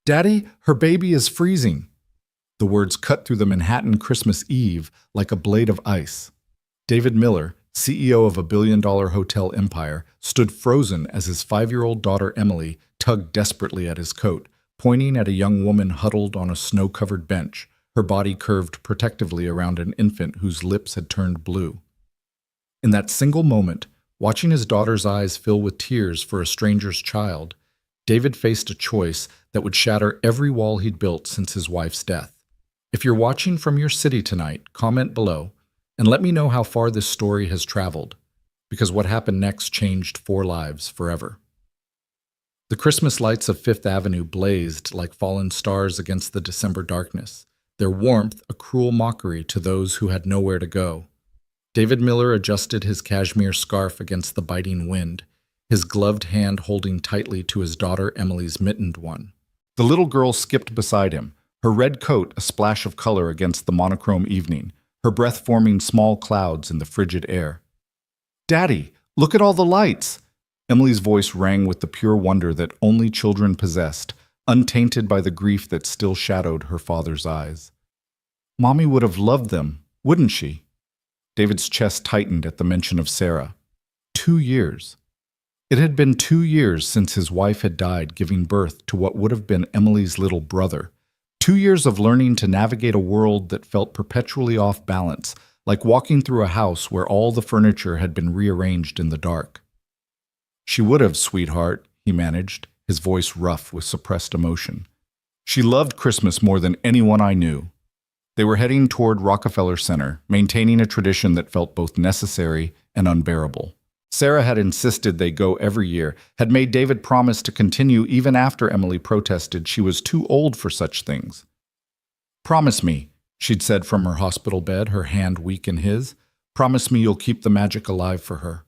Daddy, her baby is freezing. The words cut through the Manhattan Christmas Eve like a blade of ice. David Miller, CEO of a billion-dollar hotel empire, stood frozen as his 5-year-old daughter Emily tugged desperately at his coat, pointing at a young woman huddled on a snow-covered bench, her body curved protectively around an infant whose lips had turned blue. In that single moment, watching his daughter's eyes fill with tears for a stranger's child, David faced a choice that would shatter every wall he'd built since his wife's death. If you're watching from your city tonight, comment below and let me know how far this story has traveled, because what happened next changed 4 lives forever. The Christmas lights of Fifth Avenue blazed like fallen stars against the December darkness, their warmth a cruel mockery to those who had nowhere to go. David Miller adjusted his cashmere scarf against the biting wind, his gloved hand holding tightly to his daughter Emily's mittened one. The little girl skipped beside him, her red coat a splash of color against the monochrome evening, her breath forming small clouds in the frigid air. "Daddy, look at all the lights!" Emily's voice rang with the pure wonder that only children possessed, untainted by the grief that still shadowed her father's eyes. "Mommy would have loved them, wouldn't she?" David's chest tightened at the mention of Sarah. 2 years. It had been 2 years since his wife had died, giving birth to what would have been Emily's little brother. 2 years of learning to navigate a world that felt perpetually off balance, like walking through a house where all the furniture had been rearranged in the dark. "She would have, sweetheart," he managed, his voice rough with suppressed emotion. "She loved Christmas more than anyone I knew." They were heading toward Rockefeller Center, maintaining a tradition that felt both necessary and unbearable. Sarah had insisted they go every year, had made David promise to continue even after Emily protested she was too old for such things. "Promise me," she'd said from her hospital bed, her hand weak in his. "Promise me you'll keep the magic alive for her."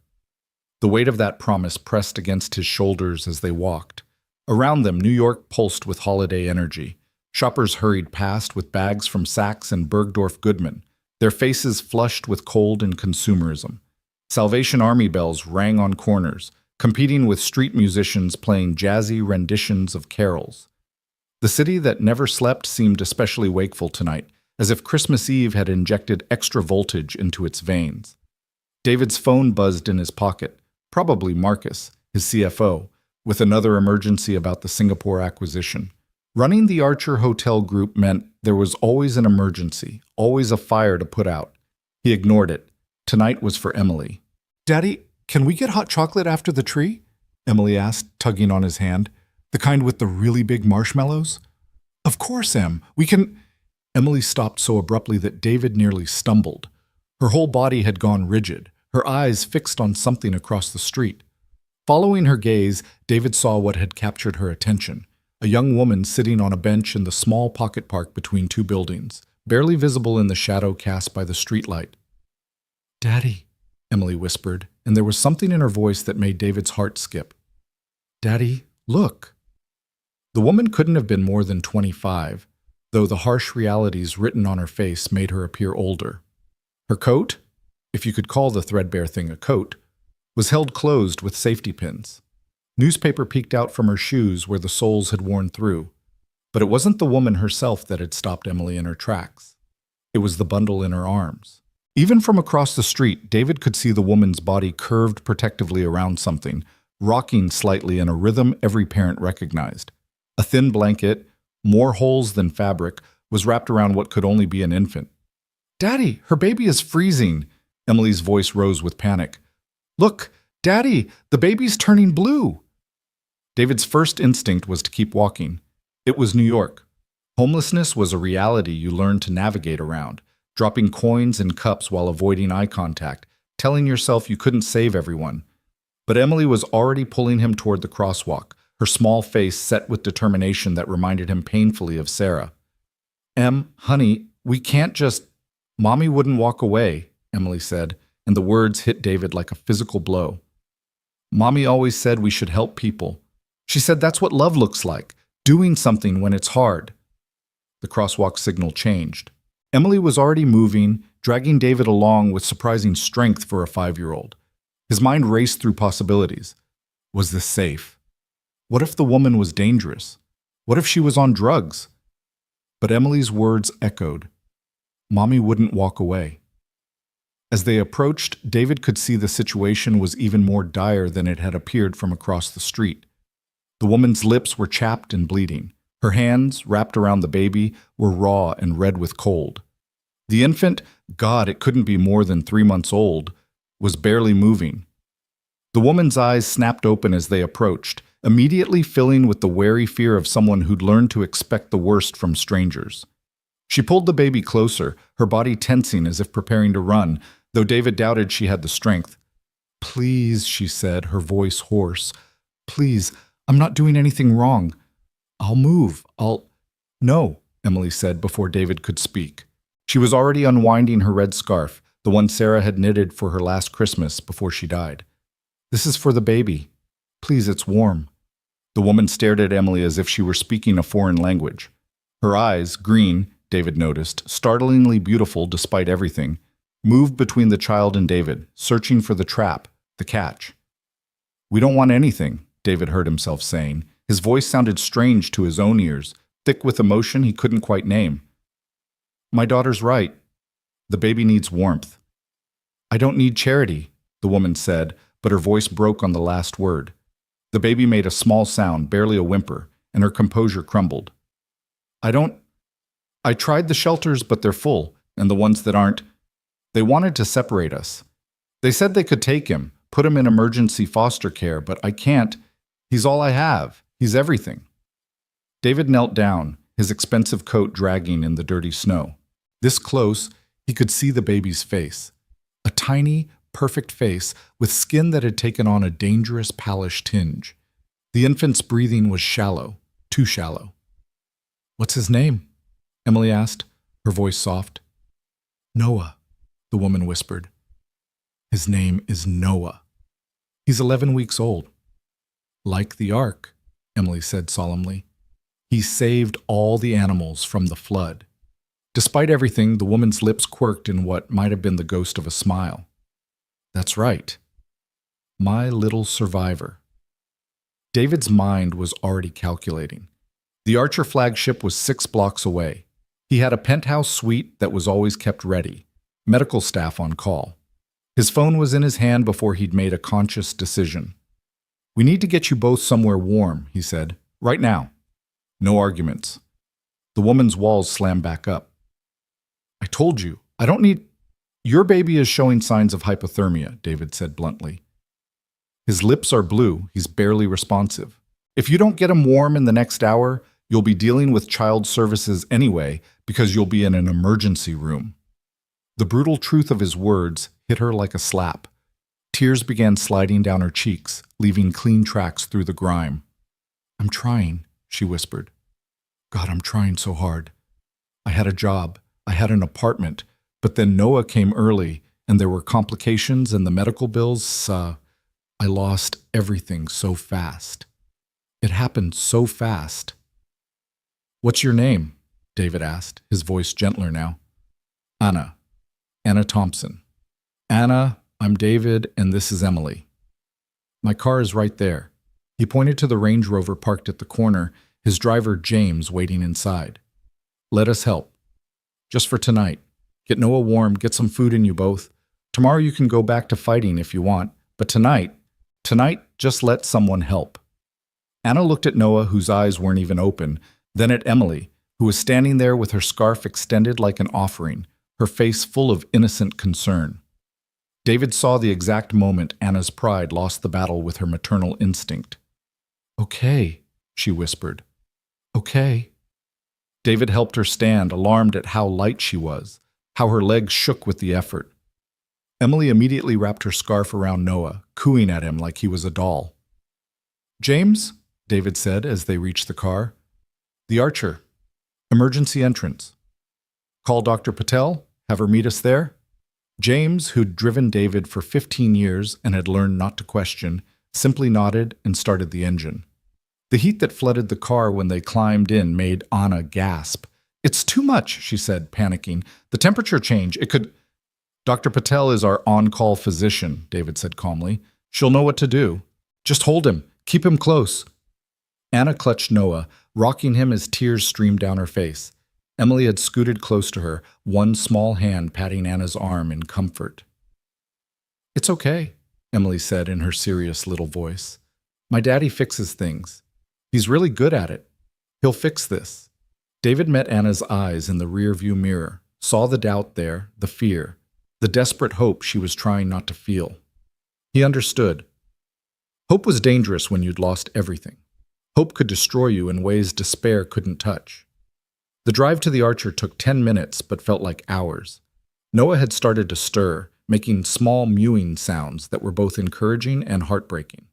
The weight of that promise pressed against his shoulders as they walked. Around them, New York pulsed with holiday energy. Shoppers hurried past with bags from Saks and Bergdorf Goodman, their faces flushed with cold and consumerism. Salvation Army bells rang on corners, competing with street musicians playing jazzy renditions of carols. The city that never slept seemed especially wakeful tonight, as if Christmas Eve had injected extra voltage into its veins. David's phone buzzed in his pocket, probably Marcus, his CFO, with another emergency about the Singapore acquisition. Running the Archer Hotel Group meant there was always an emergency, always a fire to put out. He ignored it. Tonight was for Emily. "Daddy, can we get hot chocolate after the tree?" Emily asked, tugging on his hand. "The kind with the really big marshmallows?" "Of course, Em. We can—" Emily stopped so abruptly that David nearly stumbled. Her whole body had gone rigid, her eyes fixed on something across the street. Following her gaze, David saw what had captured her attention. A young woman sitting on a bench in the small pocket park between 2 buildings, barely visible in the shadow cast by the streetlight. "Daddy," Emily whispered, and there was something in her voice that made David's heart skip. "Daddy, look." The woman couldn't have been more than 25, though the harsh realities written on her face made her appear older. Her coat, if you could call the threadbare thing a coat, was held closed with safety pins. Newspaper peeked out from her shoes where the soles had worn through. But it wasn't the woman herself that had stopped Emily in her tracks. It was the bundle in her arms. Even from across the street, David could see the woman's body curved protectively around something, rocking slightly in a rhythm every parent recognized. A thin blanket, more holes than fabric, was wrapped around what could only be an infant. "Daddy, her baby is freezing!" Emily's voice rose with panic. "Look, Daddy, the baby's turning blue!" David's first instinct was to keep walking. It was New York. Homelessness was a reality you learned to navigate around, dropping coins in cups while avoiding eye contact, telling yourself you couldn't save everyone. But Emily was already pulling him toward the crosswalk, her small face set with determination that reminded him painfully of Sarah. Honey, we can't just—" "Mommy wouldn't walk away," Emily said, and the words hit David like a physical blow. "Mommy always said we should help people. She said that's what love looks like, doing something when it's hard." The crosswalk signal changed. Emily was already moving, dragging David along with surprising strength for a 5-year-old. His mind raced through possibilities. Was this safe? What if the woman was dangerous? What if she was on drugs? But Emily's words echoed. Mommy wouldn't walk away. As they approached, David could see the situation was even more dire than it had appeared from across the street. The woman's lips were chapped and bleeding. Her hands, wrapped around the baby, were raw and red with cold. The infant, God, it couldn't be more than 3 months old, was barely moving. The woman's eyes snapped open as they approached, immediately filling with the wary fear of someone who'd learned to expect the worst from strangers. She pulled the baby closer, her body tensing as if preparing to run, though David doubted she had the strength. "Please," she said, her voice hoarse. "Please, I'm not doing anything wrong. I'll move. No," Emily said before David could speak. She was already unwinding her red scarf, the one Sarah had knitted for her last Christmas before she died. "This is for the baby. Please, it's warm." The woman stared at Emily as if she were speaking a foreign language. Her eyes, green, David noticed, startlingly beautiful despite everything, moved between the child and David, searching for the trap, the catch. "We don't want anything," David heard himself saying. His voice sounded strange to his own ears, thick with emotion he couldn't quite name. "My daughter's right. The baby needs warmth." "I don't need charity," the woman said, but her voice broke on the last word. The baby made a small sound, barely a whimper, and her composure crumbled. I tried the shelters, but they're full, and the ones that aren't, they wanted to separate us. They said they could take him, put him in emergency foster care, but I can't. He's all I have. He's everything." David knelt down, his expensive coat dragging in the dirty snow. This close, he could see the baby's face. A tiny, perfect face with skin that had taken on a dangerous palish tinge. The infant's breathing was shallow, too shallow. "What's his name?" Emily asked, her voice soft. "Noah," the woman whispered. "His name is Noah. He's 11 weeks old." "Like the ark," Emily said solemnly. "He saved all the animals from the flood." Despite everything, the woman's lips quirked in what might have been the ghost of a smile. "That's right. My little survivor." David's mind was already calculating. The Archer flagship was 6 blocks away. He had a penthouse suite that was always kept ready, medical staff on call. His phone was in his hand before he'd made a conscious decision. "We need to get you both somewhere warm," he said. "Right now." No arguments. The woman's walls slammed back up. "I told you, I don't need—" "Your baby is showing signs of hypothermia," David said bluntly. "His lips are blue, he's barely responsive. If you don't get him warm in the next hour, you'll be dealing with child services anyway because you'll be in an emergency room." The brutal truth of his words hit her like a slap. Tears began sliding down her cheeks, leaving clean tracks through the grime. "I'm trying," she whispered. "God, I'm trying so hard. I had a job, I had an apartment, but then Noah came early, and there were complications and the medical bills. I lost everything so fast. It happened so fast." "What's your name?" David asked, his voice gentler now. "Anna. Anna Thompson." "Anna, I'm David, and this is Emily. My car is right there." He pointed to the Range Rover parked at the corner, his driver James waiting inside. "Let us help. Just for tonight. Get Noah warm, get some food in you both. Tomorrow you can go back to fighting if you want, but tonight, just let someone help." Anna looked at Noah, whose eyes weren't even open, then at Emily, who was standing there with her scarf extended like an offering, her face full of innocent concern. David saw the exact moment Anna's pride lost the battle with her maternal instinct. "Okay," she whispered. "Okay." David helped her stand, alarmed at how light she was, how her legs shook with the effort. Emily immediately wrapped her scarf around Noah, cooing at him like he was a doll. "James," David said as they reached the car. "The Archer. Emergency entrance. Call Dr. Patel, have her meet us there." James, who'd driven David for 15 years and had learned not to question, simply nodded and started the engine. The heat that flooded the car when they climbed in made Anna gasp. "It's too much," she said, panicking. "The temperature change, it could—" "Dr. Patel is our on-call physician," David said calmly. "She'll know what to do. Just hold him. Keep him close." Anna clutched Noah, rocking him as tears streamed down her face. Emily had scooted close to her, one small hand patting Anna's arm in comfort. "It's okay," Emily said in her serious little voice. "My daddy fixes things. He's really good at it. He'll fix this." David met Anna's eyes in the rearview mirror, saw the doubt there, the fear, the desperate hope she was trying not to feel. He understood. Hope was dangerous when you'd lost everything. Hope could destroy you in ways despair couldn't touch. The drive to the Archer took 10 minutes but felt like hours. Noah had started to stir, making small mewing sounds that were both encouraging and heartbreaking.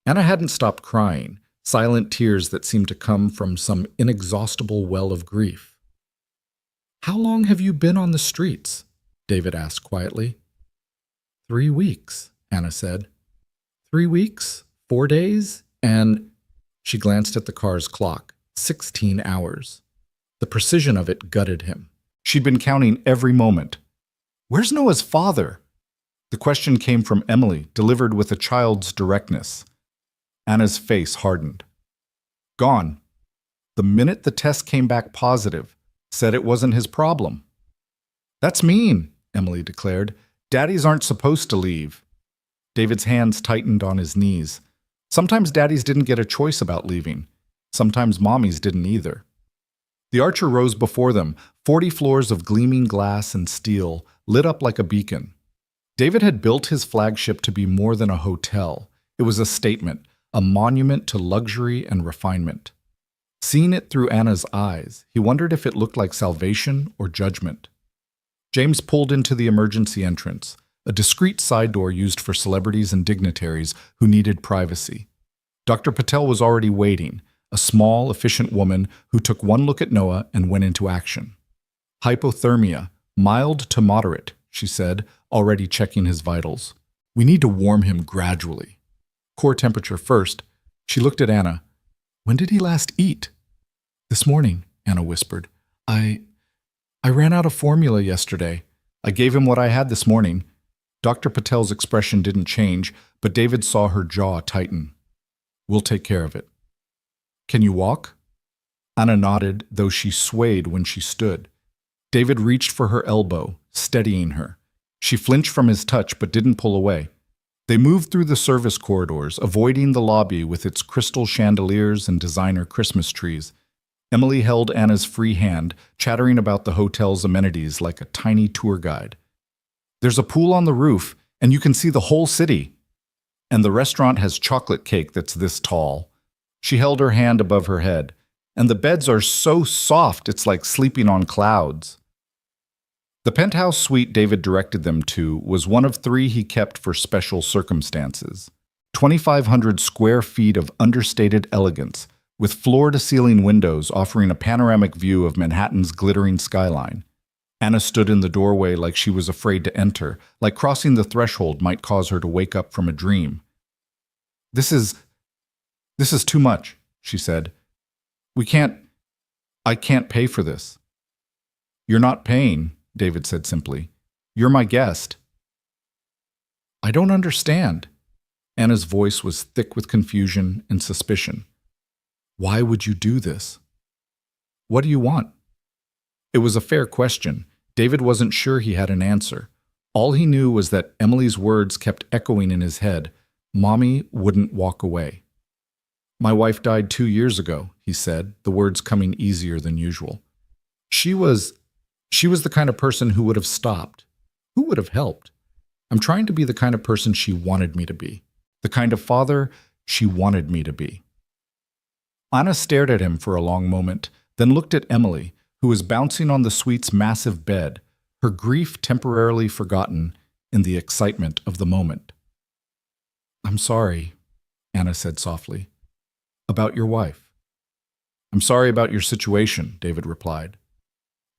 Anna hadn't stopped crying, silent tears that seemed to come from some inexhaustible well of grief. "How long have you been on the streets?" David asked quietly. 3 weeks, Anna said. 3 weeks, 4 days, and she glanced at the car's clock. 16 hours. The precision of it gutted him. She'd been counting every moment. "Where's Noah's father?" The question came from Emily, delivered with a child's directness. Anna's face hardened. "Gone. The minute the test came back positive, said it wasn't his problem." "That's mean," Emily declared. "Daddies aren't supposed to leave." David's hands tightened on his knees. Sometimes daddies didn't get a choice about leaving. Sometimes mommies didn't either. The Archer rose before them, 40 floors of gleaming glass and steel, lit up like a beacon. David had built his flagship to be more than a hotel. It was a statement, a monument to luxury and refinement. Seeing it through Anna's eyes, he wondered if it looked like salvation or judgment. James pulled into the emergency entrance, a discreet side door used for celebrities and dignitaries who needed privacy. Dr. Patel was already waiting, a small, efficient woman who took one look at Noah and went into action. "Hypothermia, mild to moderate," she said, already checking his vitals. "We need to warm him gradually. Core temperature first." She looked at Anna. "When did he last eat?" "This morning," Anna whispered. I ran out of formula yesterday. I gave him what I had this morning." Dr. Patel's expression didn't change, but David saw her jaw tighten. "We'll take care of it." "Can you walk?" Anna nodded, though she swayed when she stood. David reached for her elbow, steadying her. She flinched from his touch but didn't pull away. They moved through the service corridors, avoiding the lobby with its crystal chandeliers and designer Christmas trees. Emily held Anna's free hand, chattering about the hotel's amenities like a tiny tour guide. "There's a pool on the roof, and you can see the whole city. And the restaurant has chocolate cake that's this tall." She held her hand above her head. "And the beds are so soft, it's like sleeping on clouds." The penthouse suite David directed them to was one of 3 he kept for special circumstances. 2,500 square feet of understated elegance, with floor-to-ceiling windows offering a panoramic view of Manhattan's glittering skyline. Anna stood in the doorway like she was afraid to enter, like crossing the threshold might cause her to wake up from a dream. This is too much," she said. I can't pay for this." "You're not paying," David said simply. "You're my guest." "I don't understand." Anna's voice was thick with confusion and suspicion. "Why would you do this?" "What do you want?" It was a fair question. David wasn't sure he had an answer. All he knew was that Emily's words kept echoing in his head. Mommy wouldn't walk away. "My wife died 2 years ago," he said, the words coming easier than usual. She was the kind of person who would have stopped, who would have helped. I'm trying to be the kind of person she wanted me to be, the kind of father she wanted me to be. Anna stared at him for a long moment, then looked at Emily, who was bouncing on the suite's massive bed, her grief temporarily forgotten in the excitement of the moment. "I'm sorry," Anna said softly. "About your wife." "I'm sorry about your situation," David replied.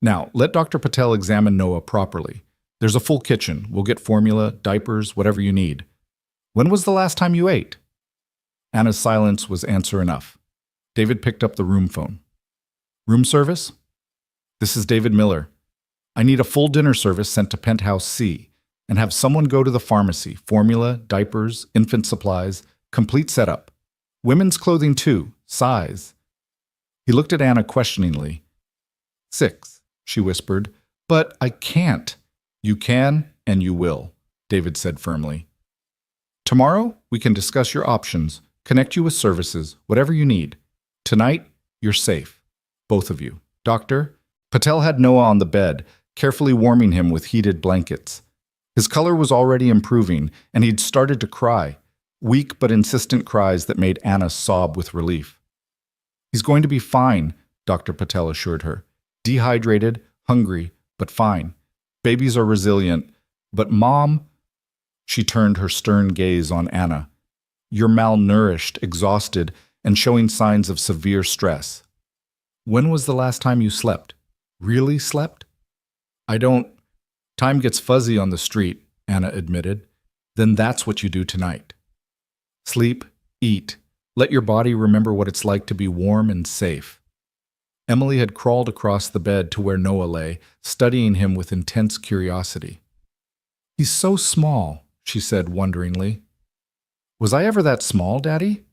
"Now, let Dr. Patel examine Noah properly. There's a full kitchen. We'll get formula, diapers, whatever you need. When was the last time you ate?" Anna's silence was answer enough. David picked up the room phone. "Room service? This is David Miller. I need a full dinner service sent to Penthouse C, and have someone go to the pharmacy, formula, diapers, infant supplies, complete setup. Women's clothing too, size." He looked at Anna questioningly. 6, she whispered. But I can't. You can and you will, David said firmly. Tomorrow, we can discuss your options, connect you with services, whatever you need. Tonight, you're safe. Both of you. Doctor? Patel had Noah on the bed, carefully warming him with heated blankets. His color was already improving, and he'd started to cry, weak but insistent cries that made Anna sob with relief. He's going to be fine, Dr. Patel assured her. Dehydrated, hungry, but fine. Babies are resilient. But Mom, she turned her stern gaze on Anna. You're malnourished, exhausted, and showing signs of severe stress. When was the last time you slept? Really slept? Time gets fuzzy on the street, Anna admitted. Then that's what you do tonight. Sleep, eat. Let your body remember what it's like to be warm and safe. Emily had crawled across the bed to where Noah lay, studying him with intense curiosity. He's so small, she said wonderingly. Was I ever that small, Daddy?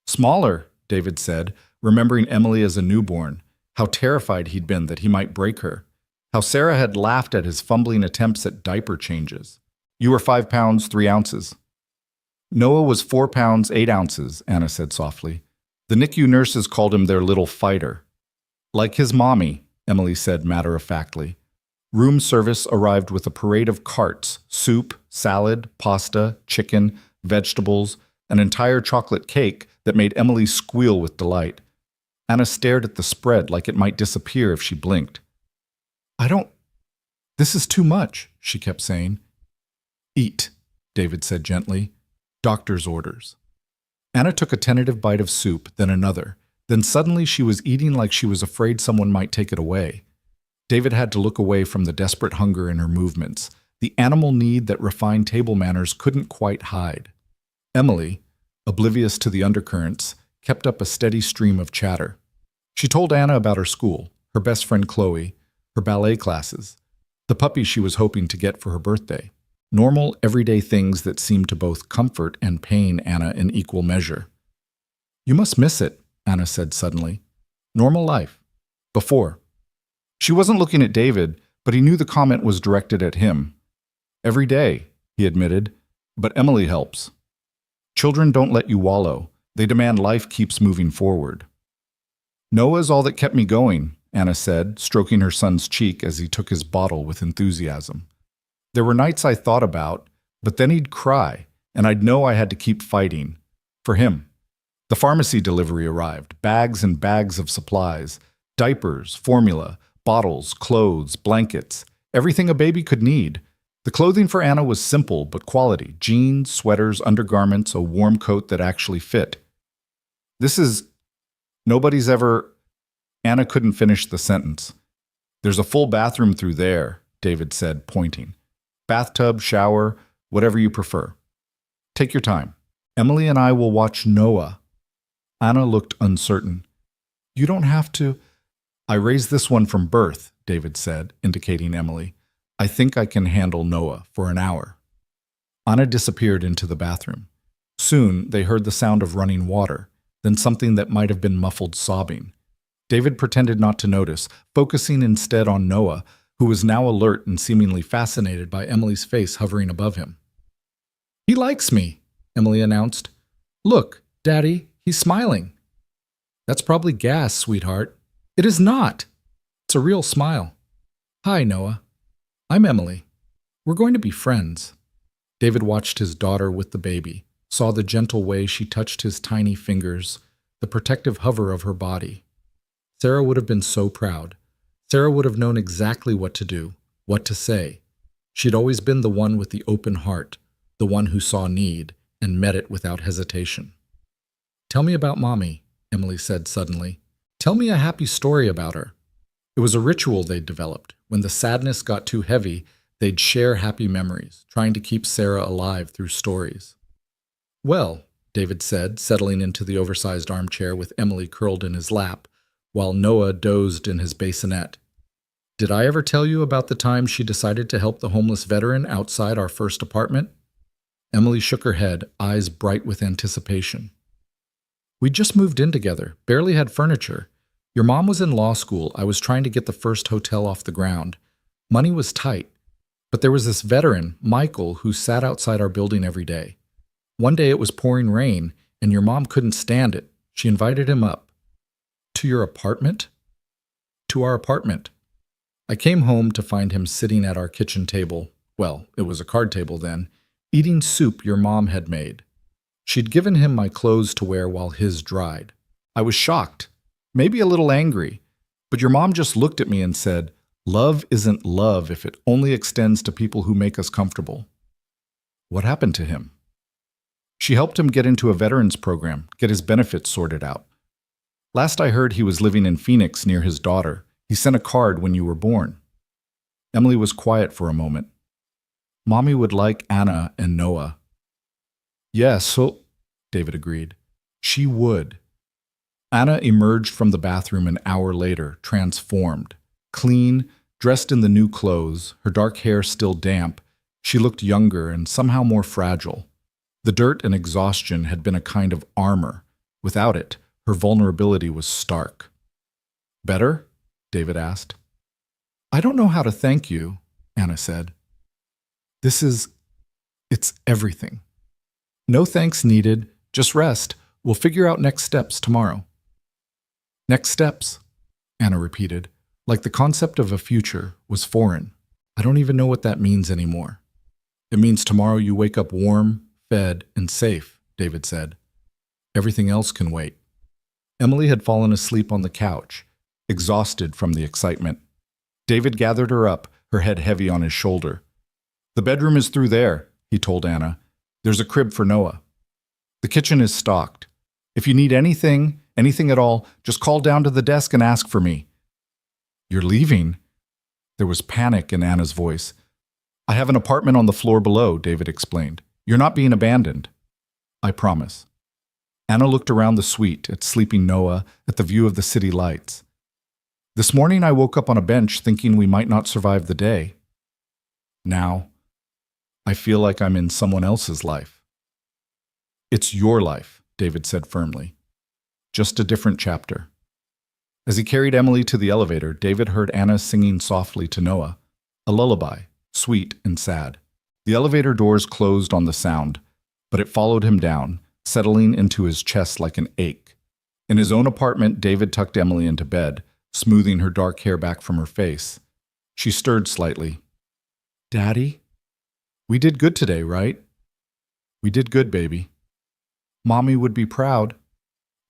Smaller, David said, remembering Emily as a newborn, how terrified he'd been that he might break her, how Sarah had laughed at his fumbling attempts at diaper changes. You were 5 pounds, 3 ounces. Noah was 4 pounds, 8 ounces, Anna said softly. The NICU nurses called him their little fighter. Like his mommy, Emily said matter-of-factly. Room service arrived with a parade of carts, soup, salad, pasta, chicken, vegetables, an entire chocolate cake that made Emily squeal with delight. Anna stared at the spread like it might disappear if she blinked. This is too much, she kept saying. Eat, David said gently. Doctor's orders. Anna took a tentative bite of soup, then another. Then suddenly she was eating like she was afraid someone might take it away. David had to look away from the desperate hunger in her movements, the animal need that refined table manners couldn't quite hide. Emily, oblivious to the undercurrents, kept up a steady stream of chatter. She told Anna about her school, her best friend Chloe, her ballet classes, the puppy she was hoping to get for her birthday. Normal, everyday things that seemed to both comfort and pain Anna in equal measure. You must miss it, Anna said suddenly. Normal life. Before. She wasn't looking at David, but he knew the comment was directed at him. Every day, he admitted, but Emily helps. Children don't let you wallow. They demand life keeps moving forward. Noah's all that kept me going, Anna said, stroking her son's cheek as he took his bottle with enthusiasm. There were nights I thought about, but then he'd cry, and I'd know I had to keep fighting. For him. The pharmacy delivery arrived, bags and bags of supplies, diapers, formula, bottles, clothes, blankets, everything a baby could need. The clothing for Anna was simple but quality, jeans, sweaters, undergarments, a warm coat that actually fit. Nobody's ever... Anna couldn't finish the sentence. There's a full bathroom through there, David said, pointing. Bathtub, shower, whatever you prefer. Take your time. Emily and I will watch Noah. Anna looked uncertain. You don't have to... I raised this one from birth, David said, indicating Emily. I think I can handle Noah for an hour. Anna disappeared into the bathroom. Soon they heard the sound of running water, then something that might have been muffled sobbing. David pretended not to notice, focusing instead on Noah, who was now alert and seemingly fascinated by Emily's face hovering above him. He likes me, Emily announced. Look, Daddy, he's smiling. That's probably gas, sweetheart. It is not. It's a real smile. Hi, Noah. I'm Emily. We're going to be friends. David watched his daughter with the baby, saw the gentle way she touched his tiny fingers, the protective hover of her body. Sarah would have been so proud. Sarah would have known exactly what to do, what to say. She'd always been the one with the open heart, the one who saw need and met it without hesitation. Tell me about Mommy, Emily said suddenly. Tell me a happy story about her. It was a ritual they'd developed. When the sadness got too heavy, they'd share happy memories, trying to keep Sarah alive through stories. Well, David said, settling into the oversized armchair with Emily curled in his lap, while Noah dozed in his bassinet. Did I ever tell you about the time she decided to help the homeless veteran outside our first apartment? Emily shook her head, eyes bright with anticipation. We just moved in together, barely had furniture. Your mom was in law school. I was trying to get the first hotel off the ground. Money was tight. But there was this veteran, Michael, who sat outside our building every day. One day it was pouring rain, and your mom couldn't stand it. She invited him up. To your apartment? To our apartment. I came home to find him sitting at our kitchen table, well, it was a card table then, eating soup your mom had made. She'd given him my clothes to wear while his dried. I was shocked, maybe a little angry, but your mom just looked at me and said, "Love isn't love if it only extends to people who make us comfortable." What happened to him? She helped him get into a veterans program, get his benefits sorted out. Last I heard, he was living in Phoenix near his daughter. He sent a card when you were born. Emily was quiet for a moment. Mommy would like Anna and Noah. Yes, so, David agreed. She would. Anna emerged from the bathroom an hour later, transformed. Clean, dressed in the new clothes, her dark hair still damp, she looked younger and somehow more fragile. The dirt and exhaustion had been a kind of armor. Without it, her vulnerability was stark. Better? David asked. I don't know how to thank you, Anna said. It's everything. No thanks needed, just rest. We'll figure out next steps tomorrow. Next steps, Anna repeated, like the concept of a future was foreign. I don't even know what that means anymore. It means tomorrow you wake up warm, fed, and safe, David said. Everything else can wait. Emily had fallen asleep on the couch, exhausted from the excitement. David gathered her up, her head heavy on his shoulder. The bedroom is through there, he told Anna. There's a crib for Noah. The kitchen is stocked. If you need anything at all, just call down to the desk and ask for me. You're leaving? There was panic in Anna's voice. I have an apartment on the floor below, David explained. You're not being abandoned. I promise. Anna looked around the suite, at sleeping Noah, at the view of the city lights. This morning I woke up on a bench thinking we might not survive the day. Now, I feel like I'm in someone else's life. It's your life, David said firmly. Just a different chapter. As he carried Emily to the elevator, David heard Anna singing softly to Noah, a lullaby, sweet and sad. The elevator doors closed on the sound, but it followed him down, settling into his chest like an ache. In his own apartment, David tucked Emily into bed, smoothing her dark hair back from her face. She stirred slightly. Daddy? We did good today, right? We did good, baby. Mommy would be proud.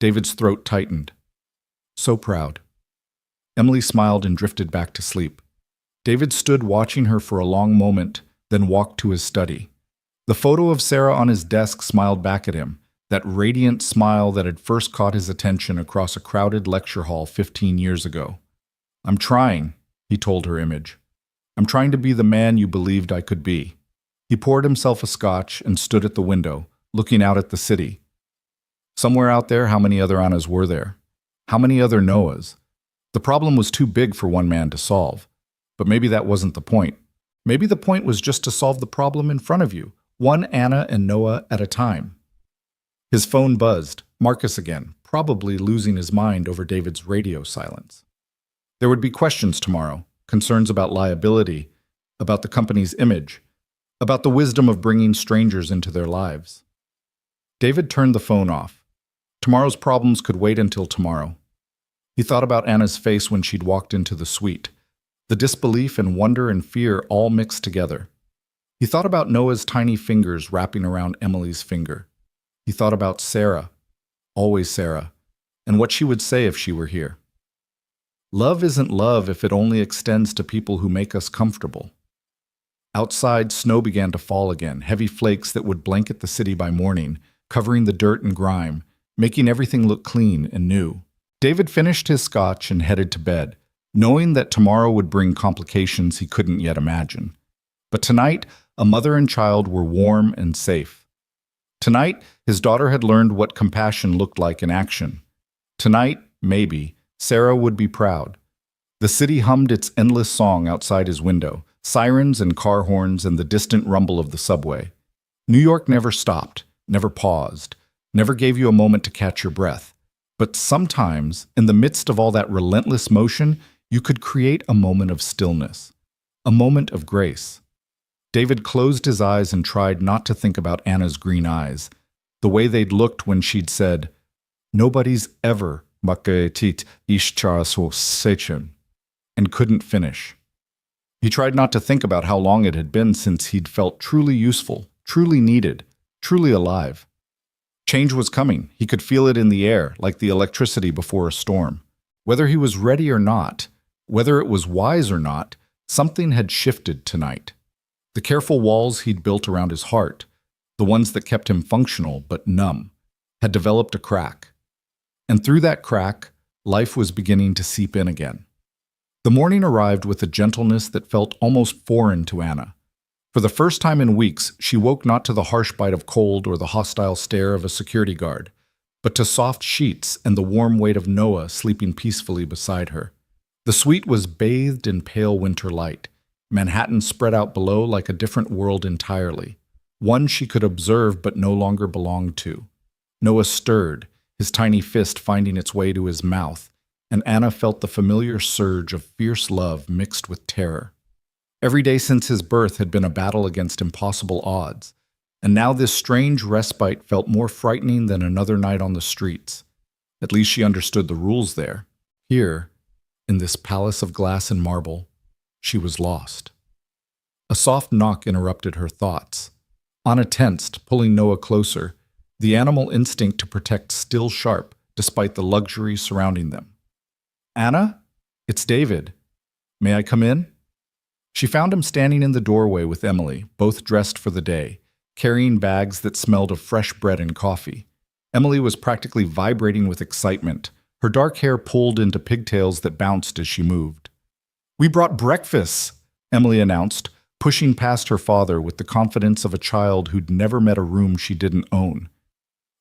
David's throat tightened. So proud. Emily smiled and drifted back to sleep. David stood watching her for a long moment, then walked to his study. The photo of Sarah on his desk smiled back at him, that radiant smile that had first caught his attention across a crowded lecture hall 15 years ago. I'm trying, he told her image. I'm trying to be the man you believed I could be. He poured himself a scotch and stood at the window, looking out at the city. Somewhere out there, how many other Annas were there? How many other Noahs? The problem was too big for one man to solve. But maybe that wasn't the point. Maybe the point was just to solve the problem in front of you, one Anna and Noah at a time. His phone buzzed, Marcus again, probably losing his mind over David's radio silence. There would be questions tomorrow, concerns about liability, about the company's image, about the wisdom of bringing strangers into their lives. David turned the phone off. Tomorrow's problems could wait until tomorrow. He thought about Anna's face when she'd walked into the suite, the disbelief and wonder and fear all mixed together. He thought about Noah's tiny fingers wrapping around Emily's finger. He thought about Sarah, always Sarah, and what she would say if she were here. Love isn't love if it only extends to people who make us comfortable. Outside, snow began to fall again, heavy flakes that would blanket the city by morning, covering the dirt and grime, making everything look clean and new. David finished his scotch and headed to bed, knowing that tomorrow would bring complications he couldn't yet imagine. But tonight, a mother and child were warm and safe. Tonight, his daughter had learned what compassion looked like in action. Tonight, maybe, Sarah would be proud. The city hummed its endless song outside his window, sirens and car horns and the distant rumble of the subway. New York never stopped, never paused, never gave you a moment to catch your breath. But sometimes, in the midst of all that relentless motion, you could create a moment of stillness, a moment of grace. David closed his eyes and tried not to think about Anna's green eyes, the way they'd looked when she'd said, "Nobody's ever makaetit ishcharaso sechem," and couldn't finish. He tried not to think about how long it had been since he'd felt truly useful, truly needed, truly alive. Change was coming. He could feel it in the air, like the electricity before a storm. Whether he was ready or not, whether it was wise or not, something had shifted tonight. The careful walls he'd built around his heart, the ones that kept him functional but numb, had developed a crack. And through that crack, life was beginning to seep in again. The morning arrived with a gentleness that felt almost foreign to Anna. For the first time in weeks, she woke not to the harsh bite of cold or the hostile stare of a security guard, but to soft sheets and the warm weight of Noah sleeping peacefully beside her. The suite was bathed in pale winter light, Manhattan spread out below like a different world entirely, one she could observe but no longer belonged to. Noah stirred, his tiny fist finding its way to his mouth, and Anna felt the familiar surge of fierce love mixed with terror. Every day since his birth had been a battle against impossible odds, and now this strange respite felt more frightening than another night on the streets. At least she understood the rules there. Here, in this palace of glass and marble, she was lost. A soft knock interrupted her thoughts. Anna tensed, pulling Noah closer, the animal instinct to protect still sharp despite the luxury surrounding them. "Anna? It's David. May I come in?" She found him standing in the doorway with Emily, both dressed for the day, carrying bags that smelled of fresh bread and coffee. Emily was practically vibrating with excitement, her dark hair pulled into pigtails that bounced as she moved. "We brought breakfast," Emily announced, pushing past her father with the confidence of a child who'd never met a room she didn't own.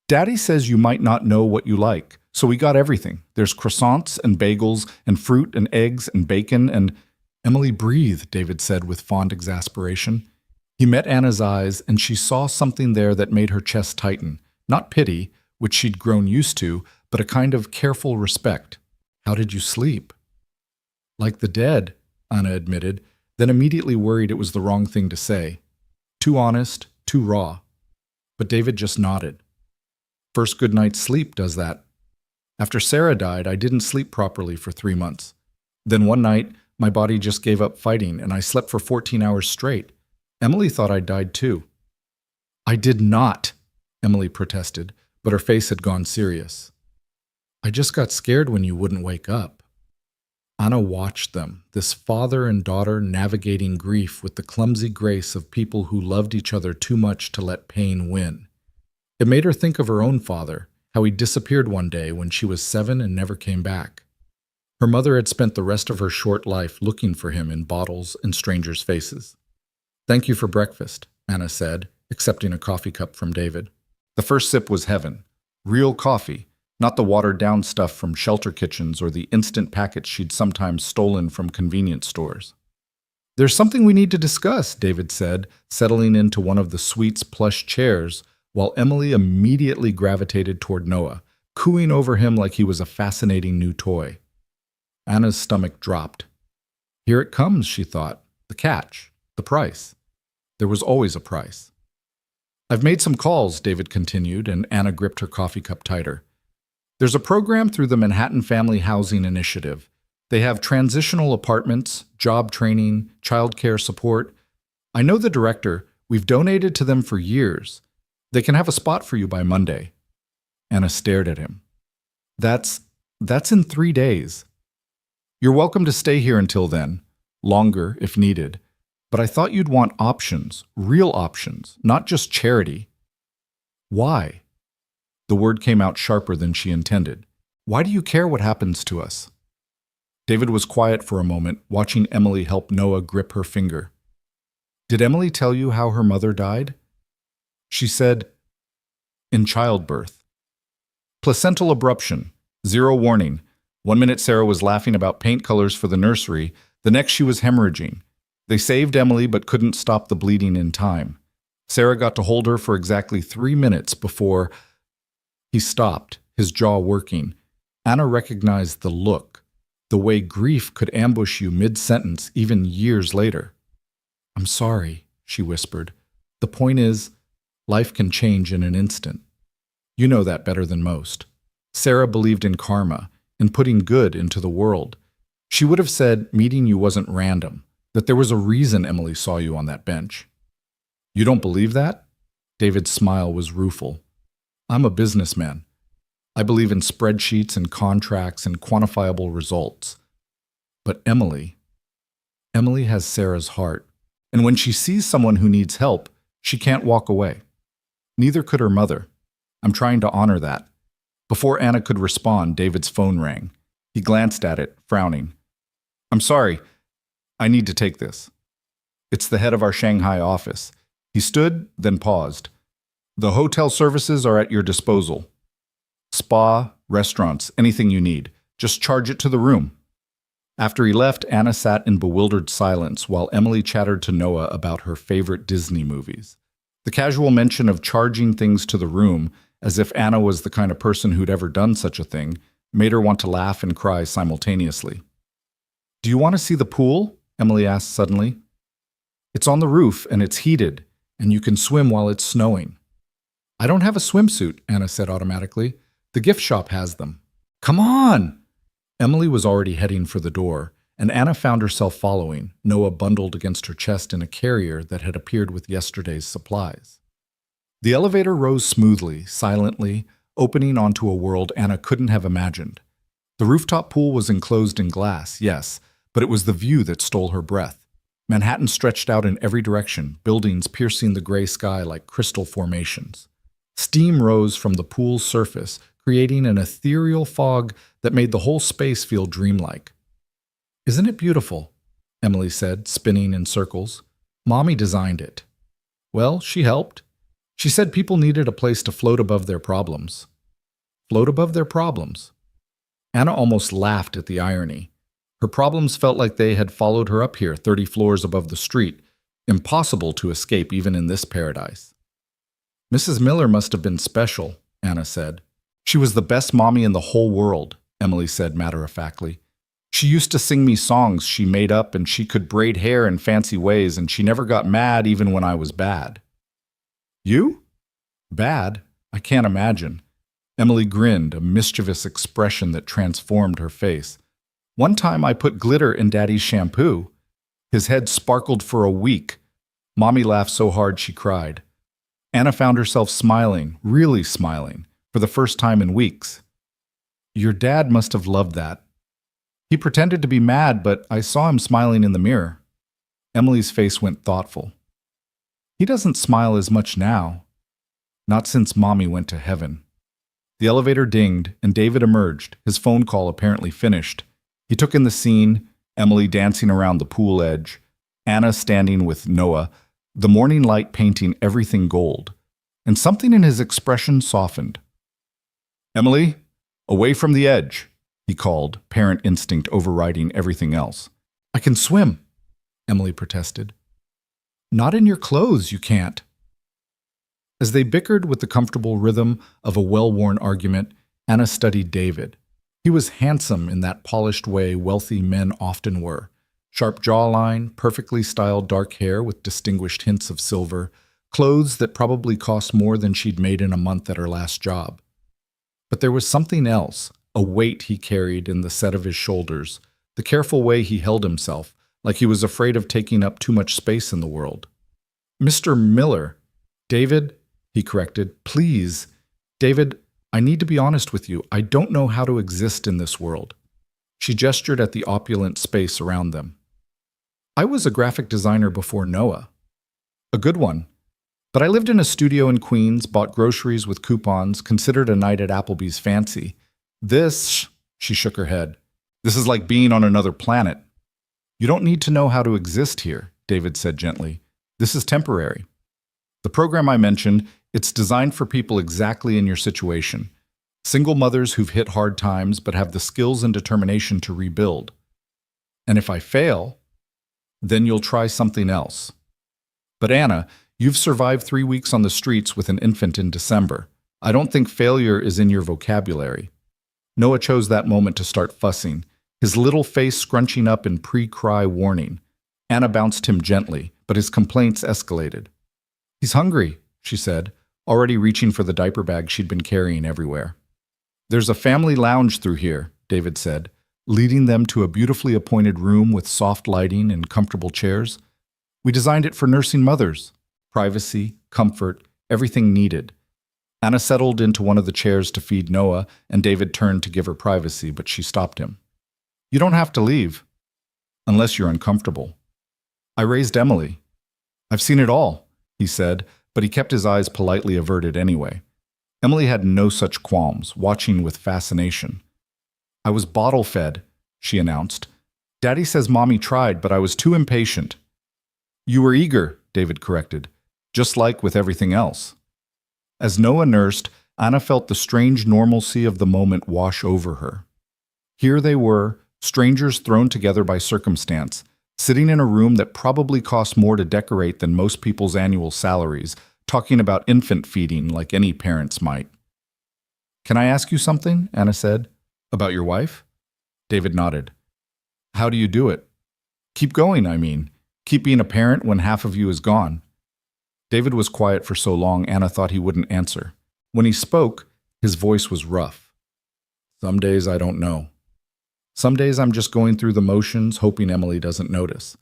"Daddy says you might not know what you like, so we got everything. There's croissants and bagels and fruit and eggs and bacon and—" "Emily, breathe," David said with fond exasperation. He met Anna's eyes, and she saw something there that made her chest tighten. Not pity, which she'd grown used to, but a kind of careful respect. "How did you sleep?" "Like the dead," Anna admitted, then immediately worried it was the wrong thing to say. Too honest, too raw. But David just nodded. "First good night's sleep does that. After Sarah died, I didn't sleep properly for 3 months. Then one night, my body just gave up fighting, and I slept for 14 hours straight. Emily thought I died too." "I did not," Emily protested, but her face had gone serious. "I just got scared when you wouldn't wake up." Anna watched them, this father and daughter navigating grief with the clumsy grace of people who loved each other too much to let pain win. It made her think of her own father, how he disappeared one day when she was 7 and never came back. Her mother had spent the rest of her short life looking for him in bottles and strangers' faces. "Thank you for breakfast," Anna said, accepting a coffee cup from David. The first sip was heaven. Real coffee, not the watered-down stuff from shelter kitchens or the instant packets she'd sometimes stolen from convenience stores. "There's something we need to discuss," David said, settling into one of the suite's plush chairs, while Emily immediately gravitated toward Noah, cooing over him like he was a fascinating new toy. Anna's stomach dropped. Here it comes, she thought. The catch, the price. There was always a price. "I've made some calls," David continued, and Anna gripped her coffee cup tighter. "There's a program through the Manhattan Family Housing Initiative. They have transitional apartments, job training, childcare support. I know the director. We've donated to them for years. They can have a spot for you by Monday." Anna stared at him. That's in 3 days. "You're welcome to stay here until then, longer if needed. But I thought you'd want options, real options, not just charity." "Why?" The word came out sharper than she intended. "Why do you care what happens to us?" David was quiet for a moment, watching Emily help Noah grip her finger. "Did Emily tell you how her mother died?" She said, "In childbirth. Placental abruption, 0 warning. 1 minute Sarah was laughing about paint colors for the nursery, the next she was hemorrhaging. They saved Emily but couldn't stop the bleeding in time. Sarah got to hold her for exactly 3 minutes before—" He stopped, his jaw working. Anna recognized the look, the way grief could ambush you mid-sentence even years later. "I'm sorry," she whispered. "The point is, life can change in an instant. You know that better than most." Sarah believed in karma, in putting good into the world. She would have said meeting you wasn't random, that there was a reason Emily saw you on that bench. "You don't believe that?" David's smile was rueful. "I'm a businessman. I believe in spreadsheets and contracts and quantifiable results. But Emily has Sarah's heart, and when she sees someone who needs help, she can't walk away. Neither could her mother. I'm trying to honor that." Before Anna could respond, David's phone rang. He glanced at it, frowning. "I'm sorry. I need to take this." "It's the head of our Shanghai office." He stood, then paused. "The hotel services are at your disposal. Spa, restaurants, anything you need. Just charge it to the room." After he left, Anna sat in bewildered silence while Emily chattered to Noah about her favorite Disney movies. The casual mention of charging things to the room, as if Anna was the kind of person who'd ever done such a thing, made her want to laugh and cry simultaneously. "Do you want to see the pool?" Emily asked suddenly. "It's on the roof and it's heated, and you can swim while it's snowing." "I don't have a swimsuit," Anna said automatically. "The gift shop has them." "Come on!" Emily was already heading for the door, and Anna found herself following, Noah bundled against her chest in a carrier that had appeared with yesterday's supplies. The elevator rose smoothly, silently, opening onto a world Anna couldn't have imagined. The rooftop pool was enclosed in glass, yes, but it was the view that stole her breath. Manhattan stretched out in every direction, buildings piercing the gray sky like crystal formations. Steam rose from the pool's surface, creating an ethereal fog that made the whole space feel dreamlike. "Isn't it beautiful?" Emily said, spinning in circles. "Mommy designed it." "Well, she helped. She said people needed a place to float above their problems." Float above their problems? Anna almost laughed at the irony. Her problems felt like they had followed her up here 30 floors above the street, impossible to escape even in this paradise. "Mrs. Miller must have been special," Anna said. "She was the best mommy in the whole world," Emily said matter-of-factly. "She used to sing me songs she made up, and she could braid hair in fancy ways, and she never got mad even when I was bad." "You? Bad? I can't imagine." Emily grinned, a mischievous expression that transformed her face. "One time I put glitter in Daddy's shampoo. His head sparkled for a week. Mommy laughed so hard she cried." Anna found herself smiling, really smiling, for the first time in weeks. "Your dad must have loved that. He pretended to be mad, but I saw him smiling in the mirror." Emily's face went thoughtful. "He doesn't smile as much now. Not since Mommy went to heaven." The elevator dinged, and David emerged, his phone call apparently finished. He took in the scene, Emily dancing around the pool edge, Anna standing with Noah, the morning light painting everything gold, and something in his expression softened. "Emily, away from the edge," he called, parent instinct overriding everything else. "I can swim," Emily protested. "Not in your clothes, you can't." As they bickered with the comfortable rhythm of a well-worn argument, Anna studied David. He was handsome in that polished way wealthy men often were. Sharp jawline, perfectly styled dark hair with distinguished hints of silver, clothes that probably cost more than she'd made in a month at her last job. But there was something else, a weight he carried in the set of his shoulders, the careful way he held himself, like he was afraid of taking up too much space in the world. "Mr. Miller." "David," he corrected. "Please. David, I need to be honest with you. I don't know how to exist in this world." She gestured at the opulent space around them. "I was a graphic designer before Noah. A good one. But I lived in a studio in Queens, bought groceries with coupons, considered a night at Applebee's fancy. She shook her head. "This is like being on another planet." "You don't need to know how to exist here," David said gently. "This is temporary. The program I mentioned, it's designed for people exactly in your situation. Single mothers who've hit hard times but have the skills and determination to rebuild. And if I fail, then you'll try something else. But Anna, you've survived 3 weeks on the streets with an infant in December. I don't think failure is in your vocabulary. Noah chose that moment to start fussing, his little face scrunching up in pre-cry warning. Anna bounced him gently, but his complaints escalated. "He's hungry," she said, already reaching for the diaper bag she'd been carrying everywhere. "There's a family lounge through here," David said, leading them to a beautifully appointed room with soft lighting and comfortable chairs. "We designed it for nursing mothers. Privacy, comfort, everything needed." Anna settled into one of the chairs to feed Noah, and David turned to give her privacy, but she stopped him. "You don't have to leave, unless you're uncomfortable. I raised Emily. I've seen it all," he said, but he kept his eyes politely averted anyway. Emily had no such qualms, watching with fascination. "I was bottle-fed," she announced. "Daddy says Mommy tried, but I was too impatient." "You were eager," David corrected, "just like with everything else." As Noah nursed, Anna felt the strange normalcy of the moment wash over her. Here they were, strangers thrown together by circumstance, sitting in a room that probably cost more to decorate than most people's annual salaries, talking about infant feeding like any parents might. "Can I ask you something?" Anna said. "About your wife?" David nodded. "How do you do it?" "Keep going, I mean. Keep being a parent when half of you is gone." David was quiet for so long Anna thought he wouldn't answer. When he spoke, his voice was rough. "Some days I don't know. Some days I'm just going through the motions, hoping Emily doesn't notice.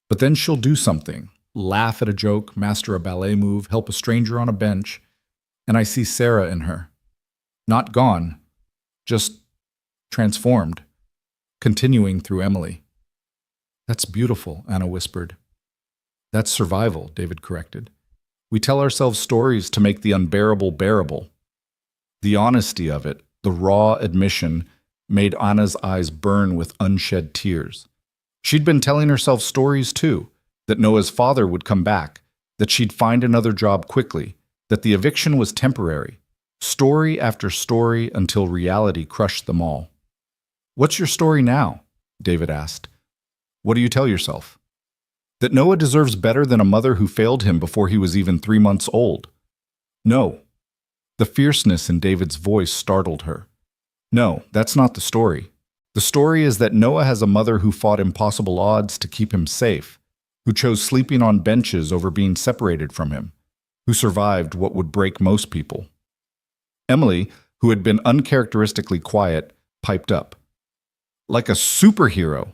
But then she'll do something, laugh at a joke, master a ballet move, help a stranger on a bench, and I see Sarah in her. Not gone, just transformed, continuing through Emily." "That's beautiful," Anna whispered. "That's survival," David corrected. "We tell ourselves stories to make the unbearable bearable." The honesty of it, the raw admission, made Anna's eyes burn with unshed tears. She'd been telling herself stories too, that Noah's father would come back, that she'd find another job quickly, that the eviction was temporary. Story after story until reality crushed them all. "What's your story now?" David asked. "What do you tell yourself?" "That Noah deserves better than a mother who failed him before he was even 3 months old." "No." The fierceness in David's voice startled her. "No, that's not the story. The story is that Noah has a mother who fought impossible odds to keep him safe, who chose sleeping on benches over being separated from him, who survived what would break most people." Emily, who had been uncharacteristically quiet, piped up. "Like a superhero.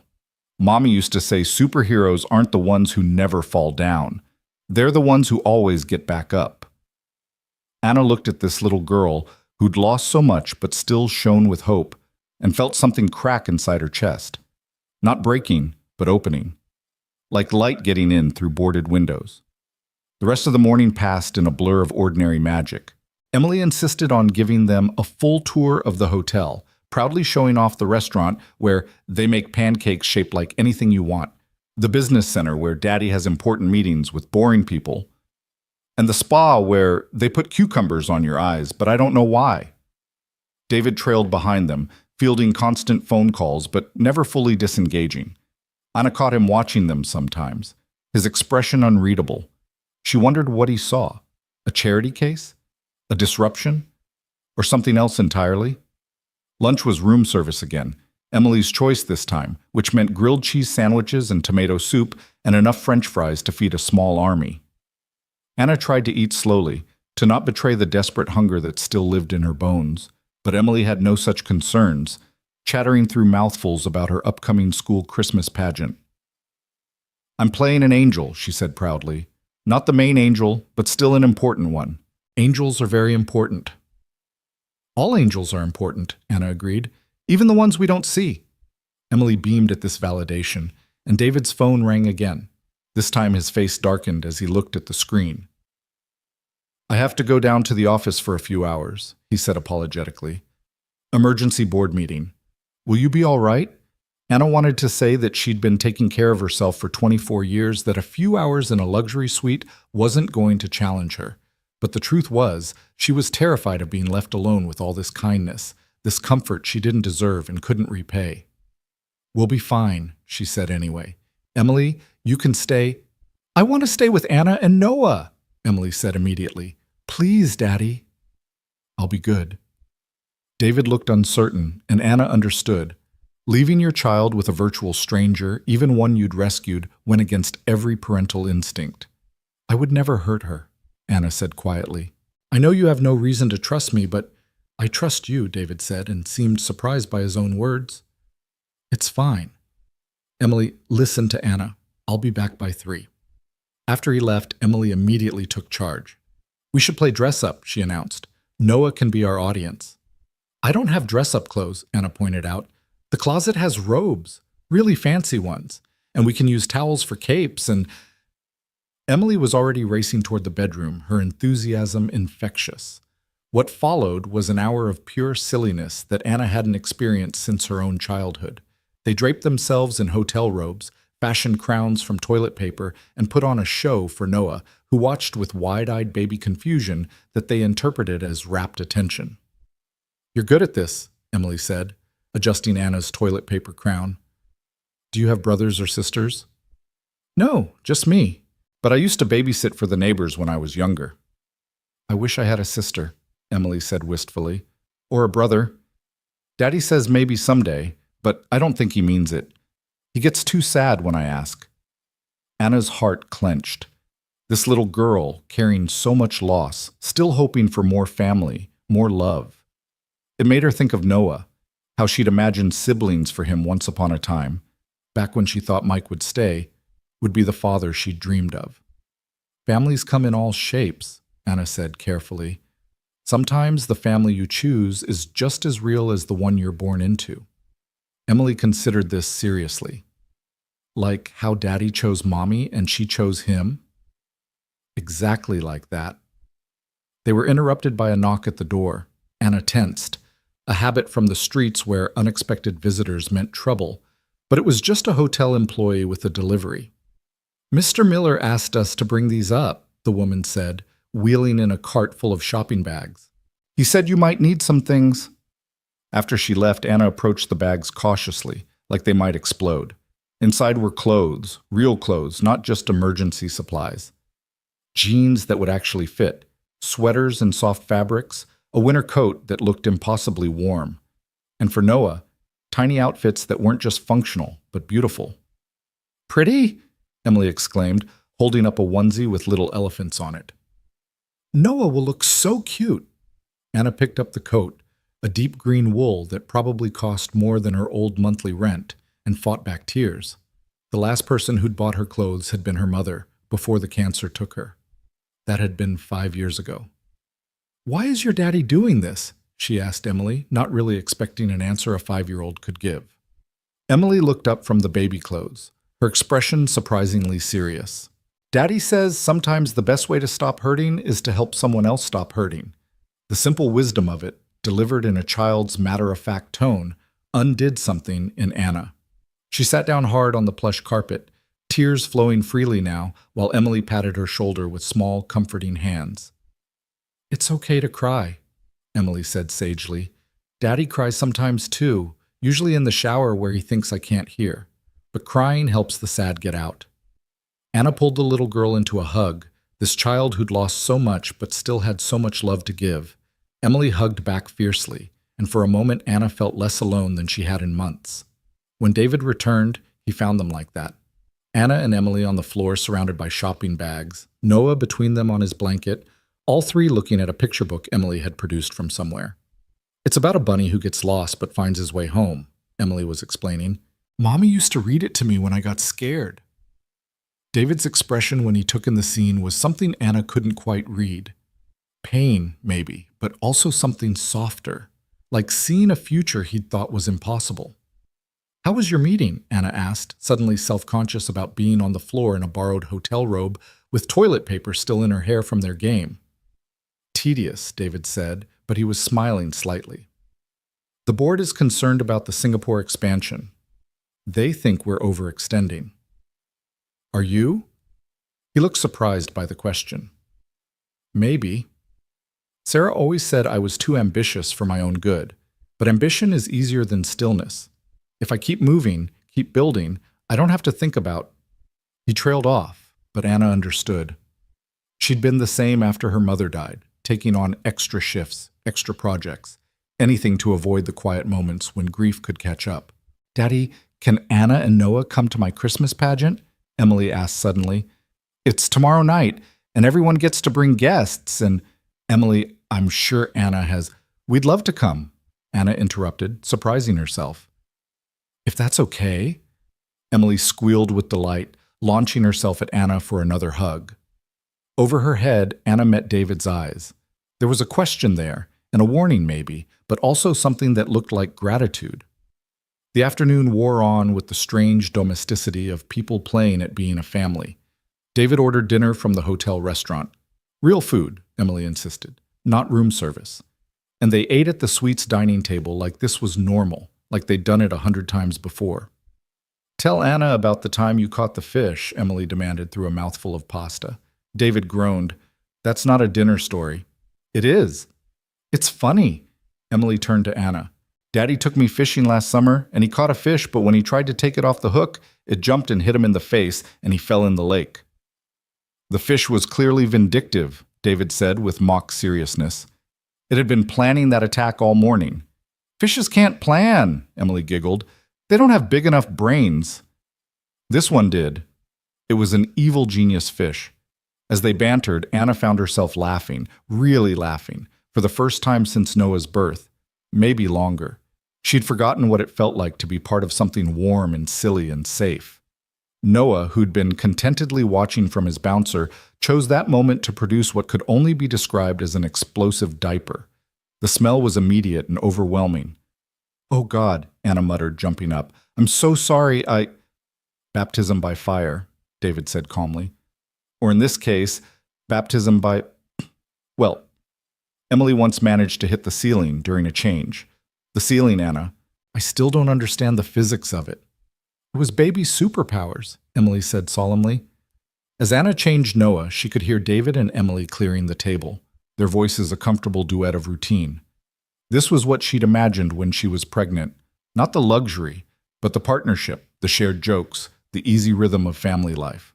Mommy used to say superheroes aren't the ones who never fall down. They're the ones who always get back up." Anna looked at this little girl who'd lost so much but still shone with hope, and felt something crack inside her chest. Not breaking, but opening. Like light getting in through boarded windows. The rest of the morning passed in a blur of ordinary magic. Emily insisted on giving them a full tour of the hotel, proudly showing off the restaurant where they make pancakes shaped like anything you want, the business center where Daddy has important meetings with boring people, and the spa where they put cucumbers on your eyes, but I don't know why. David trailed behind them, fielding constant phone calls but never fully disengaging. Anna caught him watching them sometimes, his expression unreadable. She wondered what he saw. A charity case? A disruption? Or something else entirely? Lunch was room service again, Emily's choice this time, which meant grilled cheese sandwiches and tomato soup and enough French fries to feed a small army. Anna tried to eat slowly, to not betray the desperate hunger that still lived in her bones, but Emily had no such concerns, chattering through mouthfuls about her upcoming school Christmas pageant. "I'm playing an angel," she said proudly. "Not the main angel, but still an important one. Angels are very important." "All angels are important," Anna agreed, "even the ones we don't see." Emily beamed at this validation, and David's phone rang again. This time his face darkened as he looked at the screen. "I have to go down to the office for a few hours," he said apologetically. "Emergency board meeting. Will you be all right?" Anna wanted to say that she'd been taking care of herself for 24 years, that a few hours in a luxury suite wasn't going to challenge her. But the truth was, she was terrified of being left alone with all this kindness, this comfort she didn't deserve and couldn't repay. "We'll be fine," she said anyway. "Emily, you can stay." "I want to stay with Anna and Noah," Emily said immediately. "Please, Daddy." "I'll be good." David looked uncertain, and Anna understood. Leaving your child with a virtual stranger, even one you'd rescued, went against every parental instinct. I would never hurt her, Anna said quietly. I know you have no reason to trust me, but I trust you, David said, and seemed surprised by his own words. It's fine. Emily, listen to Anna. I'll be back by 3. After he left, Emily immediately took charge. We should play dress-up, she announced. Noah can be our audience. I don't have dress-up clothes, Anna pointed out. The closet has robes, really fancy ones, and we can use towels for capes and... Emily was already racing toward the bedroom, her enthusiasm infectious. What followed was an hour of pure silliness that Anna hadn't experienced since her own childhood. They draped themselves in hotel robes, fashioned crowns from toilet paper, and put on a show for Noah, who watched with wide-eyed baby confusion that they interpreted as rapt attention. You're good at this, Emily said, adjusting Anna's toilet paper crown. Do you have brothers or sisters? No, just me. But I used to babysit for the neighbors when I was younger. I wish I had a sister, Emily said wistfully. Or a brother. Daddy says maybe someday, but I don't think he means it. He gets too sad when I ask. Anna's heart clenched. This little girl, carrying so much loss, still hoping for more family, more love. It made her think of Noah, how she'd imagined siblings for him once upon a time, back when she thought Mike would stay, would be the father she'd dreamed of. Families come in all shapes, Anna said carefully. Sometimes the family you choose is just as real as the one you're born into. Emily considered this seriously. Like how Daddy chose Mommy and she chose him? Exactly like that. They were interrupted by a knock at the door. Anna tensed, a habit from the streets where unexpected visitors meant trouble, but it was just a hotel employee with a delivery. Mr. Miller asked us to bring these up, the woman said, wheeling in a cart full of shopping bags. He said you might need some things. After she left, Anna approached the bags cautiously, like they might explode. Inside were clothes, real clothes, not just emergency supplies. Jeans that would actually fit, sweaters and soft fabrics, a winter coat that looked impossibly warm. And for Noah, tiny outfits that weren't just functional, but beautiful. Pretty? Emily exclaimed, holding up a onesie with little elephants on it. Noah will look so cute. Anna picked up the coat, a deep green wool that probably cost more than her old monthly rent, and fought back tears. The last person who'd bought her clothes had been her mother, before the cancer took her. That had been 5 years ago. Why is your daddy doing this? She asked Emily, not really expecting an answer a 5-year-old could give. Emily looked up from the baby clothes, her expression surprisingly serious. Daddy says sometimes the best way to stop hurting is to help someone else stop hurting. The simple wisdom of it, delivered in a child's matter-of-fact tone, undid something in Anna. She sat down hard on the plush carpet, tears flowing freely now, while Emily patted her shoulder with small, comforting hands. It's okay to cry, Emily said sagely. Daddy cries sometimes too, usually in the shower where he thinks I can't hear. But crying helps the sad get out. Anna pulled the little girl into a hug, this child who'd lost so much but still had so much love to give. Emily hugged back fiercely, and for a moment Anna felt less alone than she had in months. When David returned, he found them like that. Anna and Emily on the floor surrounded by shopping bags, Noah between them on his blanket, all three looking at a picture book Emily had produced from somewhere. It's about a bunny who gets lost but finds his way home, Emily was explaining. Mommy used to read it to me when I got scared. David's expression when he took in the scene was something Anna couldn't quite read. Pain, maybe, but also something softer, like seeing a future he'd thought was impossible. How was your meeting? Anna asked, suddenly self-conscious about being on the floor in a borrowed hotel robe with toilet paper still in her hair from their game. Tedious, David said, but he was smiling slightly. The board is concerned about the Singapore expansion. They think we're overextending. Are you? He looked surprised by the question. Maybe. Sarah always said I was too ambitious for my own good, but ambition is easier than stillness. If I keep moving, keep building, I don't have to think about... He trailed off, but Anna understood. She'd been the same after her mother died, taking on extra shifts, extra projects, anything to avoid the quiet moments when grief could catch up. "Daddy, can Anna and Noah come to my Christmas pageant?" Emily asked suddenly. "It's tomorrow night, and everyone gets to bring guests, and—" "Emily, I'm sure Anna has—" "We'd love to come," Anna interrupted, surprising herself. "If that's okay?" Emily squealed with delight, launching herself at Anna for another hug. Over her head, Anna met David's eyes. There was a question there, and a warning maybe, but also something that looked like gratitude. The afternoon wore on with the strange domesticity of people playing at being a family. David ordered dinner from the hotel restaurant. Real food, Emily insisted, not room service. And they ate at the suite's dining table like this was normal, like they'd done it 100 times before. "Tell Anna about the time you caught the fish," Emily demanded through a mouthful of pasta. David groaned. "That's not a dinner story." "It is." "It's funny." Emily turned to Anna. "Daddy took me fishing last summer, and he caught a fish, but when he tried to take it off the hook, it jumped and hit him in the face, and he fell in the lake." "The fish was clearly vindictive," David said with mock seriousness. "It had been planning that attack all morning." "Fishes can't plan," Emily giggled. "They don't have big enough brains." "This one did." It was an evil genius fish. As they bantered, Anna found herself laughing, really laughing, for the first time since Noah's birth, maybe longer. She'd forgotten what it felt like to be part of something warm and silly and safe. Noah, who'd been contentedly watching from his bouncer, chose that moment to produce what could only be described as an explosive diaper. The smell was immediate and overwhelming. "Oh God," Anna muttered, jumping up. "I'm so sorry, Baptism by fire," David said calmly. Or in this case, baptism by... Well, Emily once managed to hit the ceiling during a change. The ceiling, Anna. I still don't understand the physics of it. It was baby's superpowers, Emily said solemnly. As Anna changed Noah, she could hear David and Emily clearing the table, their voices a comfortable duet of routine. This was what she'd imagined when she was pregnant. Not the luxury, but the partnership, the shared jokes, the easy rhythm of family life.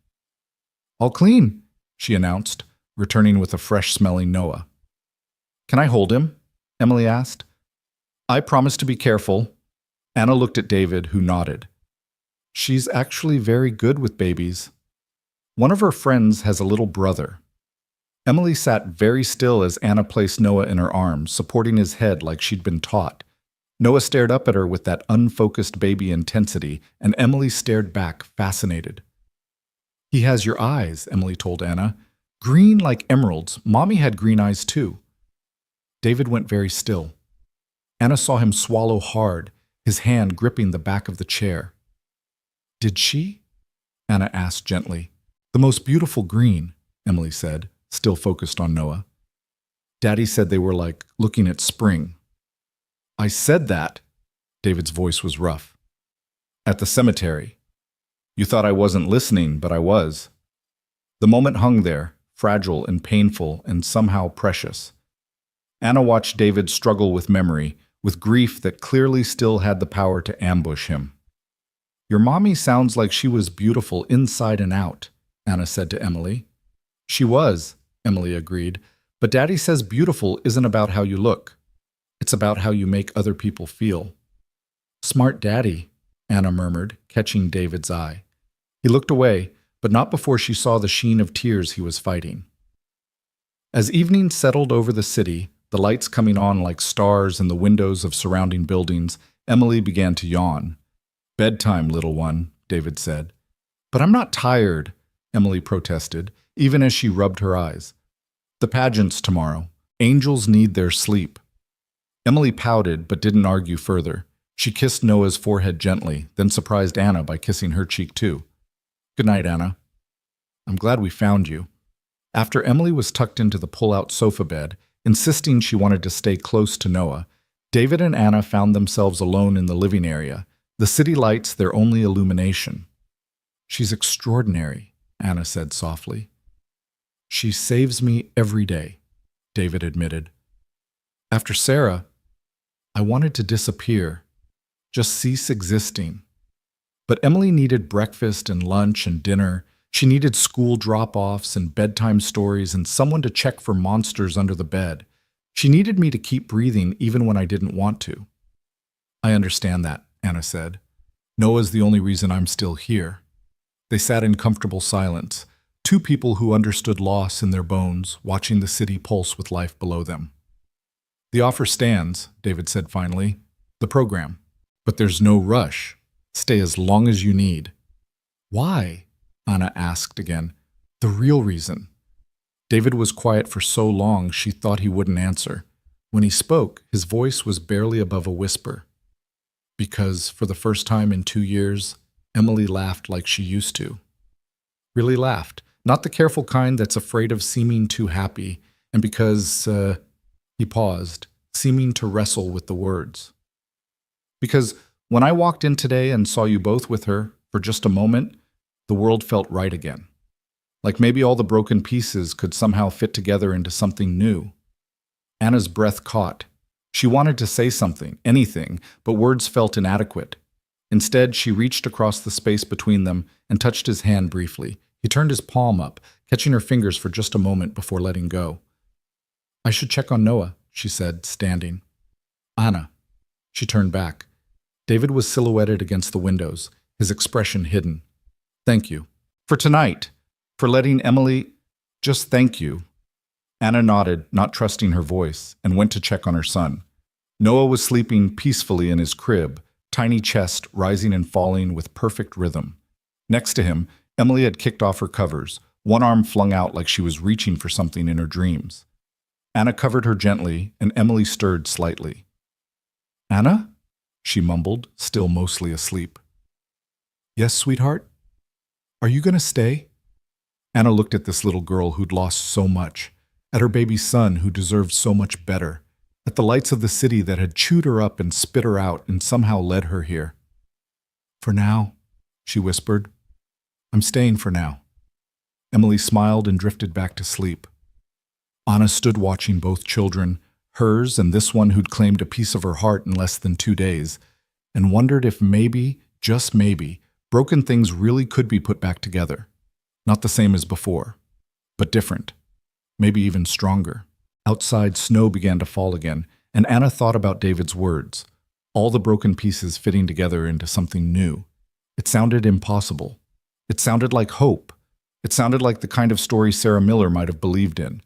"All clean," she announced, returning with a fresh-smelling Noah. "Can I hold him?" Emily asked. "I promise to be careful." Anna looked at David, who nodded. "She's actually very good with babies. One of her friends has a little brother." Emily sat very still as Anna placed Noah in her arms, supporting his head like she'd been taught. Noah stared up at her with that unfocused baby intensity, and Emily stared back, fascinated. "He has your eyes," Emily told Anna. "Green like emeralds. Mommy had green eyes too." David went very still. Anna saw him swallow hard, his hand gripping the back of the chair. "Did she?" Anna asked gently. "The most beautiful green," Emily said, still focused on Noah. "Daddy said they were like looking at spring." "I said that." David's voice was rough. "At the cemetery. You thought I wasn't listening, but I was." The moment hung there, fragile and painful and somehow precious. Anna watched David struggle with memory, with grief that clearly still had the power to ambush him. "Your mommy sounds like she was beautiful inside and out," Anna said to Emily. "She was," Emily agreed, "but Daddy says beautiful isn't about how you look. It's about how you make other people feel." "Smart Daddy," Anna murmured, catching David's eye. He looked away, but not before she saw the sheen of tears he was fighting. As evening settled over the city, the lights coming on like stars in the windows of surrounding buildings, Emily began to yawn. "Bedtime, little one," David said. "But I'm not tired," Emily protested, even as she rubbed her eyes. "The pageant's tomorrow. Angels need their sleep." Emily pouted but didn't argue further. She kissed Noah's forehead gently, then surprised Anna by kissing her cheek too. "Good night, Anna. I'm glad we found you." After Emily was tucked into the pull-out sofa bed, insisting she wanted to stay close to Noah, David and Anna found themselves alone in the living area, the city lights their only illumination. "She's extraordinary," Anna said softly. "She saves me every day," David admitted. "After Sarah, I wanted to disappear, just cease existing. But Emily needed breakfast and lunch and dinner. She needed school drop-offs and bedtime stories and someone to check for monsters under the bed. She needed me to keep breathing even when I didn't want to. I understand that, Anna said. Noah's the only reason I'm still here. They sat in comfortable silence, two people who understood loss in their bones, watching the city pulse with life below them. The offer stands, David said finally. The program. But there's no rush. Stay as long as you need. Why? Anna asked again. The real reason. David was quiet for so long she thought he wouldn't answer. When he spoke, his voice was barely above a whisper. Because, for the first time in 2 years, Emily laughed like she used to. Really laughed. Not the careful kind that's afraid of seeming too happy, and because, he paused, seeming to wrestle with the words. Because when I walked in today and saw you both with her, for just a moment, the world felt right again. Like maybe all the broken pieces could somehow fit together into something new. Anna's breath caught. She wanted to say something, anything, but words felt inadequate. Instead, she reached across the space between them and touched his hand briefly. He turned his palm up, catching her fingers for just a moment before letting go. I should check on Noah, she said, standing. Anna. She turned back. David was silhouetted against the windows, his expression hidden. Thank you. For tonight. For letting Emily... Just thank you. Anna nodded, not trusting her voice, and went to check on her son. Noah was sleeping peacefully in his crib, tiny chest rising and falling with perfect rhythm. Next to him, Emily had kicked off her covers, one arm flung out like she was reaching for something in her dreams. Anna covered her gently, and Emily stirred slightly. Anna? She mumbled, still mostly asleep. Yes, sweetheart? Are you going to stay? Anna looked at this little girl who'd lost so much, at her baby son who deserved so much better, at the lights of the city that had chewed her up and spit her out and somehow led her here. For now, she whispered. I'm staying for now. Emily smiled and drifted back to sleep. Anna stood watching both children, hers and this one who'd claimed a piece of her heart in less than 2 days, and wondered if maybe, just maybe, broken things really could be put back together. Not the same as before, but different. Maybe even stronger. Outside, snow began to fall again, and Anna thought about David's words, all the broken pieces fitting together into something new. It sounded impossible. It sounded like hope. It sounded like the kind of story Sarah Miller might have believed in.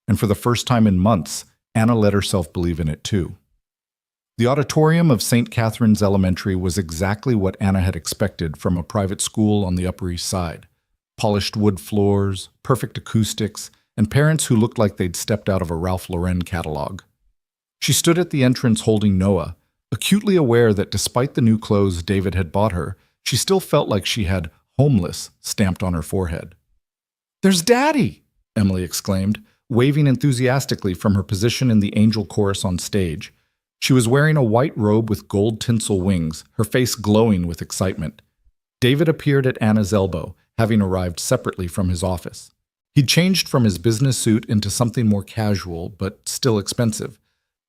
And for the first time in months, Anna let herself believe in it too. The auditorium of St. Catherine's Elementary was exactly what Anna had expected from a private school on the Upper East Side. Polished wood floors, perfect acoustics, and parents who looked like they'd stepped out of a Ralph Lauren catalog. She stood at the entrance holding Noah, acutely aware that despite the new clothes David had bought her, she still felt like she had homeless stamped on her forehead. There's Daddy! Emily exclaimed, waving enthusiastically from her position in the angel chorus on stage. She was wearing a white robe with gold tinsel wings, her face glowing with excitement. David appeared at Anna's elbow, having arrived separately from his office. He'd changed from his business suit into something more casual, but still expensive.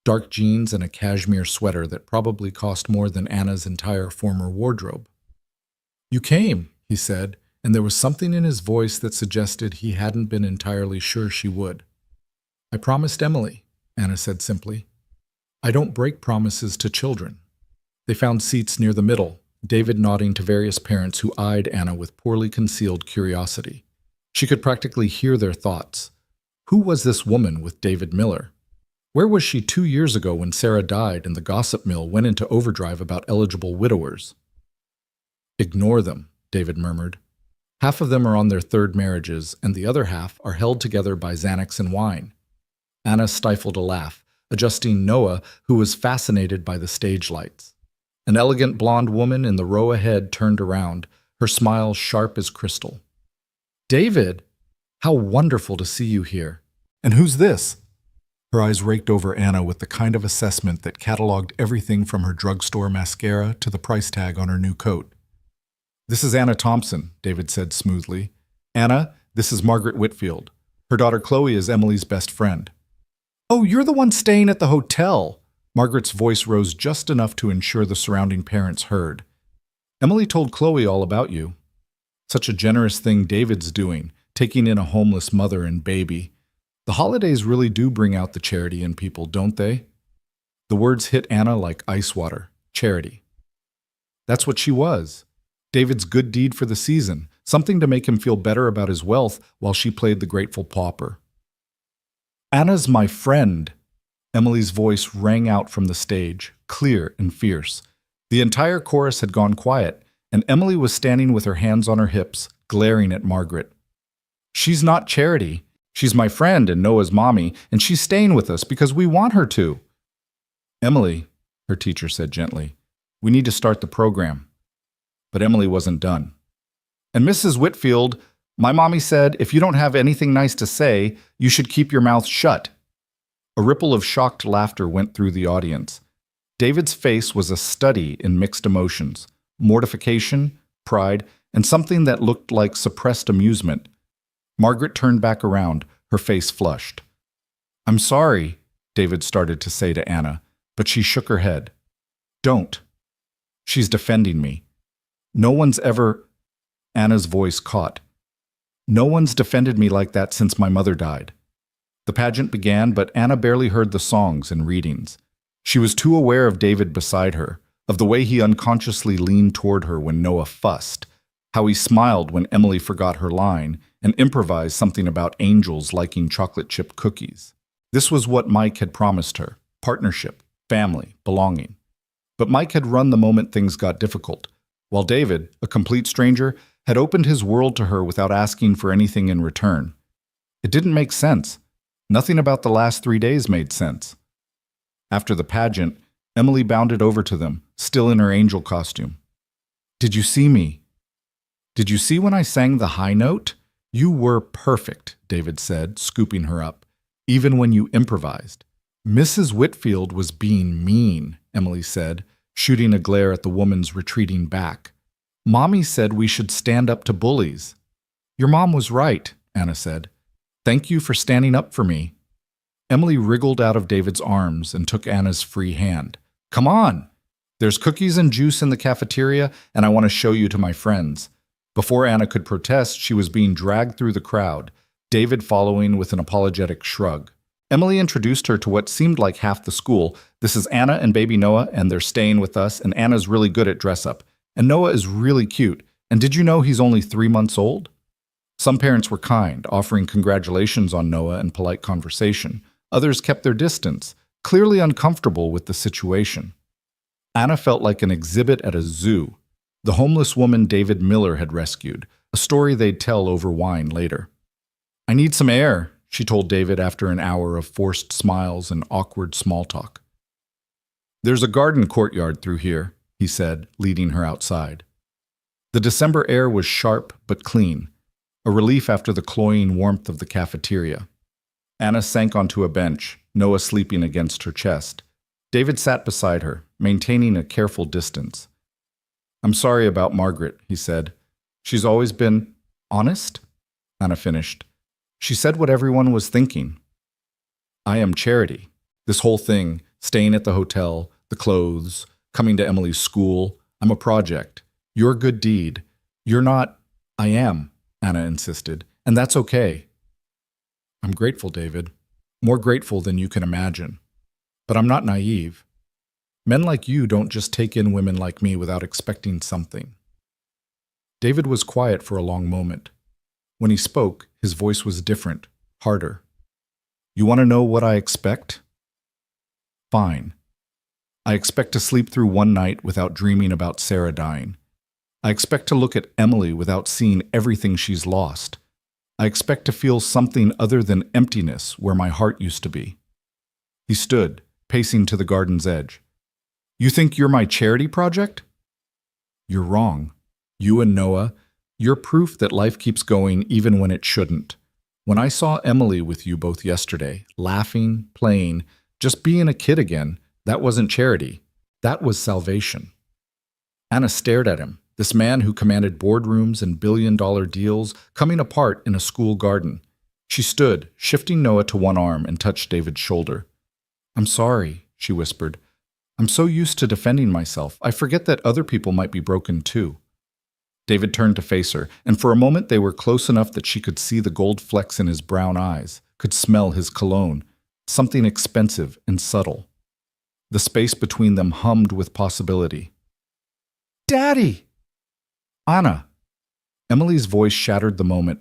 Dark jeans and a cashmere sweater that probably cost more than Anna's entire former wardrobe. You came, he said, and there was something in his voice that suggested he hadn't been entirely sure she would. I promised Emily, Anna said simply. I don't break promises to children. They found seats near the middle, David nodding to various parents who eyed Anna with poorly concealed curiosity. She could practically hear their thoughts. Who was this woman with David Miller? Where was she 2 years ago when Sarah died and the gossip mill went into overdrive about eligible widowers? Ignore them, David murmured. Half of them are on their third marriages, and the other half are held together by Xanax and wine. Anna stifled a laugh, adjusting Noah, who was fascinated by the stage lights. An elegant blonde woman in the row ahead turned around, her smile sharp as crystal. David, how wonderful to see you here. And who's this? Her eyes raked over Anna with the kind of assessment that cataloged everything from her drugstore mascara to the price tag on her new coat. This is Anna Thompson, David said smoothly. Anna, this is Margaret Whitfield. Her daughter Chloe is Emily's best friend. Oh, you're the one staying at the hotel. Margaret's voice rose just enough to ensure the surrounding parents heard. Emily told Chloe all about you. Such a generous thing David's doing, taking in a homeless mother and baby. The holidays really do bring out the charity in people, don't they? The words hit Anna like ice water. Charity. That's what she was. David's good deed for the season, something to make him feel better about his wealth while she played the grateful pauper. Anna's my friend. Emily's voice rang out from the stage, clear and fierce. The entire chorus had gone quiet, and Emily was standing with her hands on her hips, glaring at Margaret. She's not Charity. She's my friend and Noah's mommy, and she's staying with us because we want her to. Emily, her teacher said gently, we need to start the program. But Emily wasn't done. And Mrs. Whitfield, my mommy said, if you don't have anything nice to say, you should keep your mouth shut. A ripple of shocked laughter went through the audience. David's face was a study in mixed emotions, mortification, pride, and something that looked like suppressed amusement. Margaret turned back around, her face flushed. I'm sorry, David started to say to Anna, but she shook her head. Don't. She's defending me. No one's ever... Anna's voice caught. No one's defended me like that since my mother died. The pageant began, but Anna barely heard the songs and readings. She was too aware of David beside her, of the way he unconsciously leaned toward her when Noah fussed, how he smiled when Emily forgot her line and improvised something about angels liking chocolate chip cookies. This was what Mike had promised her: partnership, family, belonging. But Mike had run the moment things got difficult, while David, a complete stranger, had opened his world to her without asking for anything in return. It didn't make sense. Nothing about the last 3 days made sense. After the pageant, Emily bounded over to them, still in her angel costume. Did you see me? Did you see when I sang the high note? You were perfect, David said, scooping her up, even when you improvised. Mrs. Whitfield was being mean, Emily said, shooting a glare at the woman's retreating back. Mommy said we should stand up to bullies. Your mom was right, Anna said. Thank you for standing up for me. Emily wriggled out of David's arms and took Anna's free hand. Come on! There's cookies and juice in the cafeteria, and I want to show you to my friends. Before Anna could protest, she was being dragged through the crowd, David following with an apologetic shrug. Emily introduced her to what seemed like half the school. This is Anna and baby Noah, and they're staying with us, and Anna's really good at dress-up. And Noah is really cute. And did you know he's only 3 months old? Some parents were kind, offering congratulations on Noah and polite conversation. Others kept their distance, clearly uncomfortable with the situation. Anna felt like an exhibit at a zoo. The homeless woman David Miller had rescued, a story they'd tell over wine later. I need some air, she told David after an hour of forced smiles and awkward small talk. There's a garden courtyard through here, he said, leading her outside. The December air was sharp but clean, a relief after the cloying warmth of the cafeteria. Anna sank onto a bench, Noah sleeping against her chest. David sat beside her, maintaining a careful distance. I'm sorry about Margaret, he said. She's always been honest, Anna finished. She said what everyone was thinking. I am Charity. This whole thing, staying at the hotel, the clothes, coming to Emily's school, I'm a project. You're a good deed. You're not. I am, Anna insisted, and that's okay. I'm grateful, David. More grateful than you can imagine. But I'm not naive. Men like you don't just take in women like me without expecting something. David was quiet for a long moment. When he spoke, his voice was different, harder. You want to know what I expect? Fine. I expect to sleep through one night without dreaming about Sarah dying. I expect to look at Emily without seeing everything she's lost. I expect to feel something other than emptiness where my heart used to be. He stood, pacing to the garden's edge. You think you're my charity project? You're wrong. You and Noah, you're proof that life keeps going even when it shouldn't. When I saw Emily with you both yesterday, laughing, playing, just being a kid again, that wasn't charity. That was salvation. Anna stared at him, this man who commanded boardrooms and billion-dollar deals coming apart in a school garden. She stood, shifting Noah to one arm, and touched David's shoulder. I'm sorry, she whispered. I'm so used to defending myself, I forget that other people might be broken too. David turned to face her, and for a moment they were close enough that she could see the gold flecks in his brown eyes, could smell his cologne, something expensive and subtle. The space between them hummed with possibility. "Daddy!" "Anna!" Emily's voice shattered the moment.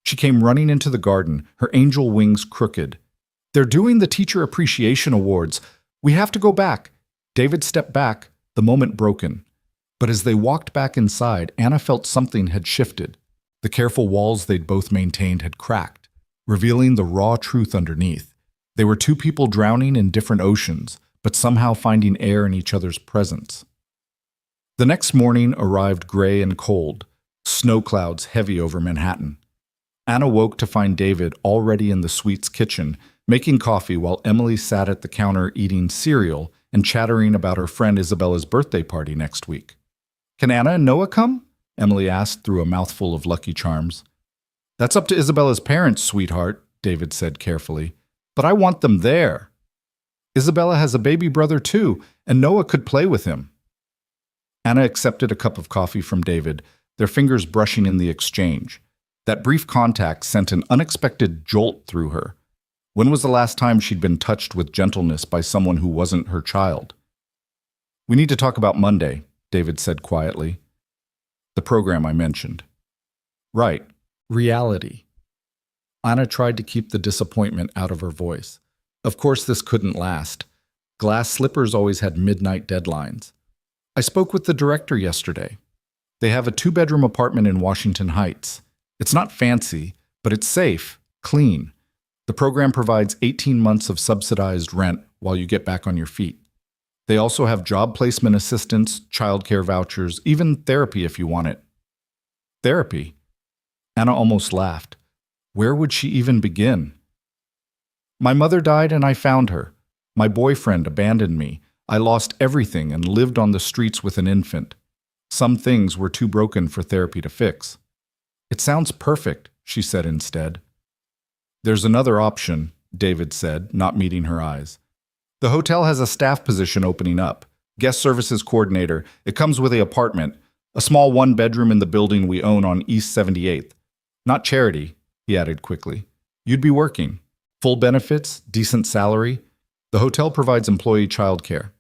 She came running into the garden, her angel wings crooked. "They're doing the Teacher Appreciation Awards. We have to go back." David stepped back, the moment broken. But as they walked back inside, Anna felt something had shifted. The careful walls they'd both maintained had cracked, revealing the raw truth underneath. They were two people drowning in different oceans, but somehow finding air in each other's presence. The next morning arrived gray and cold, snow clouds heavy over Manhattan. Anna woke to find David already in the suite's kitchen, making coffee while Emily sat at the counter eating cereal and chattering about her friend Isabella's birthday party next week. "Can Anna and Noah come?" Emily asked through a mouthful of Lucky Charms. "That's up to Isabella's parents, sweetheart," David said carefully. "But I want them there. Isabella has a baby brother too, and Noah could play with him." Anna accepted a cup of coffee from David, their fingers brushing in the exchange. That brief contact sent an unexpected jolt through her. When was the last time she'd been touched with gentleness by someone who wasn't her child? "We need to talk about Monday," David said quietly. "The program I mentioned." "Right. Reality." Anna tried to keep the disappointment out of her voice. Of course this couldn't last. Glass slippers always had midnight deadlines. "I spoke with the director yesterday. They have a 2-bedroom apartment in Washington Heights. It's not fancy, but it's safe, clean. The program provides 18 months of subsidized rent while you get back on your feet. They also have job placement assistance, childcare vouchers, even therapy if you want it." "Therapy?" Anna almost laughed. Where would she even begin? "My mother died and I found her. My boyfriend abandoned me. I lost everything and lived on the streets with an infant. Some things were too broken for therapy to fix." "It sounds perfect," she said instead. "There's another option," David said, not meeting her eyes. "The hotel has a staff position opening up. Guest services coordinator. It comes with an apartment, a small 1-bedroom in the building we own on East 78th. Not charity," he added quickly. "You'd be working. Full benefits, decent salary. The hotel provides employee childcare."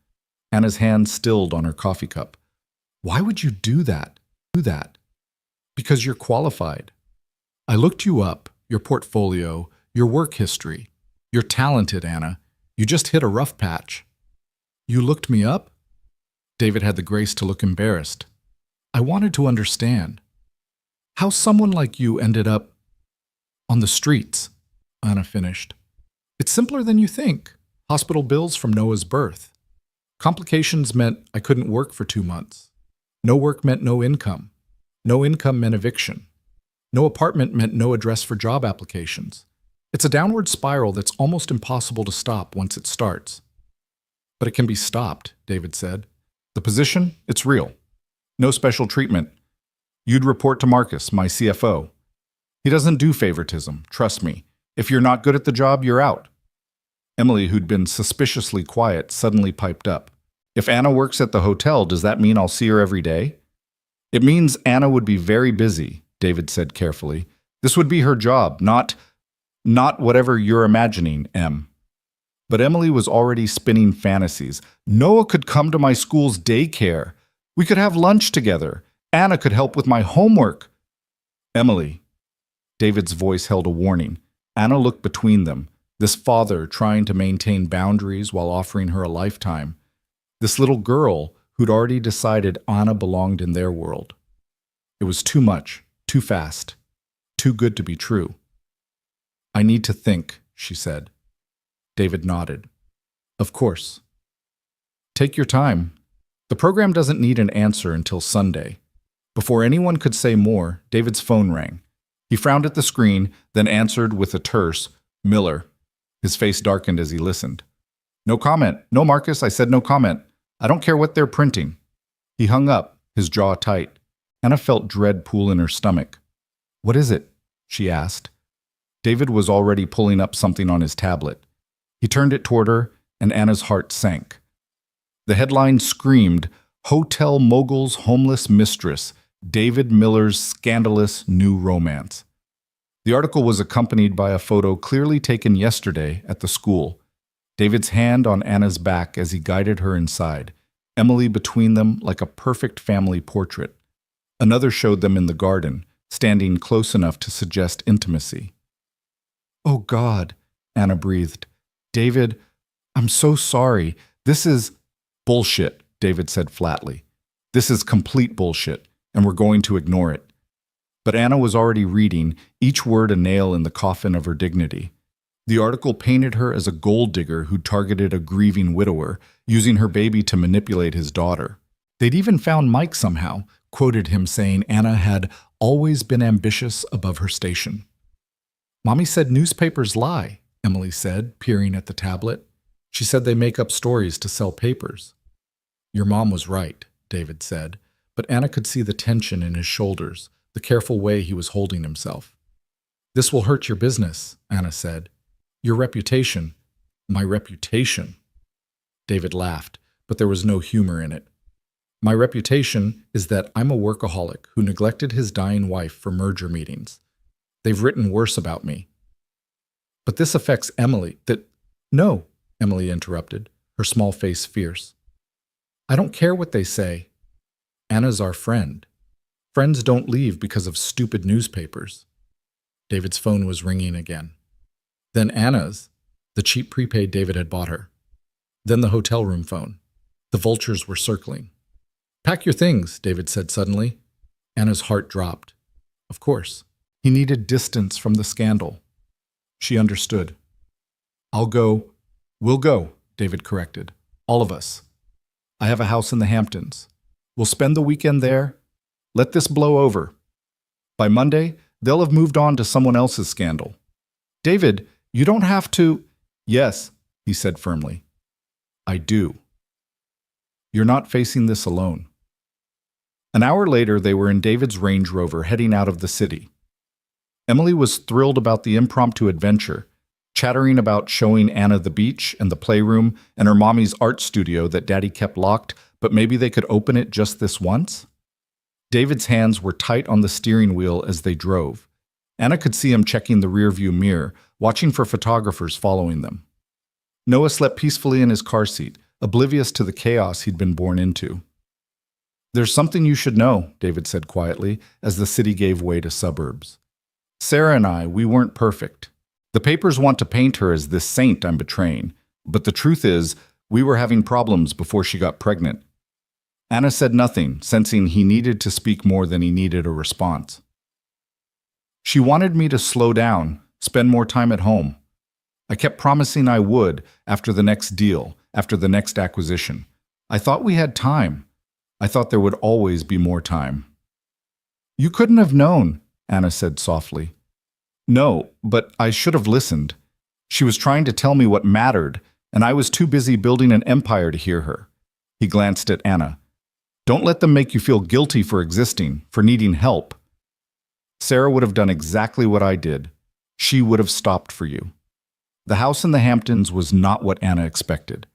Anna's hand stilled on her coffee cup. "Why would you do that? "Because you're qualified. I looked you up, your portfolio, your work history. You're talented, Anna. You just hit a rough patch." "You looked me up?" David had the grace to look embarrassed. "I wanted to understand how someone like you ended up on the streets," Anna finished. "It's simpler than you think. Hospital bills from Noah's birth. Complications meant I couldn't work for 2 months. No work meant no income. No income meant eviction. No apartment meant no address for job applications. It's a downward spiral that's almost impossible to stop once it starts." "But it can be stopped," David said. "The position, it's real. No special treatment. You'd report to Marcus, my CFO. He doesn't do favoritism, trust me. If you're not good at the job, you're out." Emily, who'd been suspiciously quiet, suddenly piped up. "If Anna works at the hotel, does that mean I'll see her every day?" "It means Anna would be very busy," David said carefully. "This would be her job, not whatever you're imagining, Em." But Emily was already spinning fantasies. "Noah could come to my school's daycare. We could have lunch together. Anna could help with my homework." "Emily." David's voice held a warning. Anna looked between them, this father trying to maintain boundaries while offering her a lifetime. This little girl who'd already decided Anna belonged in their world. It was too much, too fast, too good to be true. "I need to think," she said. David nodded. "Of course. Take your time. The program doesn't need an answer until Sunday." Before anyone could say more, David's phone rang. He frowned at the screen, then answered with a terse, "Miller." His face darkened as he listened. "No comment. No, Marcus, I said no comment. I don't care what they're printing." He hung up, his jaw tight. Anna felt dread pool in her stomach. "What is it?" she asked. David was already pulling up something on his tablet. He turned it toward her, and Anna's heart sank. The headline screamed, "Hotel Mogul's Homeless Mistress, David Miller's Scandalous New Romance." The article was accompanied by a photo clearly taken yesterday at the school. David's hand on Anna's back as he guided her inside, Emily between them like a perfect family portrait. Another showed them in the garden, standing close enough to suggest intimacy. "Oh God," Anna breathed. "David, I'm so sorry. This is—" "Bullshit," David said flatly. "This is complete bullshit, and we're going to ignore it." But Anna was already reading, each word a nail in the coffin of her dignity. The article painted her as a gold digger who targeted a grieving widower, using her baby to manipulate his daughter. They'd even found Mike somehow, quoted him saying Anna had always been ambitious above her station. "Mommy said newspapers lie," Emily said, peering at the tablet. "She said they make up stories to sell papers." "Your mom was right," David said, but Anna could see the tension in his shoulders, the careful way he was holding himself. "This will hurt your business," Anna said. "Your reputation." "My reputation?" David laughed, but there was no humor in it. "My reputation is that I'm a workaholic who neglected his dying wife for merger meetings. They've written worse about me." "But this affects Emily." "No," Emily interrupted, her small face fierce. "I don't care what they say. Anna's our friend. Friends don't leave because of stupid newspapers." David's phone was ringing again. Then Anna's, the cheap prepaid David had bought her. Then the hotel room phone. The vultures were circling. "Pack your things," David said suddenly. Anna's heart dropped. Of course. He needed distance from the scandal. She understood. "I'll go." "We'll go," David corrected. "All of us. I have a house in the Hamptons. We'll spend the weekend there. Let this blow over. By Monday, they'll have moved on to someone else's scandal. David, you don't have to—" "Yes," he said firmly. "I do. You're not facing this alone." An hour later, they were in David's Range Rover heading out of the city. Emily was thrilled about the impromptu adventure, chattering about showing Anna the beach and the playroom and her mommy's art studio that Daddy kept locked, but maybe they could open it just this once. David's hands were tight on the steering wheel as they drove. Anna could see him checking the rearview mirror, watching for photographers following them. Noah slept peacefully in his car seat, oblivious to the chaos he'd been born into. "There's something you should know," David said quietly, as the city gave way to suburbs. "Sarah and I, we weren't perfect. The papers want to paint her as this saint I'm betraying, but the truth is, we were having problems before she got pregnant." Anna said nothing, sensing he needed to speak more than he needed a response. "She wanted me to slow down, spend more time at home. I kept promising I would after the next deal, after the next acquisition. I thought we had time. I thought there would always be more time." "You couldn't have known," Anna said softly. "No, but I should have listened. She was trying to tell me what mattered, and I was too busy building an empire to hear her." He glanced at Anna. "Don't let them make you feel guilty for existing, for needing help. Sarah would have done exactly what I did. She would have stopped for you." The house in the Hamptons was not what Anna expected.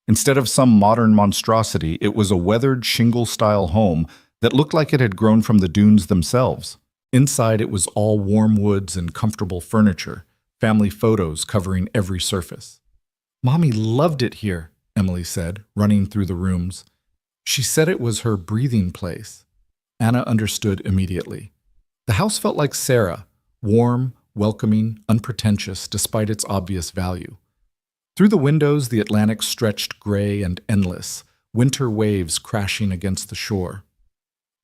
Instead of some modern monstrosity, it was a weathered shingle-style home that looked like it had grown from the dunes themselves. Inside, it was all warm woods and comfortable furniture, family photos covering every surface. "Mommy loved it here," Emily said, running through the rooms. She said it was her breathing place. Anna understood immediately. The house felt like Sarah, warm, welcoming, unpretentious despite its obvious value. Through the windows, the Atlantic stretched gray and endless, winter waves crashing against the shore.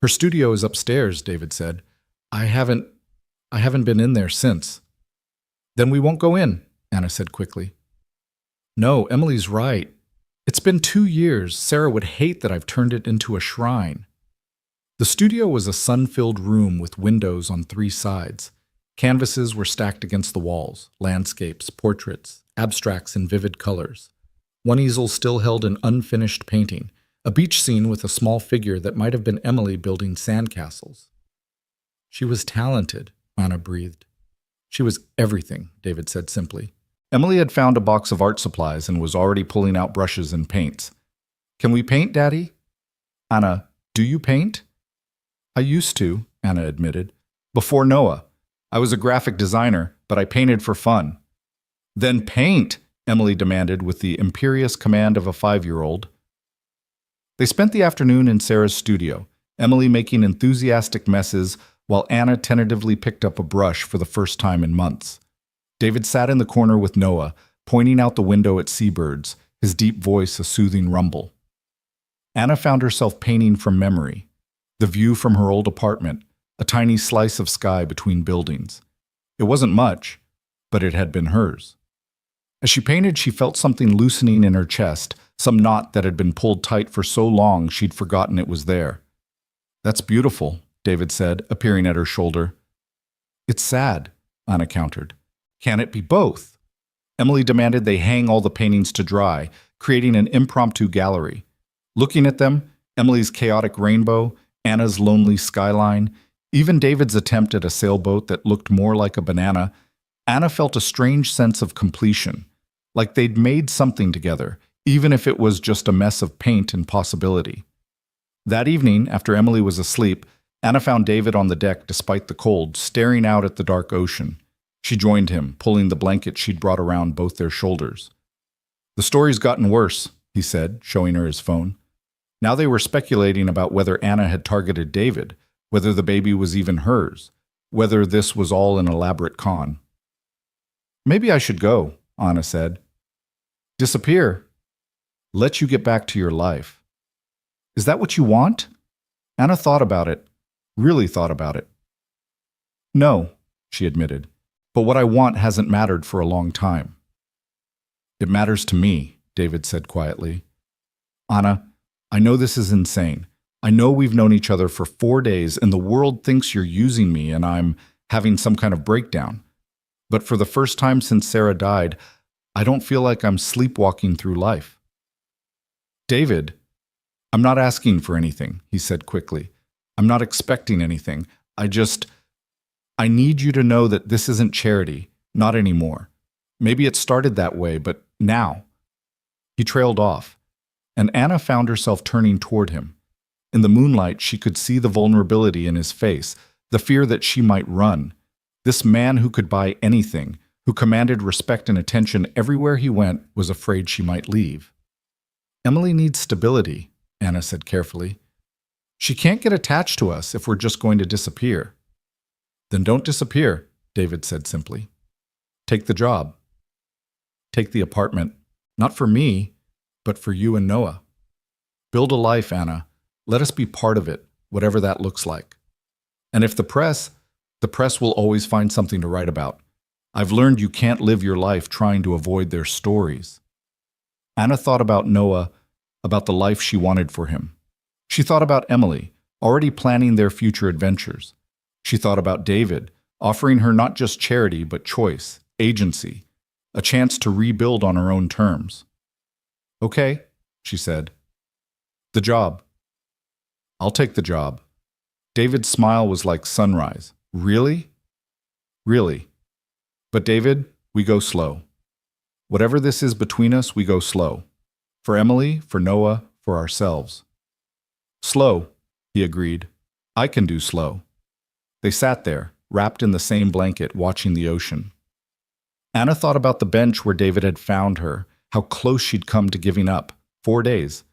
"Her studio is upstairs," David said. I haven't been in there since." "Then we won't go in," Anna said quickly. "No, Emily's right. It's been 2 years. Sarah would hate that I've turned it into a shrine." The studio was a sun-filled room with windows on 3 sides. Canvases were stacked against the walls, landscapes, portraits, abstracts in vivid colors. One easel still held an unfinished painting, a beach scene with a small figure that might have been Emily building sandcastles. "She was talented," Anna breathed. "She was everything," David said simply. Emily had found a box of art supplies and was already pulling out brushes and paints. "Can we paint, Daddy?" "Anna, do you paint?" "I used to," Anna admitted. "Before Noah. I was a graphic designer, but I painted for fun. Then paint, Emily demanded with the imperious command of a 5-year-old. They spent the afternoon in Sarah's studio, Emily making enthusiastic messes while Anna tentatively picked up a brush for the first time in months. David sat in the corner with Noah, pointing out the window at seabirds, his deep voice a soothing rumble. Anna found herself painting from memory, the view from her old apartment, a tiny slice of sky between buildings. It wasn't much, but it had been hers. As she painted, she felt something loosening in her chest, some knot that had been pulled tight for so long she'd forgotten it was there. "That's beautiful," David said, appearing at her shoulder. "It's sad," Anna countered. "Can it be both?" Emily demanded they hang all the paintings to dry, creating an impromptu gallery. Looking at them, Emily's chaotic rainbow, Anna's lonely skyline, even David's attempt at a sailboat that looked more like a banana, Anna felt a strange sense of completion, like they'd made something together, even if it was just a mess of paint and possibility. That evening, after Emily was asleep, Anna found David on the deck despite the cold, staring out at the dark ocean. She joined him, pulling the blanket she'd brought around both their shoulders. "The story's gotten worse," he said, showing her his phone. Now they were speculating about whether Anna had targeted David, whether the baby was even hers, whether this was all an elaborate con. "Maybe I should go," Anna said. "Disappear? Let you get back to your life. Is that what you want?" Anna thought about it, really thought about it. "No," she admitted, "but what I want hasn't mattered for a long time." "It matters to me," David said quietly. "Anna, I know this is insane. I know we've known each other for 4 days and the world thinks you're using me and I'm having some kind of breakdown. But for the first time since Sarah died, I don't feel like I'm sleepwalking through life." "David, I'm not asking for anything," he said quickly. "I'm not expecting anything. I need you to know that this isn't charity, not anymore. Maybe it started that way, but now." He trailed off, and Anna found herself turning toward him. In the moonlight, she could see the vulnerability in his face, the fear that she might run. This man who could buy anything, who commanded respect and attention everywhere he went, was afraid she might leave. "Emily needs stability," Anna said carefully. "She can't get attached to us if we're just going to disappear." "Then don't disappear," David said simply. "Take the job. Take the apartment, not for me, but for you and Noah. Build a life, Anna. Let us be part of it, whatever that looks like. And if the press will always find something to write about. I've learned you can't live your life trying to avoid their stories." Anna thought about Noah, about the life she wanted for him. She thought about Emily, already planning their future adventures. She thought about David, offering her not just charity but choice, agency, a chance to rebuild on her own terms. "Okay," she said. "The job." "I'll take the job." David's smile was like sunrise. "Really?" "Really. But David, we go slow. Whatever this is between us, we go slow. For Emily, for Noah, for ourselves." "Slow," he agreed. "I can do slow." They sat there, wrapped in the same blanket, watching the ocean. Anna thought about the bench where David had found her, how close she'd come to giving up. 4 days.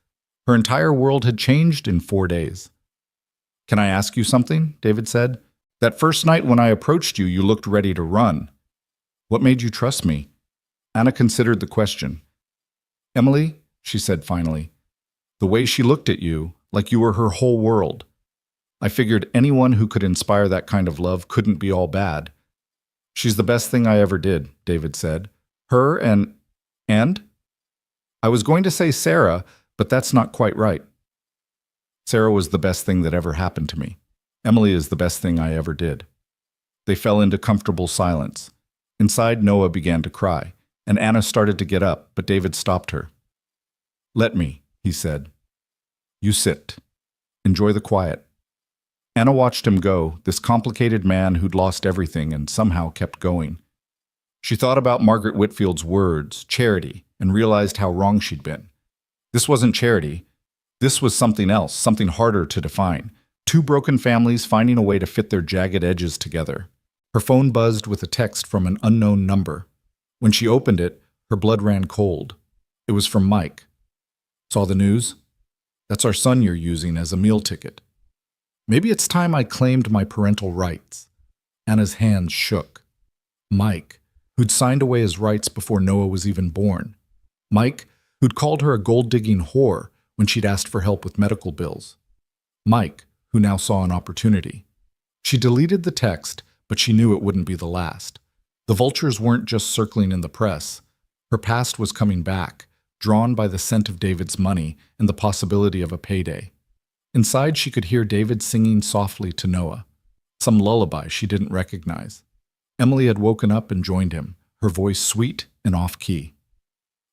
Her entire world had changed in 4 days. "Can I ask you something?" David said. "That first night when I approached you, you looked ready to run. What made you trust me?" Anna considered the question. "Emily," she said finally, "the way she looked at you, like you were her whole world. I figured anyone who could inspire that kind of love couldn't be all bad." "She's the best thing I ever did," David said. "Her and? I was going to say Sarah, but that's not quite right. Sarah was the best thing that ever happened to me. Emily is the best thing I ever did." They fell into comfortable silence. Inside, Noah began to cry, and Anna started to get up, but David stopped her. "Let me," he said. "You sit. Enjoy the quiet." Anna watched him go, this complicated man who'd lost everything and somehow kept going. She thought about Margaret Whitfield's words, charity, and realized how wrong she'd been. This wasn't charity. This was something else, something harder to define. 2 broken families finding a way to fit their jagged edges together. Her phone buzzed with a text from an unknown number. When she opened it, her blood ran cold. It was from Mike. Saw the news? That's our son you're using as a meal ticket. Maybe it's time I claimed my parental rights. Anna's hands shook. Mike, who'd signed away his rights before Noah was even born. Mike, who'd called her a gold-digging whore when she'd asked for help with medical bills. Mike, who now saw an opportunity. She deleted the text, but she knew it wouldn't be the last. The vultures weren't just circling in the press. Her past was coming back, drawn by the scent of David's money and the possibility of a payday. Inside, she could hear David singing softly to Noah, some lullaby she didn't recognize. Emily had woken up and joined him, her voice sweet and off-key.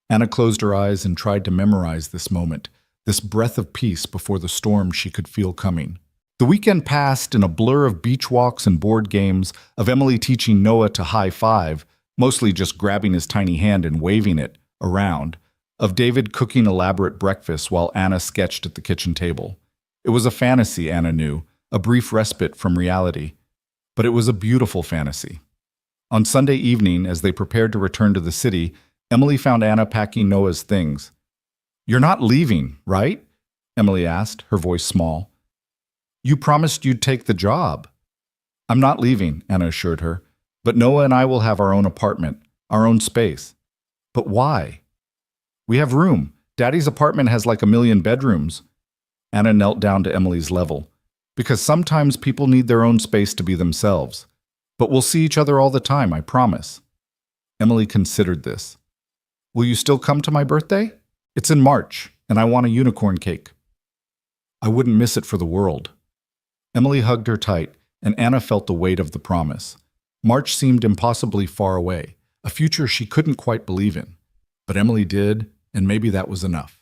Anna closed her eyes and tried to memorize this moment, this breath of peace before the storm she could feel coming. The weekend passed in a blur of beach walks and board games, of Emily teaching Noah to high-five, mostly just grabbing his tiny hand and waving it around, of David cooking elaborate breakfast while Anna sketched at the kitchen table. It was a fantasy, Anna knew, a brief respite from reality. But it was a beautiful fantasy. On Sunday evening, as they prepared to return to the city, Emily found Anna packing Noah's things. "You're not leaving, right?" Emily asked, her voice small. "You promised you'd take the job." "I'm not leaving," Anna assured her. "But Noah and I will have our own apartment, our own space." "But why?" "We have room. Daddy's apartment has like 1,000,000 bedrooms." Anna knelt down to Emily's level. "Because sometimes people need their own space to be themselves. But we'll see each other all the time, I promise." Emily considered this. "Will you still come to my birthday? It's in March, and I want a unicorn cake." "I wouldn't miss it for the world." Emily hugged her tight, and Anna felt the weight of the promise. March seemed impossibly far away, a future she couldn't quite believe in. But Emily did, and maybe that was enough.